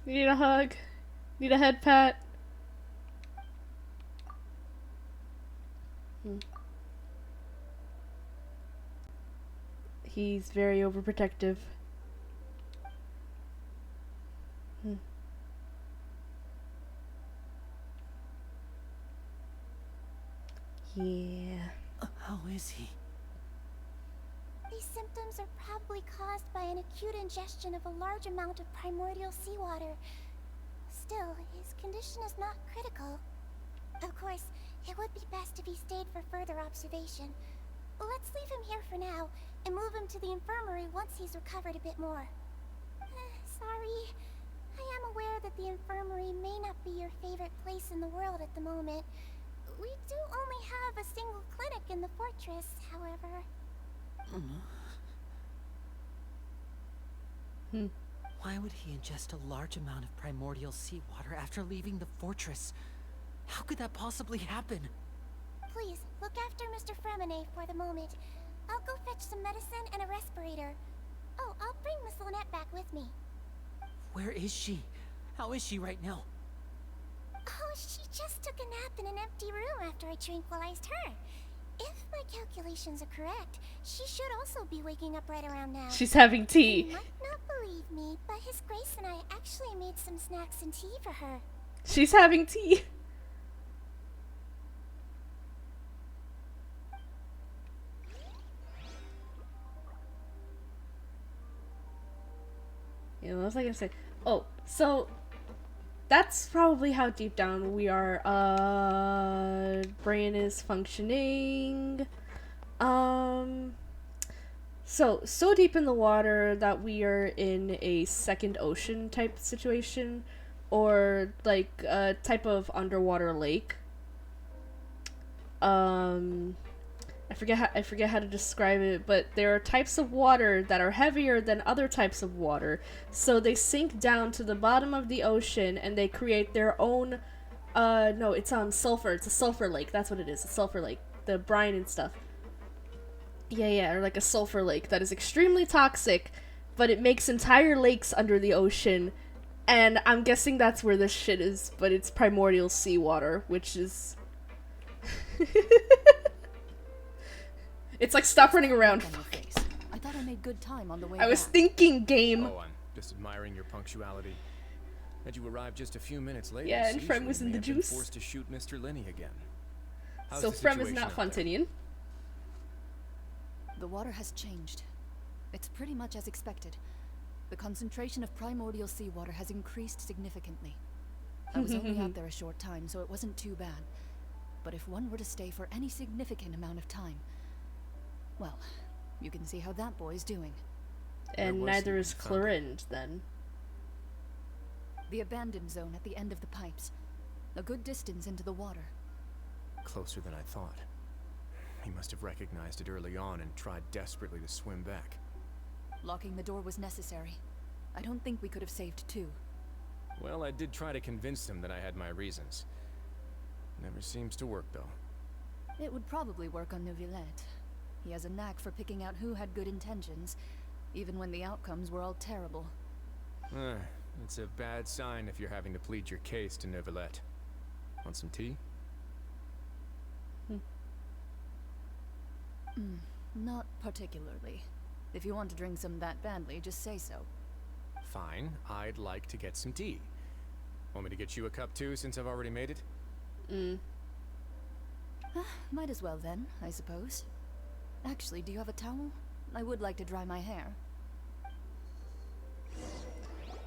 Need a hug? Need a head pat? He's very overprotective. Yeah. How is he? These symptoms are probably caused by an acute ingestion of a large amount of primordial seawater. Still, his condition is not critical. Of course, it would be best if he stayed for further observation. Let's leave him here for now, and move him to the infirmary once he's recovered a bit more. Sorry. I am aware that the infirmary may not be your favorite place in the world at the moment. We do only have a single clinic in the fortress, however. Why would he ingest a large amount of primordial seawater after leaving the fortress? How could that possibly happen? Please, look after Mr. Fremine for the moment. I'll go fetch some medicine and a respirator. Oh, I'll bring Miss Lynette back with me. Where is she? How is she right now? Oh, she just took a nap in an empty room after I tranquilized her. If my calculations are correct, she should also be waking up right around now. She's having tea. You might not believe me, but His Grace and I actually made some snacks and tea for her. She's having tea. Yeah, what was I gonna say? Oh, so that's probably how deep down we are. Brain is functioning. So deep in the water that we are in a second ocean type situation, or like a type of underwater lake. I forget how to describe it, but there are types of water that are heavier than other types of water. So they sink down to the bottom of the ocean and they create their own no, it's sulfur. It's a sulfur lake. That's what it is. A sulfur lake. The brine and stuff. Yeah, or like a sulfur lake that is extremely toxic, but it makes entire lakes under the ocean. And I'm guessing that's where this shit is, but it's primordial seawater, which is it's like, stop running around. I thought I made good time on the way I was back. thinking game. Oh, I'm just admiring your punctuality. Had you arrived just a few minutes later, Yeah, and Siege Frem was may in the have been juice. forced to shoot Mr. Linney again. How's So the Frem is situation not up there? Fontinian. The water has changed. It's pretty much as expected. The concentration of primordial seawater has increased significantly. I was only out there a short time, so it wasn't too bad. But if one were to stay for any significant amount of time, well, you can see how that boy's doing. And neither is Clorind, then. The abandoned zone at the end of the pipes. A good distance into the water. Closer than I thought. He must have recognized it early on and tried desperately to swim back. Locking the door was necessary. I don't think we could have saved two. Well, I did try to convince him that I had my reasons. Never seems to work, though. It would probably work on Neuvillette. He has a knack for picking out who had good intentions, even when the outcomes were all terrible. It's a bad sign if you're having to plead your case to Neuvillette. Want some tea? Not particularly. If you want to drink some that badly, just say so. Fine, I'd like to get some tea. Want me to get you a cup too, since I've already made it? Might as well then, I suppose. Actually, do you have a towel? I would like to dry my hair.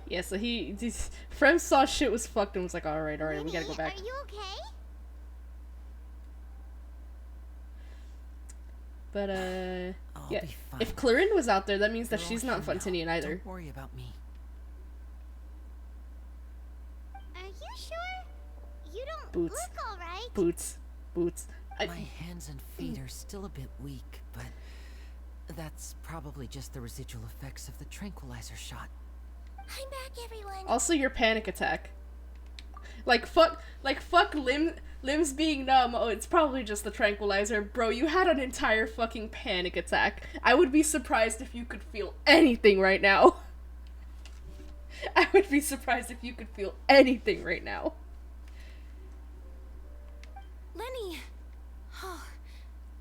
Yeah, so Frem saw shit was fucked and was like, alright, we gotta go back. Are you okay? But, I'll yeah, be fine. if Clorind was out there, that means that You're she's all not here now. Fontinian either. Don't worry about me. Are you sure? You don't Boots. look alright. Boots. My hands and feet are still a bit weak, but that's probably just the residual effects of the tranquilizer shot. I'm back, everyone. Also, your panic attack. Like fuck limbs being numb. Oh, it's probably just the tranquilizer, bro. You had an entire fucking panic attack. I would be surprised if you could feel anything right now. I would be surprised if you could feel anything right now. Lenny. Oh.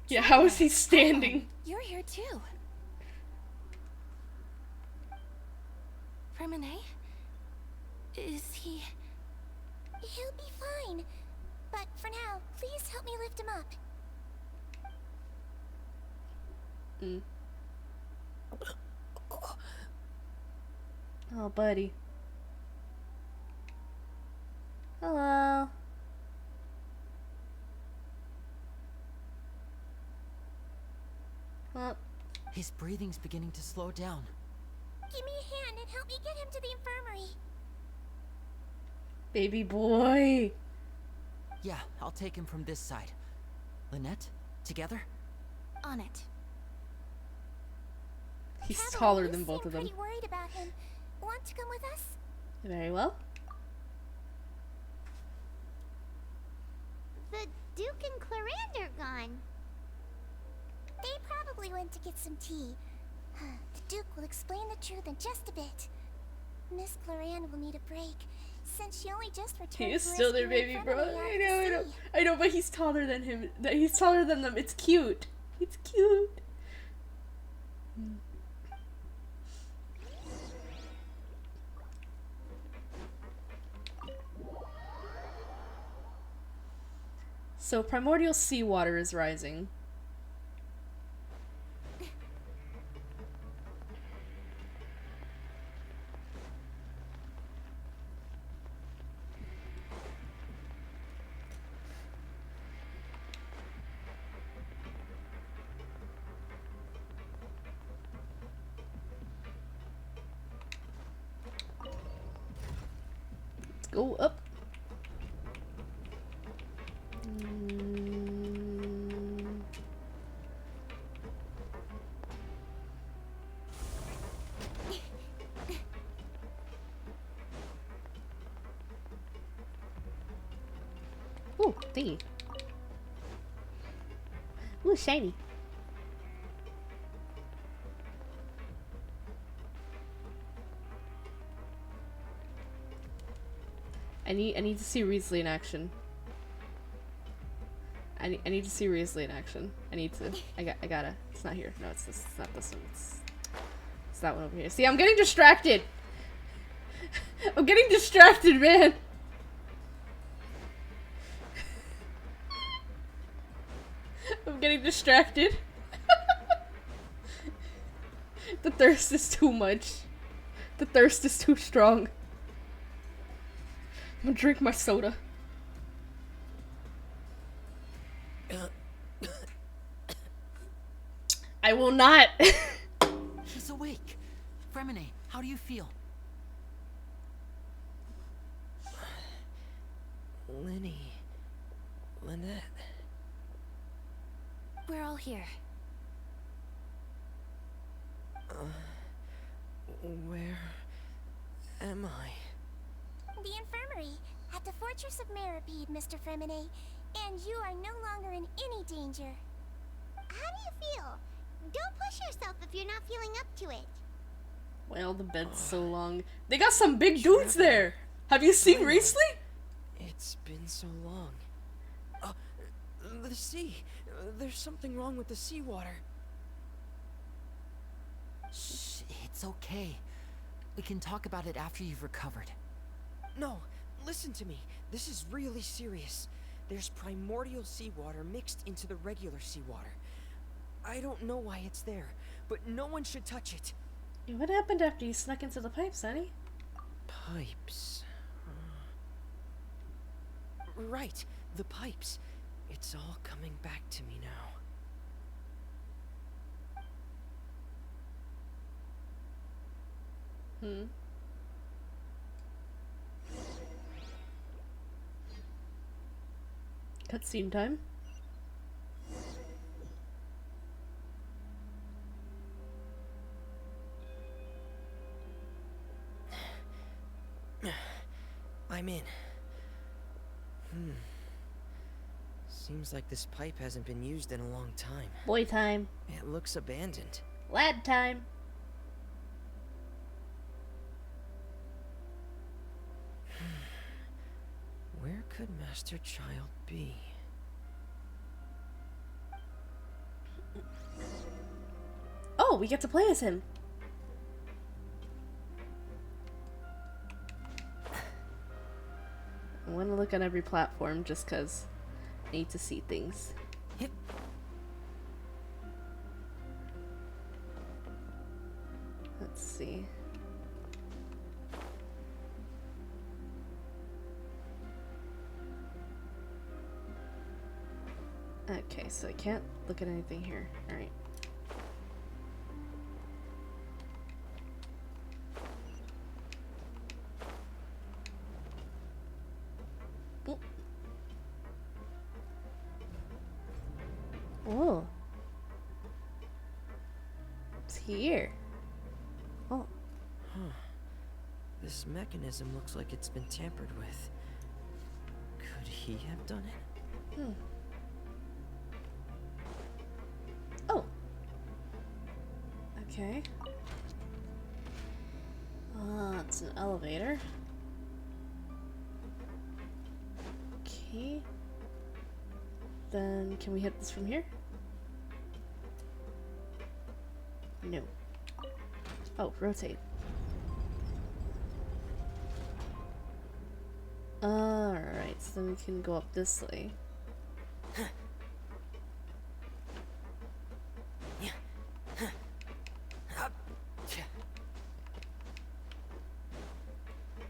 Yeah, how is he standing? You're here too. Remine? Is he... He'll be fine. But for now, please help me lift him up. Oh, buddy. Hello. Well, his breathing's beginning to slow down. Give me a hand and help me get him to the infirmary. Baby boy. Yeah, I'll take him from this side. Lynette, together? On it. He's Cavalier, taller than both you of them. seem pretty worried about him. Want to come with us? Very well. The Duke and Clarande are gone. They probably went to get some tea. The Duke will explain the truth in just a bit. Miss Clarande will need a break, since she only just returned. He is still their baby, bro. I know, but he's taller than him. He's taller than them. It's cute. It's cute. So primordial seawater is rising. Let's go up. Ooh, thingy. Ooh, shiny. I need to see Riesli in action. I need to see Riesli in action. I gotta. It's not here. No, it's this. It's not this one. It's that one over here. See, I'm getting distracted. I'm getting distracted, man. I'm getting distracted. The thirst is too much. The thirst is too strong. I'm gonna drink my soda. I will not. He's awake. Fremine, how do you feel? Lenny. Lynette. We're all here. Where am I? The infirmary, at the Fortress of Meripede, Mr. Fremine, and you are no longer in any danger. How do you feel? Don't push yourself if you're not feeling up to it. Well, the bed's so long. They got some big dudes there. Have you seen Riesli? It's been so long. The sea. There's something wrong with the seawater. Shh, it's okay. We can talk about it after you've recovered. No, listen to me. This is really serious. There's primordial seawater mixed into the regular seawater. I don't know why it's there, but no one should touch it. What happened after you snuck into the pipes, honey? Pipes. Right, the pipes. It's all coming back to me now. Cutscene time. I'm in. Seems like this pipe hasn't been used in a long time. Boy time. It looks abandoned. Lad time. Where could Master Child be? Oh, we get to play as him. I want to look on every platform just because I need to see things. Let's see. Okay, so I can't look at anything here. Alright. Oh. It's here. Oh. Huh. This mechanism looks like it's been tampered with. Could he have done it? Oh. Okay. It's an elevator. Okay. Then can we hit this from here? No. Oh, rotate. Alright, so then we can go up this way.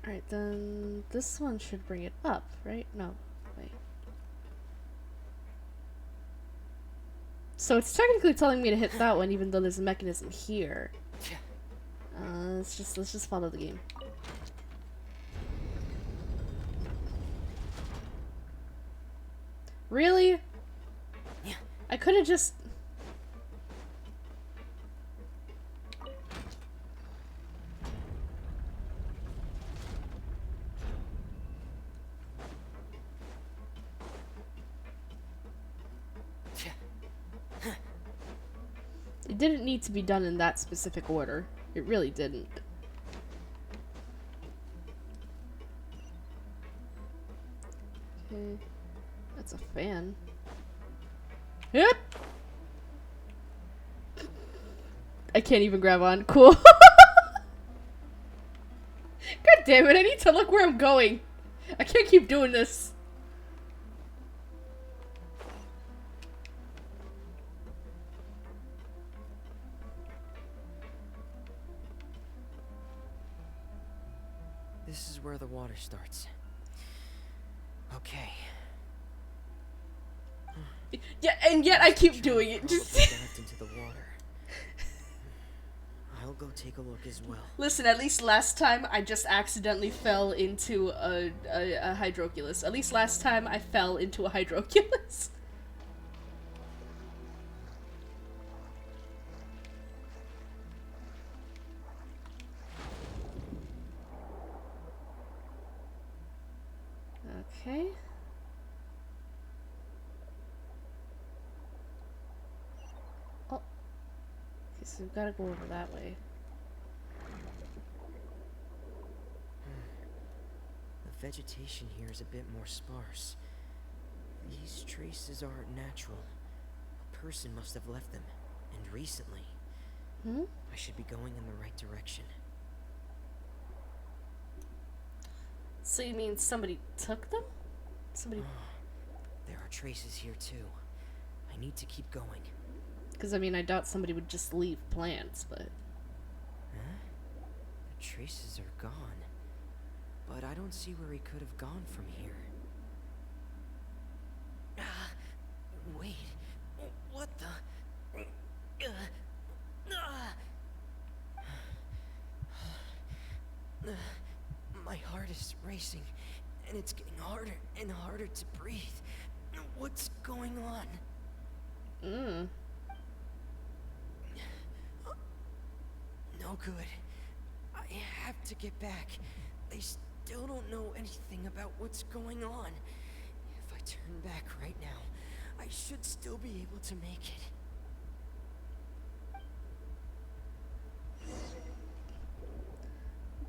Alright, then this one should bring it up, right? No, wait. So it's technically telling me to hit that one even though there's a mechanism here. Let's just follow the game. Really? I could have just... It didn't need to be done in that specific order. It really didn't. Okay. That's a fan. Yep. I can't even grab on. Cool. God damn it, I need to look where I'm going. I can't keep doing this. This is where the water starts. Okay. Yeah, and yet I keep doing it. Just Dived into the water. I'll go take a look as well. Listen, at least last time I just accidentally fell into a hydroculus. At least last time I fell into a hydroculus. Okay. Oh. Okay, so we've got to go over that way. The vegetation here is a bit more sparse. These traces aren't natural. A person must have left them, and recently. I should be going in the right direction. So you mean somebody took them? Somebody... There are traces here too. I need to keep going. Because, I mean, I doubt somebody would just leave plants, but... Huh? The traces are gone. But I don't see where he could have gone from here. Wait. What the... My heart is racing, and it's getting harder and harder to breathe. What's going on? No good. I have to get back. They still don't know anything about what's going on. If I turn back right now, I should still be able to make it.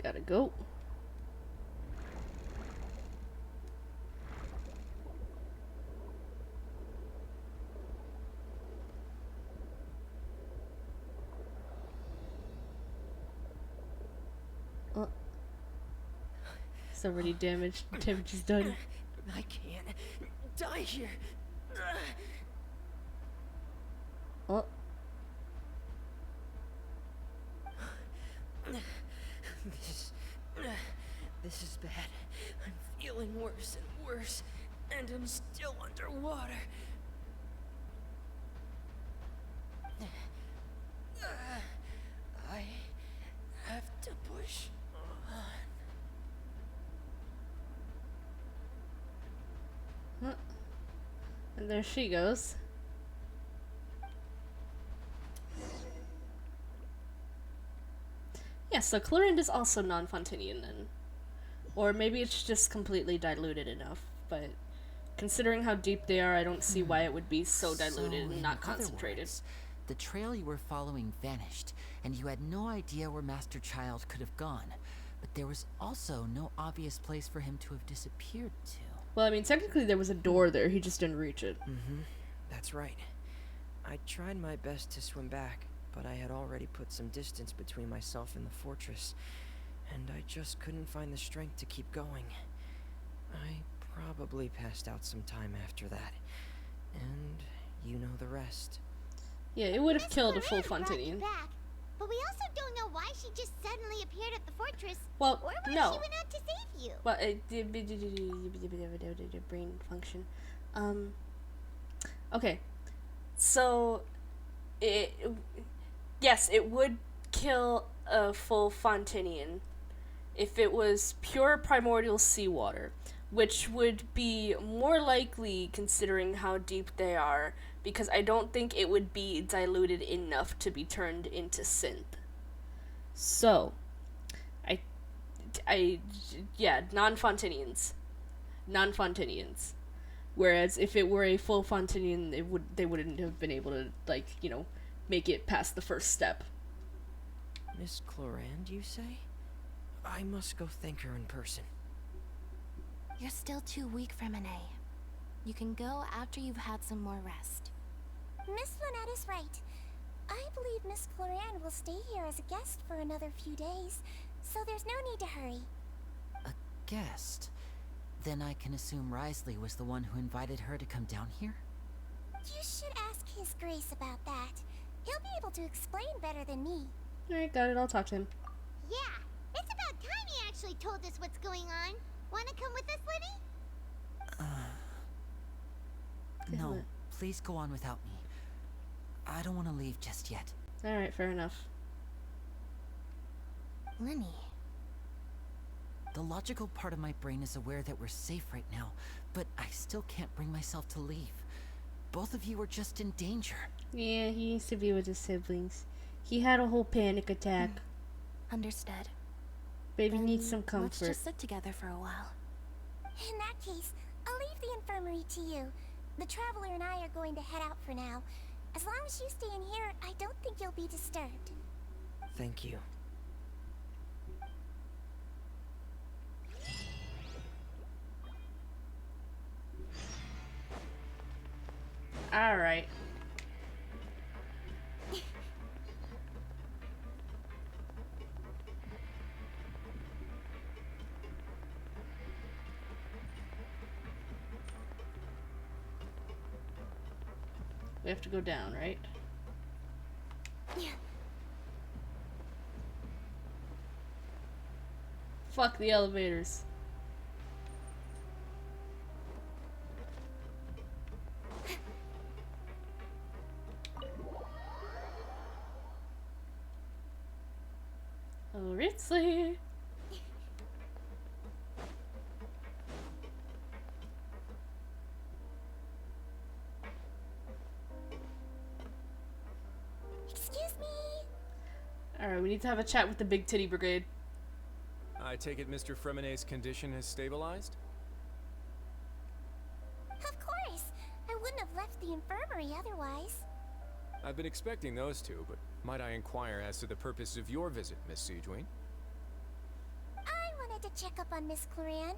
Gotta go. Oh. It's already damaged. Damage is done. I can't die here. Oh. This is bad. I'm feeling worse and worse, and I'm still underwater. I have to push on. Huh. And there she goes. Yeah, so Chlorinde is also non-Fontanian then. Or maybe it's just completely diluted enough, but considering how deep they are, I don't see why it would be so diluted and not concentrated. Words, the trail you were following vanished, and you had no idea where Master Child could have gone. But there was also no obvious place for him to have disappeared to. Well, I mean, technically there was a door there, he just didn't reach it. Mm-hmm. That's right. I tried my best to swim back, but I had already put some distance between myself and the fortress, and I just couldn't find the strength to keep going. I probably passed out some time after that, and you know the rest. Yeah, it would have killed a full Fontanian. But we also don't know why she just suddenly appeared at the fortress. Well, or why no. she went out to save you. Well, brain function. Okay. So, yes, it would kill a full Fontanian if it was pure primordial seawater, which would be more likely considering how deep they are, because I don't think it would be diluted enough to be turned into synth. So, yeah, non-Fontanians. Whereas if it were a full Fontanian, they wouldn't have been able to, like, you know, make it past the first step. Miss Chlorinde, you say? I must go thank her in person. You're still too weak, Fremine. You can go after you've had some more rest. Miss Lynette is right. I believe Miss Chlorinde will stay here as a guest for another few days, so there's no need to hurry. A guest? Then I can assume Risley was the one who invited her to come down here? You should ask His Grace about that. He'll be able to explain better than me. Alright, got it. I'll talk to him. Yeah, it's about time he actually told us what's going on. Wanna come with us, Liddy? No, please go on without me. I don't want to leave just yet. Alright, fair enough. Lenny. The logical part of my brain is aware that we're safe right now, but I still can't bring myself to leave. Both of you are just in danger. Yeah, he needs to be with his siblings. He had a whole panic attack. Understood. Baby needs some comfort. Let's just sit together for a while. In that case, I'll leave the infirmary to you. The Traveler and I are going to head out for now. As long as you stay in here, I don't think you'll be disturbed. Thank you. Alright. We have to go down, right? Yeah. Fuck the elevators. Oh, Ritzley. Excuse me. Alright, we need to have a chat with the Big Titty Brigade. I take it Mr. Fremenay's condition has stabilized? Of course. I wouldn't have left the infirmary otherwise. I've been expecting those two, but might I inquire as to the purpose of your visit, Miss Siegewien? I wanted to check up on Miss Cloran.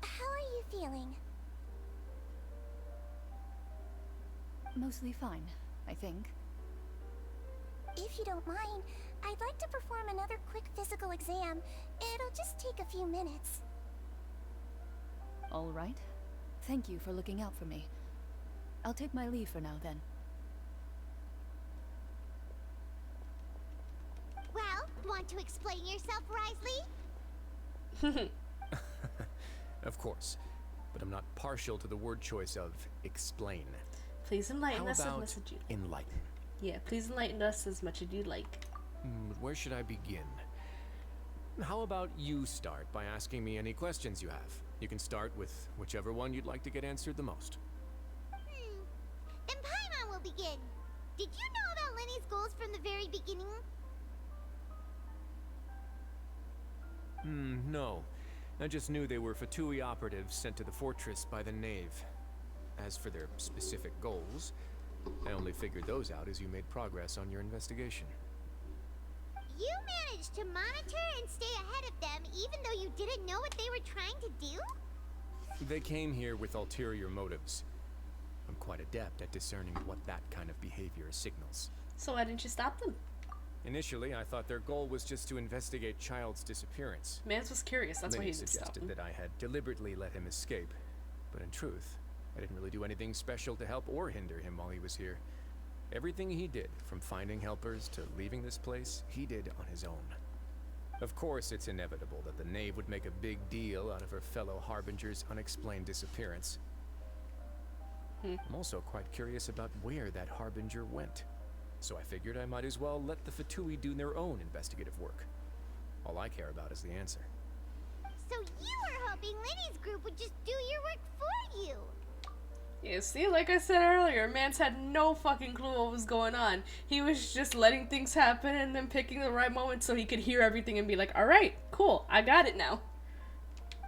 How are you feeling? Mostly fine, I think. If you don't mind, I'd like to perform another quick physical exam. It'll just take a few minutes. All right. Thank you for looking out for me. I'll take my leave for now, then. Well, want to explain yourself, Risley? Of course, but I'm not partial to the word choice of explain. Please enlighten How us as about much as you enlighten? Yeah, please enlighten us as much as you'd like. Where should I begin? How about you start by asking me any questions you have? You can start with whichever one you'd like to get answered the most. Then Paimon will begin. Did you know about Lenny's goals from the very beginning? No. I just knew they were Fatui operatives sent to the fortress by the Knave. As for their specific goals, I only figured those out as you made progress on your investigation. You managed to monitor and stay ahead of them even though you didn't know what they were trying to do? They came here with ulterior motives. I'm quite adept at discerning what that kind of behavior signals. So why didn't you stop them? Initially, I thought their goal was just to investigate Child's disappearance. Mans was curious, that's why he didn't stop suggested him. that I had deliberately let him escape. But in truth, I didn't really do anything special to help or hinder him while he was here. Everything he did, from finding helpers to leaving this place, he did on his own. Of course, it's inevitable that the Knave would make a big deal out of her fellow Harbinger's unexplained disappearance. I'm also quite curious about where that Harbinger went. So I figured I might as well let the Fatui do their own investigative work. All I care about is the answer. So you were hoping Lenny's group would just do your work for you? Yeah, see, like I said earlier, Mans had no fucking clue what was going on. He was just letting things happen and then picking the right moment so he could hear everything and be like, alright, cool, I got it now.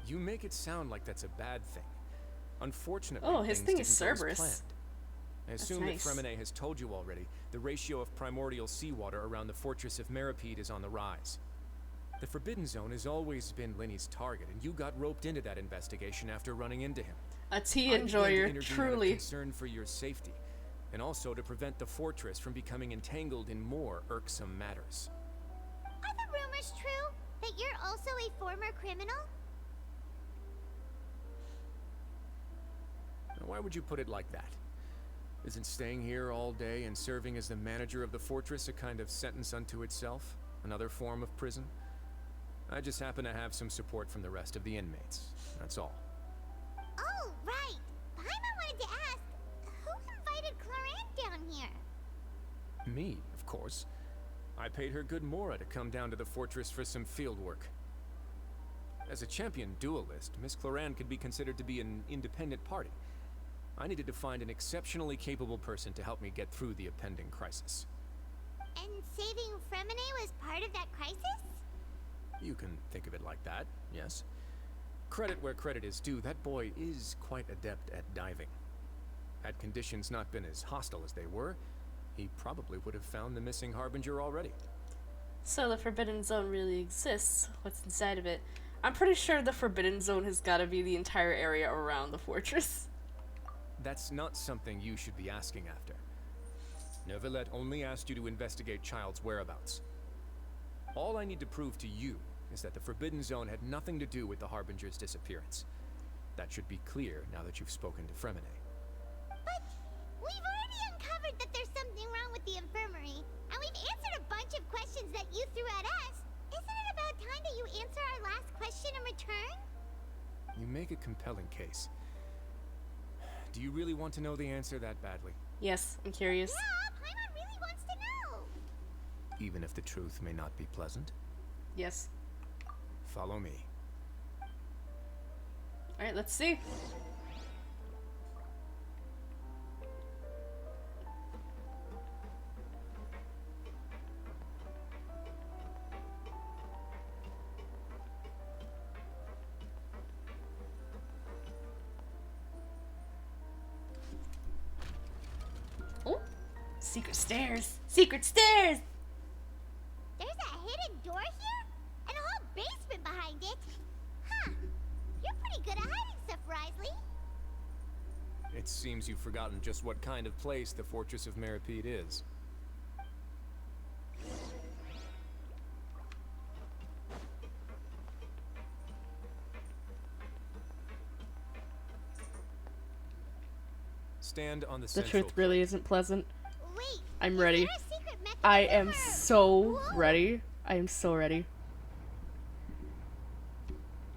You make it sound like that's a bad thing. Unfortunately, oh, his thing is didn't go as Cerberus. planned. I assume nice. that Fremenay has told you already, the ratio of primordial seawater around the fortress of Meripede is on the rise. The Forbidden Zone has always been Lenny's target, and you got roped into that investigation after running into him. A tea I began to enjoyer, intervene out of truly. concern for your safety, and also to prevent the fortress from becoming entangled in more irksome matters. Are the rumors true that you're also a former criminal? Now, why would you put it like that? Isn't staying here all day and serving as the manager of the fortress a kind of sentence unto itself? Another form of prison? I just happen to have some support from the rest of the inmates. That's all. Oh, right. Paimon wanted to ask, who invited Cloran down here? Me, of course. I paid her good mora to come down to the fortress for some field work. As a champion duelist, Miss Cloran could be considered to be an independent party. I needed to find an exceptionally capable person to help me get through the impending crisis. And saving Fremenay was part of that crisis? You can think of it like that, yes. Credit where credit is due, that boy is quite adept at diving. Had conditions not been as hostile as they were, he probably would have found the missing Harbinger already. So the Forbidden Zone really exists. What's inside of it? I'm pretty sure the Forbidden Zone has got to be the entire area around the fortress. That's not something you should be asking after. Neuvillette only asked you to investigate Child's whereabouts. All I need to prove to you is that the Forbidden Zone had nothing to do with the Harbinger's disappearance. That should be clear now that you've spoken to Fremenay. But we've already uncovered that there's something wrong with the infirmary, and we've answered a bunch of questions that you threw at us. Isn't it about time that you answer our last question in return? You make a compelling case. Do you really want to know the answer that badly? Yes, I'm curious. Yeah, Paimon really wants to know. Even if the truth may not be pleasant? Yes. Follow me. Alright, let's see. Secret stairs. Secret stairs. There's a hidden door here? And a whole basement behind it? Huh. You're pretty good at hiding stuff, Risley. It seems you've forgotten just what kind of place the Fortress of Meripede is. Stand on the The truth really isn't pleasant. Wait, I'm ready. I am so ready. I am so ready.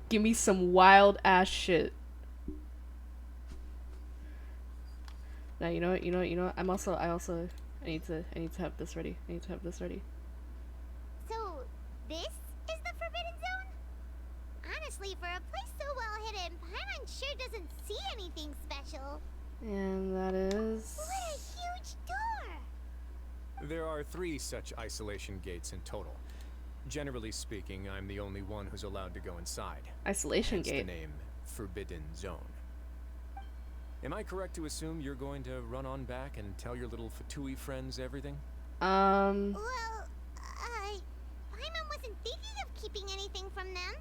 Give me some wild ass shit. Now you know what, you know what? I need to have this ready. I need to have this ready. So, this is the Forbidden Zone? Honestly, for a place so well hidden, Paimon sure doesn't see anything special. And that is... What a huge door! There are 3 such isolation gates in total. Generally speaking, I'm the only one who's allowed to go inside. Isolation Hence gate. the name Forbidden Zone. Am I correct to assume you're going to run on back and tell your little Fatui friends everything? Well, Paimon wasn't thinking of keeping anything from them.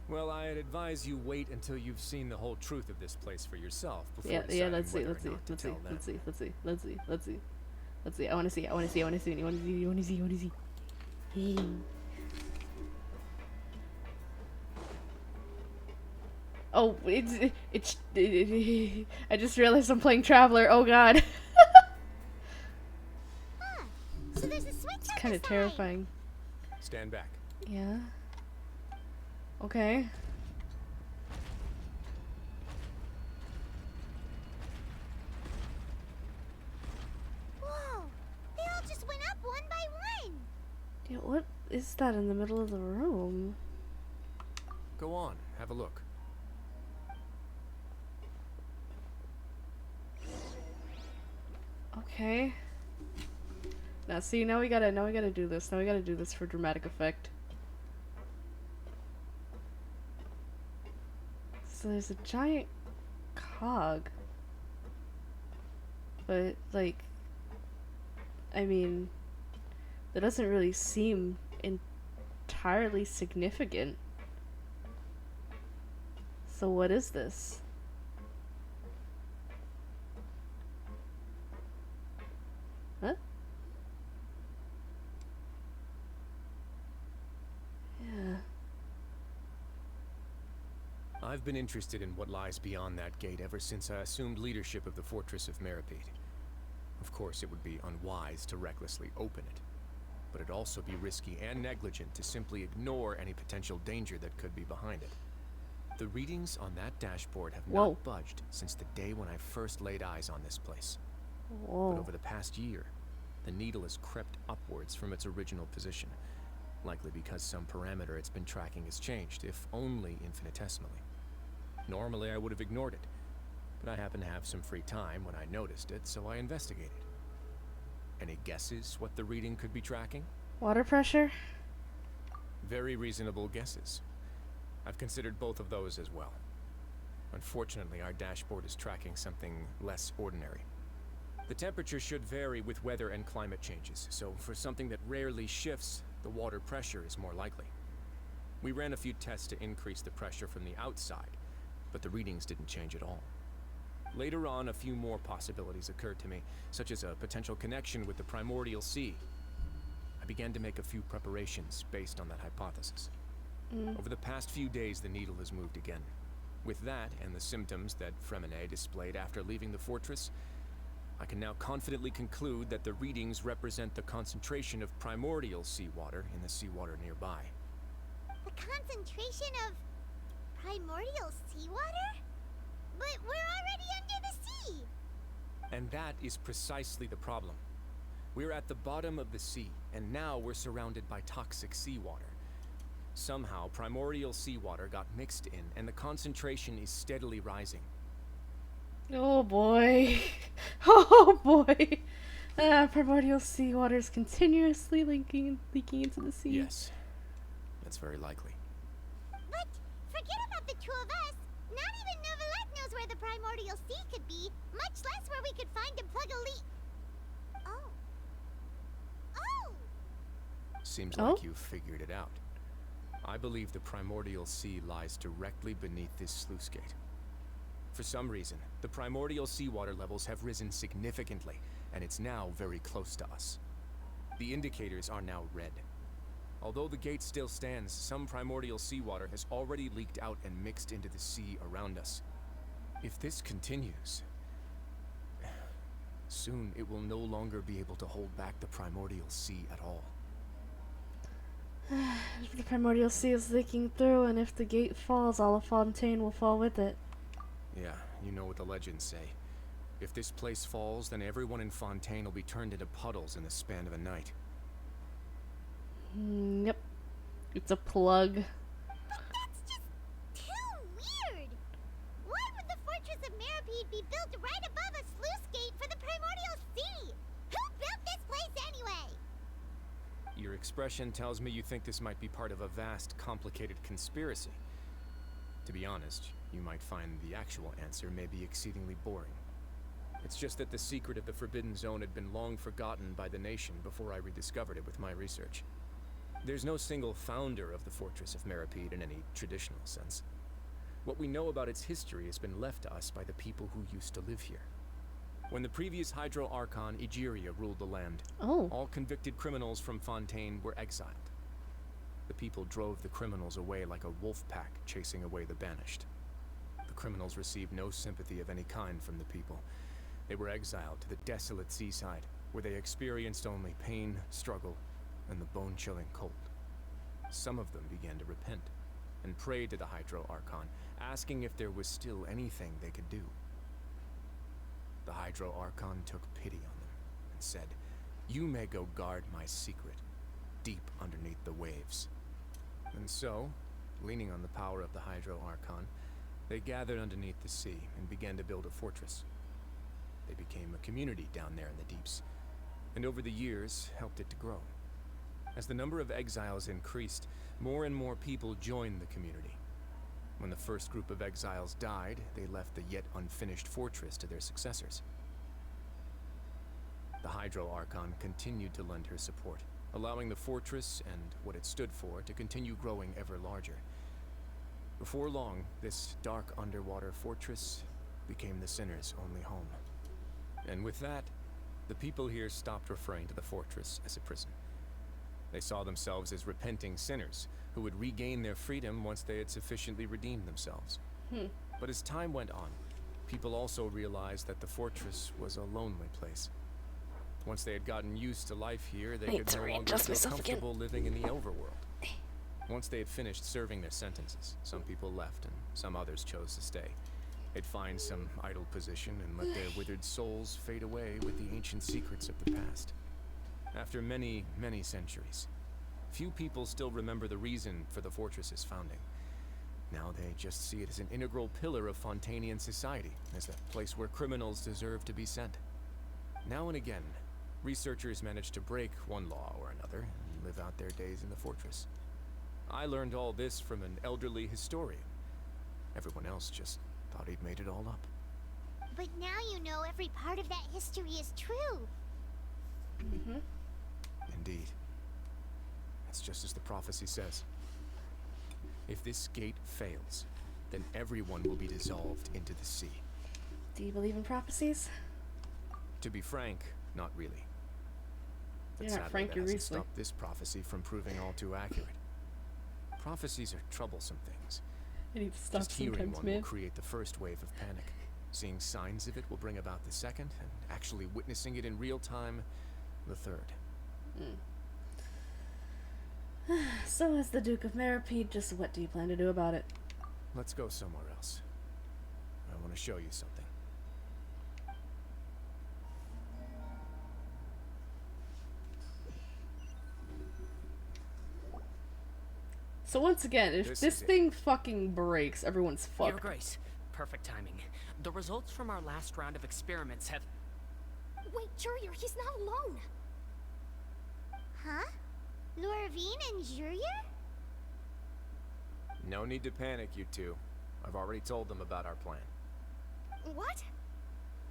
Well, I'd advise you wait until you've seen the whole truth of this place for yourself before Yeah, deciding let's see. whether or not to tell them. Let's see. I wanna see. Hey. Oh, it's I just realized I'm playing Traveler. Oh god. So there's a switch It's kind of terrifying. Stand back. Yeah. Okay. Whoa! They all just went up one by one! Yeah, what is that in the middle of the room? Go on, have a look. Okay. Now see, now we gotta do this. Now we gotta do this for dramatic effect. So there's a giant cog. But, like, I mean, that doesn't really seem entirely significant. So what is this? Huh? Yeah. I've been interested in what lies beyond that gate ever since I assumed leadership of the Fortress of Meripede. Of course, it would be unwise to recklessly open it, but it'd also be risky and negligent to simply ignore any potential danger that could be behind it. The readings on that dashboard have not budged since the day when I first laid eyes on this place. Whoa. But over the past year, the needle has crept upwards from its original position, likely because some parameter it's been tracking has changed, if only infinitesimally. Normally I would have ignored it, but I happened to have some free time when I noticed it, so I investigated. Any guesses what the reading could be tracking? Water pressure? Very reasonable guesses. I've considered both of those as well. Unfortunately, our dashboard is tracking something less ordinary. The temperature should vary with weather and climate changes, so for something that rarely shifts, the water pressure is more likely. We ran a few tests to increase the pressure from the outside, but the readings didn't change at all. Later on, a few more possibilities occurred to me, such as a potential connection with the primordial sea. I began to make a few preparations based on that hypothesis. Over the past few days, the needle has moved again. With that, and the symptoms that Fremine displayed after leaving the fortress, I can now confidently conclude that the readings represent the concentration of primordial seawater in the seawater nearby. The concentration of primordial seawater? But we're already under the sea! And that is precisely the problem. We're at the bottom of the sea, and now we're surrounded by toxic seawater. Somehow, primordial seawater got mixed in, and the concentration is steadily rising. Oh boy. Oh boy. Primordial seawater is continuously leaking into the sea. Yes, that's very likely. But forget about the two of us. Not even Novelette knows where the Primordial Sea could be, much less where we could find and plug a leak. Oh. Oh! Seems like you figured it out. I believe the Primordial Sea lies directly beneath this sluice gate. For some reason, the primordial seawater levels have risen significantly, and it's now very close to us. The indicators are now red. Although the gate still stands, some primordial seawater has already leaked out and mixed into the sea around us. If this continues, soon it will no longer be able to hold back the primordial sea at all. If the primordial sea is leaking through, and if the gate falls, all of Fontaine will fall with it. Yeah, you know what the legends say. If this place falls, then everyone in Fontaine will be turned into puddles in the span of a night. Yep. It's a plug. But that's just too weird! Why would the Fortress of Meripede be built right above a sluice gate for the Primordial Sea? Who built this place anyway? Your expression tells me you think this might be part of a vast, complicated conspiracy. To be honest, you might find the actual answer may be exceedingly boring. It's just that the secret of the Forbidden Zone had been long forgotten by the nation before I rediscovered it with my research. There's no single founder of the Fortress of Meripede in any traditional sense. What we know about its history has been left to us by the people who used to live here. When the previous Hydro Archon, Egeria, ruled the land, all convicted criminals from Fontaine were exiled. The people drove the criminals away like a wolf pack chasing away the banished. The criminals received no sympathy of any kind from the people. They were exiled to the desolate seaside, where they experienced only pain, struggle, and the bone-chilling cold. Some of them began to repent, and prayed to the Hydro Archon, asking if there was still anything they could do. The Hydro Archon took pity on them, and said, "You may go guard my secret, deep underneath the waves." And so, leaning on the power of the Hydro Archon, they gathered underneath the sea and began to build a fortress. They became a community down there in the deeps, and over the years helped it to grow. As the number of exiles increased, more and more people joined the community. When the first group of exiles died, they left the yet unfinished fortress to their successors. The Hydro Archon continued to lend her support, allowing the fortress and what it stood for to continue growing ever larger. Before long, this dark underwater fortress became the sinner's only home. And with that, the people here stopped referring to the fortress as a prison. They saw themselves as repenting sinners who would regain their freedom once they had sufficiently redeemed themselves. But as time went on, people also realized that the fortress was a lonely place. Once they had gotten used to life here, they could no longer feel comfortable living in the overworld. Once they had finished serving their sentences, some people left and some others chose to stay. They'd find some idle position and let their withered souls fade away with the ancient secrets of the past. After many, many centuries, few people still remember the reason for the fortress's founding. Now they just see it as an integral pillar of Fontainian society, as a place where criminals deserve to be sent. Now and again, researchers manage to break one law or another and live out their days in the fortress. I learned all this from an elderly historian. Everyone else just thought he'd made it all up. But now you know every part of that history is true. Indeed. It's just as the prophecy says. If this gate fails, then everyone will be dissolved into the sea. Do you believe in prophecies? To be frank, not really. But You're not sadly, frank, that you're hasn't Riesling. stopped this prophecy from proving all too accurate. Prophecies are troublesome things. I need to stop Just hearing sometimes, one man. will create the first wave of panic. Seeing signs of it will bring about the second, and actually witnessing it in real time, the third. So as the Duke of Meripede, just what do you plan to do about it? Let's go somewhere else. I want to show you something. So once again, if This this is it. thing fucking breaks, everyone's Your fucked. Grace, perfect timing. The results from our last round of experiments have... Wait, Jurier, he's not alone. Huh? Lorvine and Jurier? No need to panic, you two. I've already told them about our plan. What?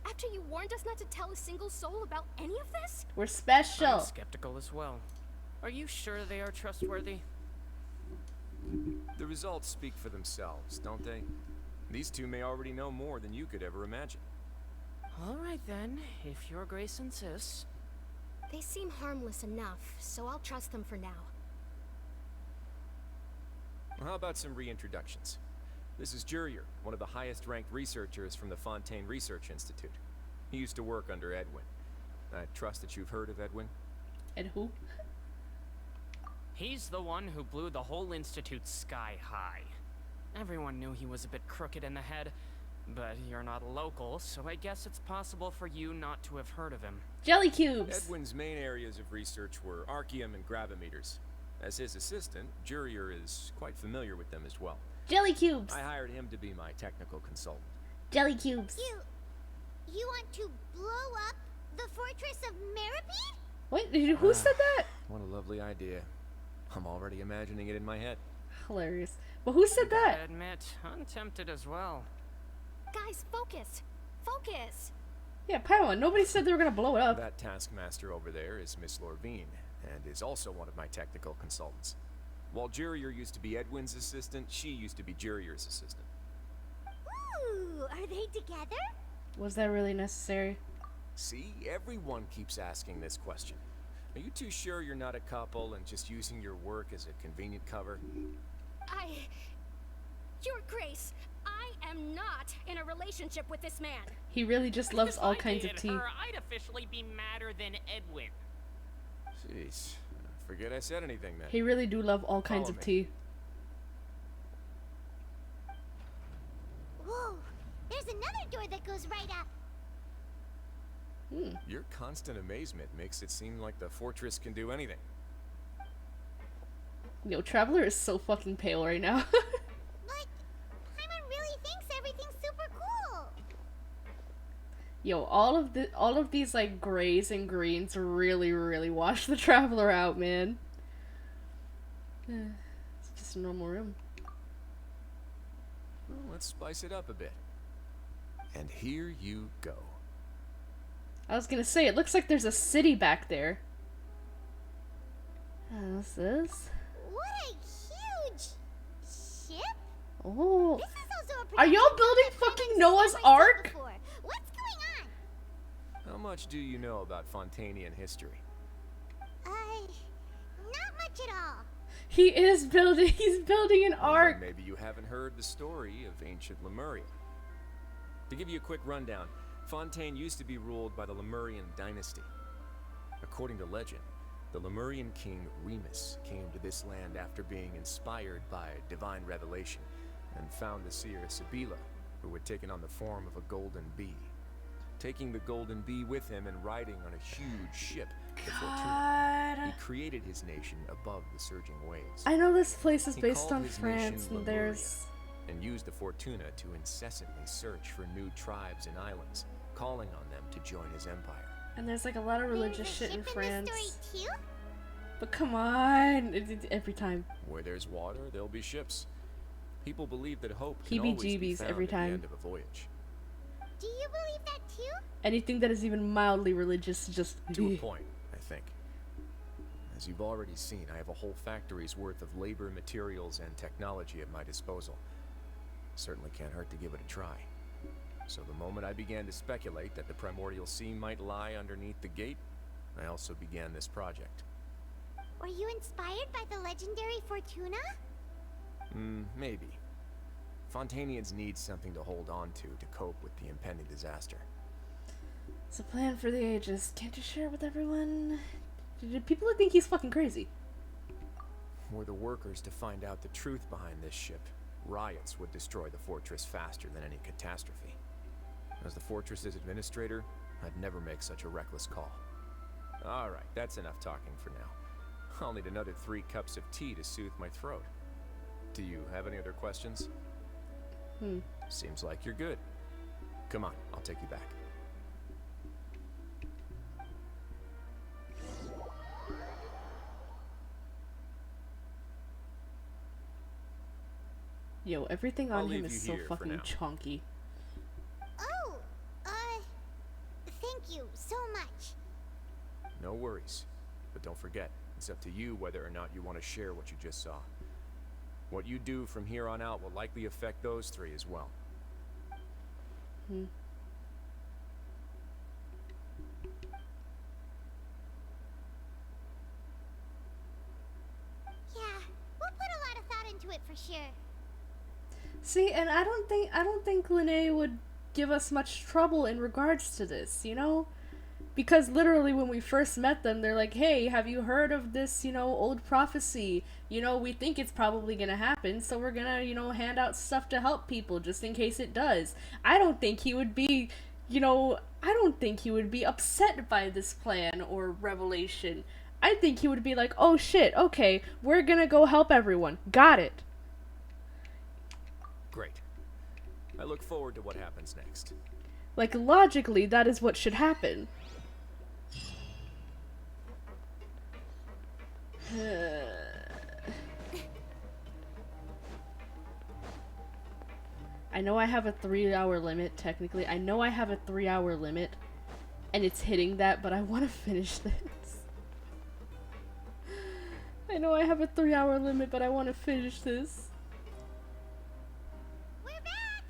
After you warned us not to tell a single soul about any of this? We're special. I'm skeptical as well. Are you sure they are trustworthy? The results speak for themselves, don't they? These two may already know more than you could ever imagine. All right then, if your grace insists. They seem harmless enough, so I'll trust them for now. Well, how about some reintroductions? This is Jurier, one of the highest-ranked researchers from the Fontaine Research Institute. He used to work under Edwin. I trust that you've heard of Edwin? And who? He's the one who blew the whole institute sky high. Everyone knew he was a bit crooked in the head, but you're not local, so I guess it's possible for you not to have heard of him. Jelly cubes! Edwin's main areas of research were archaeum and gravimeters. As his assistant, Jurier is quite familiar with them as well. Jelly cubes! I hired him to be my technical consultant. Jelly cubes! You want to blow up the fortress of Meripede? Wait, who said that? What a lovely idea. I'm already imagining it in my head. Hilarious. But who said that? I admit, I'm tempted as well. Guys, focus! Focus! Yeah, Paimon, nobody said they were gonna blow it up. That taskmaster over there is Miss Lorvine, and is also one of my technical consultants. While Jurier used to be Edwin's assistant, she used to be Jurier's assistant. Ooh, are they together? Was that really necessary? See, everyone keeps asking this question. Are you too sure you're not a couple and just using your work as a convenient cover? Your Grace, I am not in a relationship with this man. He really just loves If all I kinds of dated tea. her, I'd officially be madder than Edwin. Jeez, forget I said anything then. He really do love all kinds of tea. Whoa, there's another door that goes right up. Your constant amazement makes it seem like the fortress can do anything. Yo, Traveler is so fucking pale right now. But Paimon really thinks everything's super cool. Yo, all of these like grays and greens really wash the Traveler out, man. It's just a normal room. Well, let's spice it up a bit. And here you go. I was gonna say, it looks like there's a city back there. What's this? What a huge ship! Oh. This is also a Are y'all building fucking Noah's Ark? What's going on? How much do you know about Fontanian history? Not much at all. He's building an ark. Maybe you haven't heard the story of ancient Lemuria. To give you a quick rundown, Fontaine used to be ruled by the Lemurian dynasty. According to legend, the Lemurian king Remus came to this land after being inspired by divine revelation and found the seer Sibila, who had taken on the form of a golden bee. Taking the golden bee with him and riding on a huge ship, the Fortuna, he created his nation above the surging waves. I know this place is He based called on his France, nation and Lemuria, there's... and used the Fortuna to incessantly search for new tribes and islands, calling on them to join his empire. And there's like a lot of religious There's a shit in ship France. this story too? But come on, every time. Where there's water, there'll be ships. People believe that hope can always be Heebie-jeebies found every at the time. end of a voyage. Do you believe that too? Anything that is even mildly religious is just... To a point, I think. As you've already seen, I have a whole factory's worth of labor, materials, and technology at my disposal. Certainly can't hurt to give it a try. So the moment I began to speculate that the primordial sea might lie underneath the gate, I also began this project. Were you inspired by the legendary Fortuna? Maybe. Fontanians need something to hold on to cope with the impending disaster. It's a plan for the ages. Can't you share it with everyone? People think he's fucking crazy. Were the workers to find out the truth behind this ship, riots would destroy the fortress faster than any catastrophe. As the fortress's administrator, I'd never make such a reckless call. Alright, that's enough talking for now. I'll need another 3 cups of tea to soothe my throat. Do you have any other questions? Seems like you're good. Come on, I'll take you back. Yo, everything on I'll him leave is you so here for fucking now. chunky. Oh, worries. But don't forget, it's up to you whether or not you want to share what you just saw. What you do from here on out will likely affect those three as well. Yeah, we'll put a lot of thought into it for sure. See, and I don't think Linnea would give us much trouble in regards to this, you know? Because literally when we first met them, they're like, hey, have you heard of this, you know, old prophecy? You know, we think it's probably gonna happen, so we're gonna, you know, hand out stuff to help people just in case it does. I don't think he would be, you know, I don't think he would be upset by this plan or revelation. I think he would be like, oh shit, okay, we're gonna go help everyone. Got it. Great. I look forward to what happens next. Like, logically, that is what should happen. I know I have a 3-hour limit, technically. I know I have a 3-hour limit, and it's hitting that, but I want to finish this. I know I have a 3-hour limit, but I want to finish this. We're back!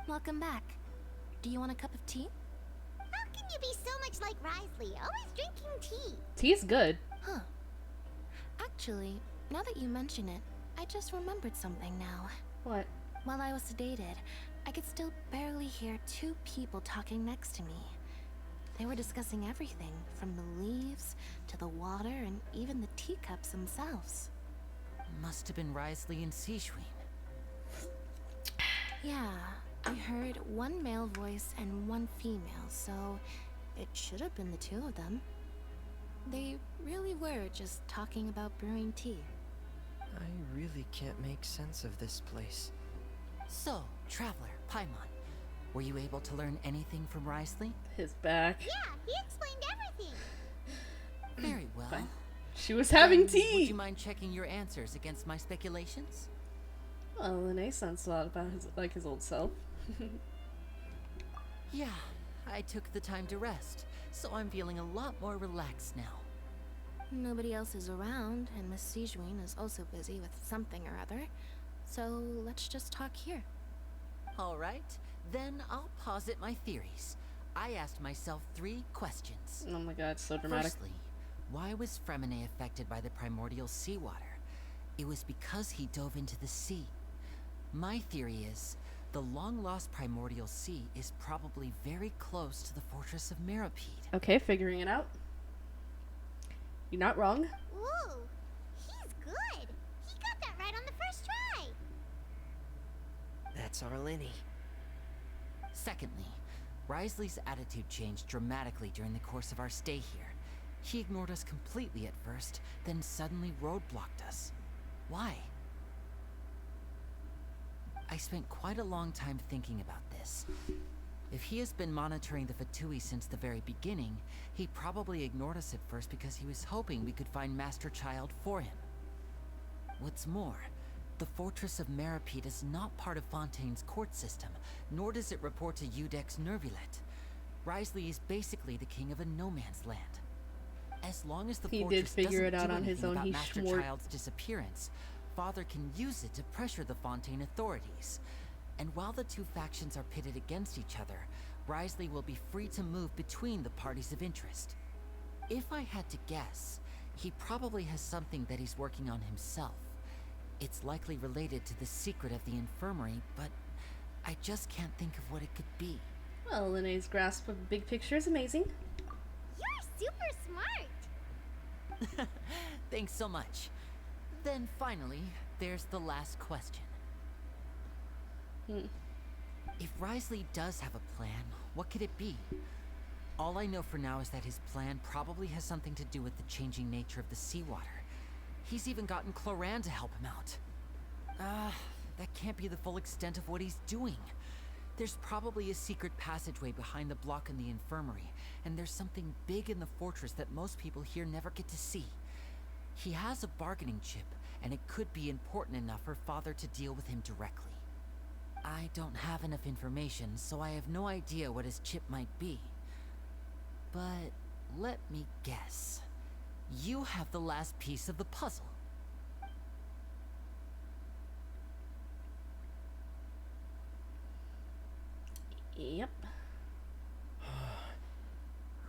Welcome back. Do you want a cup of tea? How can you be so much like Risley, always drinking tea? Tea's good. Huh. Actually, now that you mention it, I just remembered something now. What? While I was sedated, I could still barely hear two people talking next to me. They were discussing everything, from the leaves, to the water, and even the teacups themselves. Must have been Risley and Sejuin. Yeah, I heard one male voice and one female, so it should have been the two of them. They really were just talking about brewing tea. I really can't make sense of this place. So, Traveler, Paimon, were you able to learn anything from Risley? His back. Yeah, he explained everything. Very well. Fine. She was having Then, tea! Would you mind checking your answers against my speculations? Well, Linnea sounds a lot about his old self. Yeah, I took the time to rest, so I'm feeling a lot more relaxed now. Nobody else is around, and Miss Sejuin is also busy with something or other. So let's just talk here. All right, then I'll posit my theories. I asked myself 3 questions. Oh my god, so dramatic. Firstly, why was Fremine affected by the primordial seawater? It was because he dove into the sea. My theory is, the long-lost primordial sea is probably very close to the fortress of Mirapede. Okay, figuring it out. You're not wrong. Ooh, he's good. He got that right on the first try. That's our Linny. Secondly, Risley's attitude changed dramatically during the course of our stay here. He ignored us completely at first, then suddenly roadblocked us. Why? I spent quite a long time thinking about this. If he has been monitoring the Fatui since the very beginning, he probably ignored us at first because he was hoping we could find Master Child for him. What's more, the Fortress of Mirapede is not part of Fontaine's court system, nor does it report to Udex Nervulet. Risley is basically the king of a no-man's land. As long as the He fortress did figure doesn't it out do on his anything own, about he Master schmort. Child's disappearance, Father can use it to pressure the Fontaine authorities. And while the two factions are pitted against each other, Risley will be free to move between the parties of interest. If I had to guess, he probably has something that he's working on himself. It's likely related to the secret of the infirmary, but I just can't think of what it could be. Well, Linnea's grasp of the big picture is amazing. You're super smart. Thanks so much. Then finally, there's the last question. If Risley does have a plan, what could it be? All I know for now is that his plan probably has something to do with the changing nature of the seawater. He's even gotten Cloran to help him out. That can't be the full extent of what he's doing. There's probably a secret passageway behind the block in the infirmary, and there's something big in the fortress that most people here never get to see. He has a bargaining chip, and it could be important enough for Father to deal with him directly. I don't have enough information, so I have no idea what his chip might be. But Let me guess. You have the last piece of the puzzle. Yep.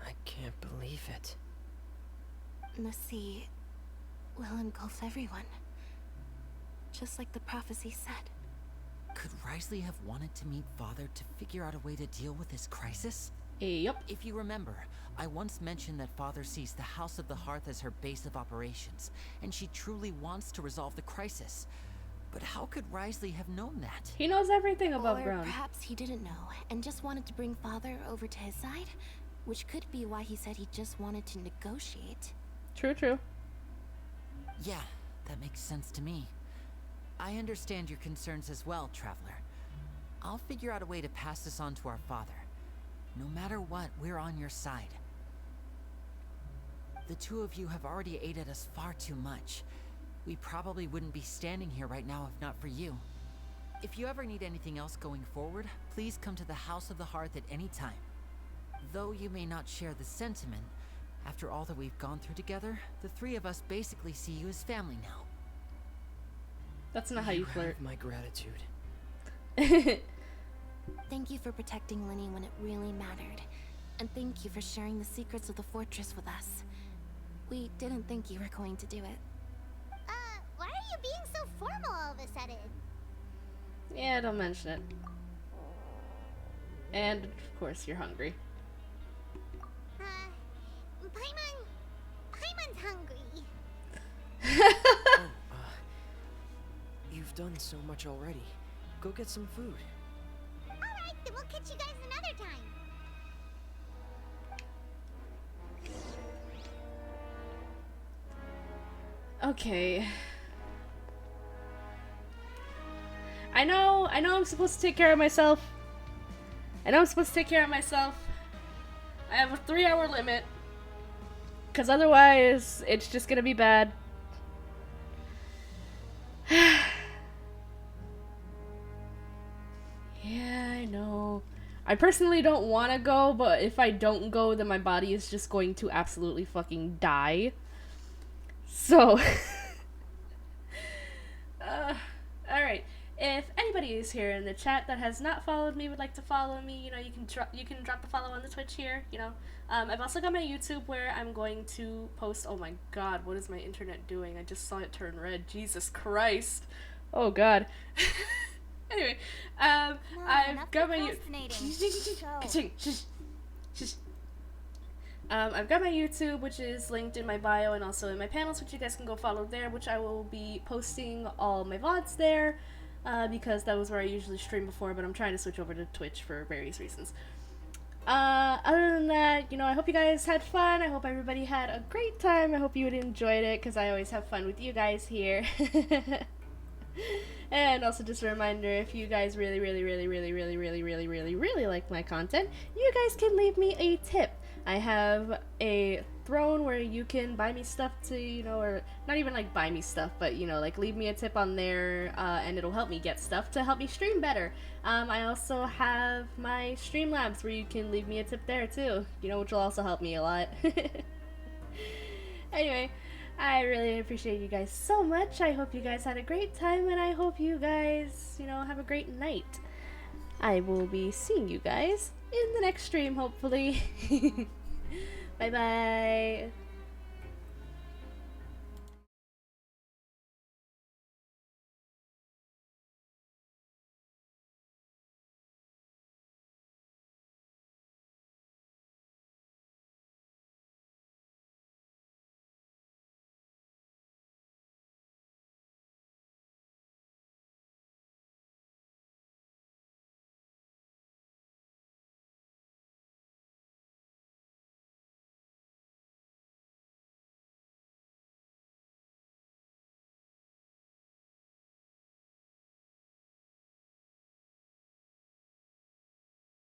I can't believe it. The sea will engulf everyone. Just like the prophecy said. Could Risley have wanted to meet Father to figure out a way to deal with this crisis? Yep. If you remember, I once mentioned that Father sees the House of the Hearth as her base of operations, and she truly wants to resolve the crisis. But how could Risley have known that? He knows everything above Or ground. perhaps he didn't know and just wanted to bring Father over to his side, which could be why he said he just wanted to negotiate. True, true. Yeah, that makes sense to me. I understand your concerns as well, Traveler. I'll figure out a way to pass this on to our father. No matter what, we're on your side. The two of you have already aided us far too much. We probably wouldn't be standing here right now if not for you. If you ever need anything else going forward, please come to the House of the Hearth at any time. Though you may not share the sentiment, after all that we've gone through together, the three of us basically see you as family now. That's not how you flirt. Have my gratitude. Thank you for protecting Lenny when it really mattered. And thank you for sharing the secrets of the fortress with us. We didn't think you were going to do it. Why are you being so formal all of a sudden? Yeah, don't mention it. And, of course, you're hungry. Paimon's hungry. You've done so much already. Go get some food. Alright, then we'll catch you guys another time. Okay. I know I'm supposed to take care of myself. I have a 3-hour limit. Because otherwise, it's just gonna be bad. Yeah, I know. I personally don't want to go, but if I don't go, then my body is just going to absolutely fucking die. So, alright. If anybody is here in the chat that has not followed me, would like to follow me, you know, you can drop a follow on the Twitch here, you know. I've also got my YouTube where I'm going to post. Oh my god, what is my internet doing? I just saw it turn red. Jesus Christ. Oh god. Anyway, I've got my I've got my YouTube, which is linked in my bio and also in my panels, which you guys can go follow there, which I will be posting all my VODs there, because that was where I usually stream before, but I'm trying to switch over to Twitch for various reasons. Other than that, you know, I hope you guys had fun. I hope everybody had a great time. I hope you enjoyed it, because I always have fun with you guys here. And also just a reminder, if you guys really like my content, you guys can leave me a tip. I have a throne where you can buy me stuff to, you know, or not even like buy me stuff, but, you know, like leave me a tip on there, and it'll help me get stuff to help me stream better. I also have my Streamlabs where you can leave me a tip there too, you know, which will also help me a lot. Anyway, I really appreciate you guys so much. I hope you guys had a great time, and I hope you guys, you know, have a great night. I will be seeing you guys in the next stream, hopefully. Bye-bye.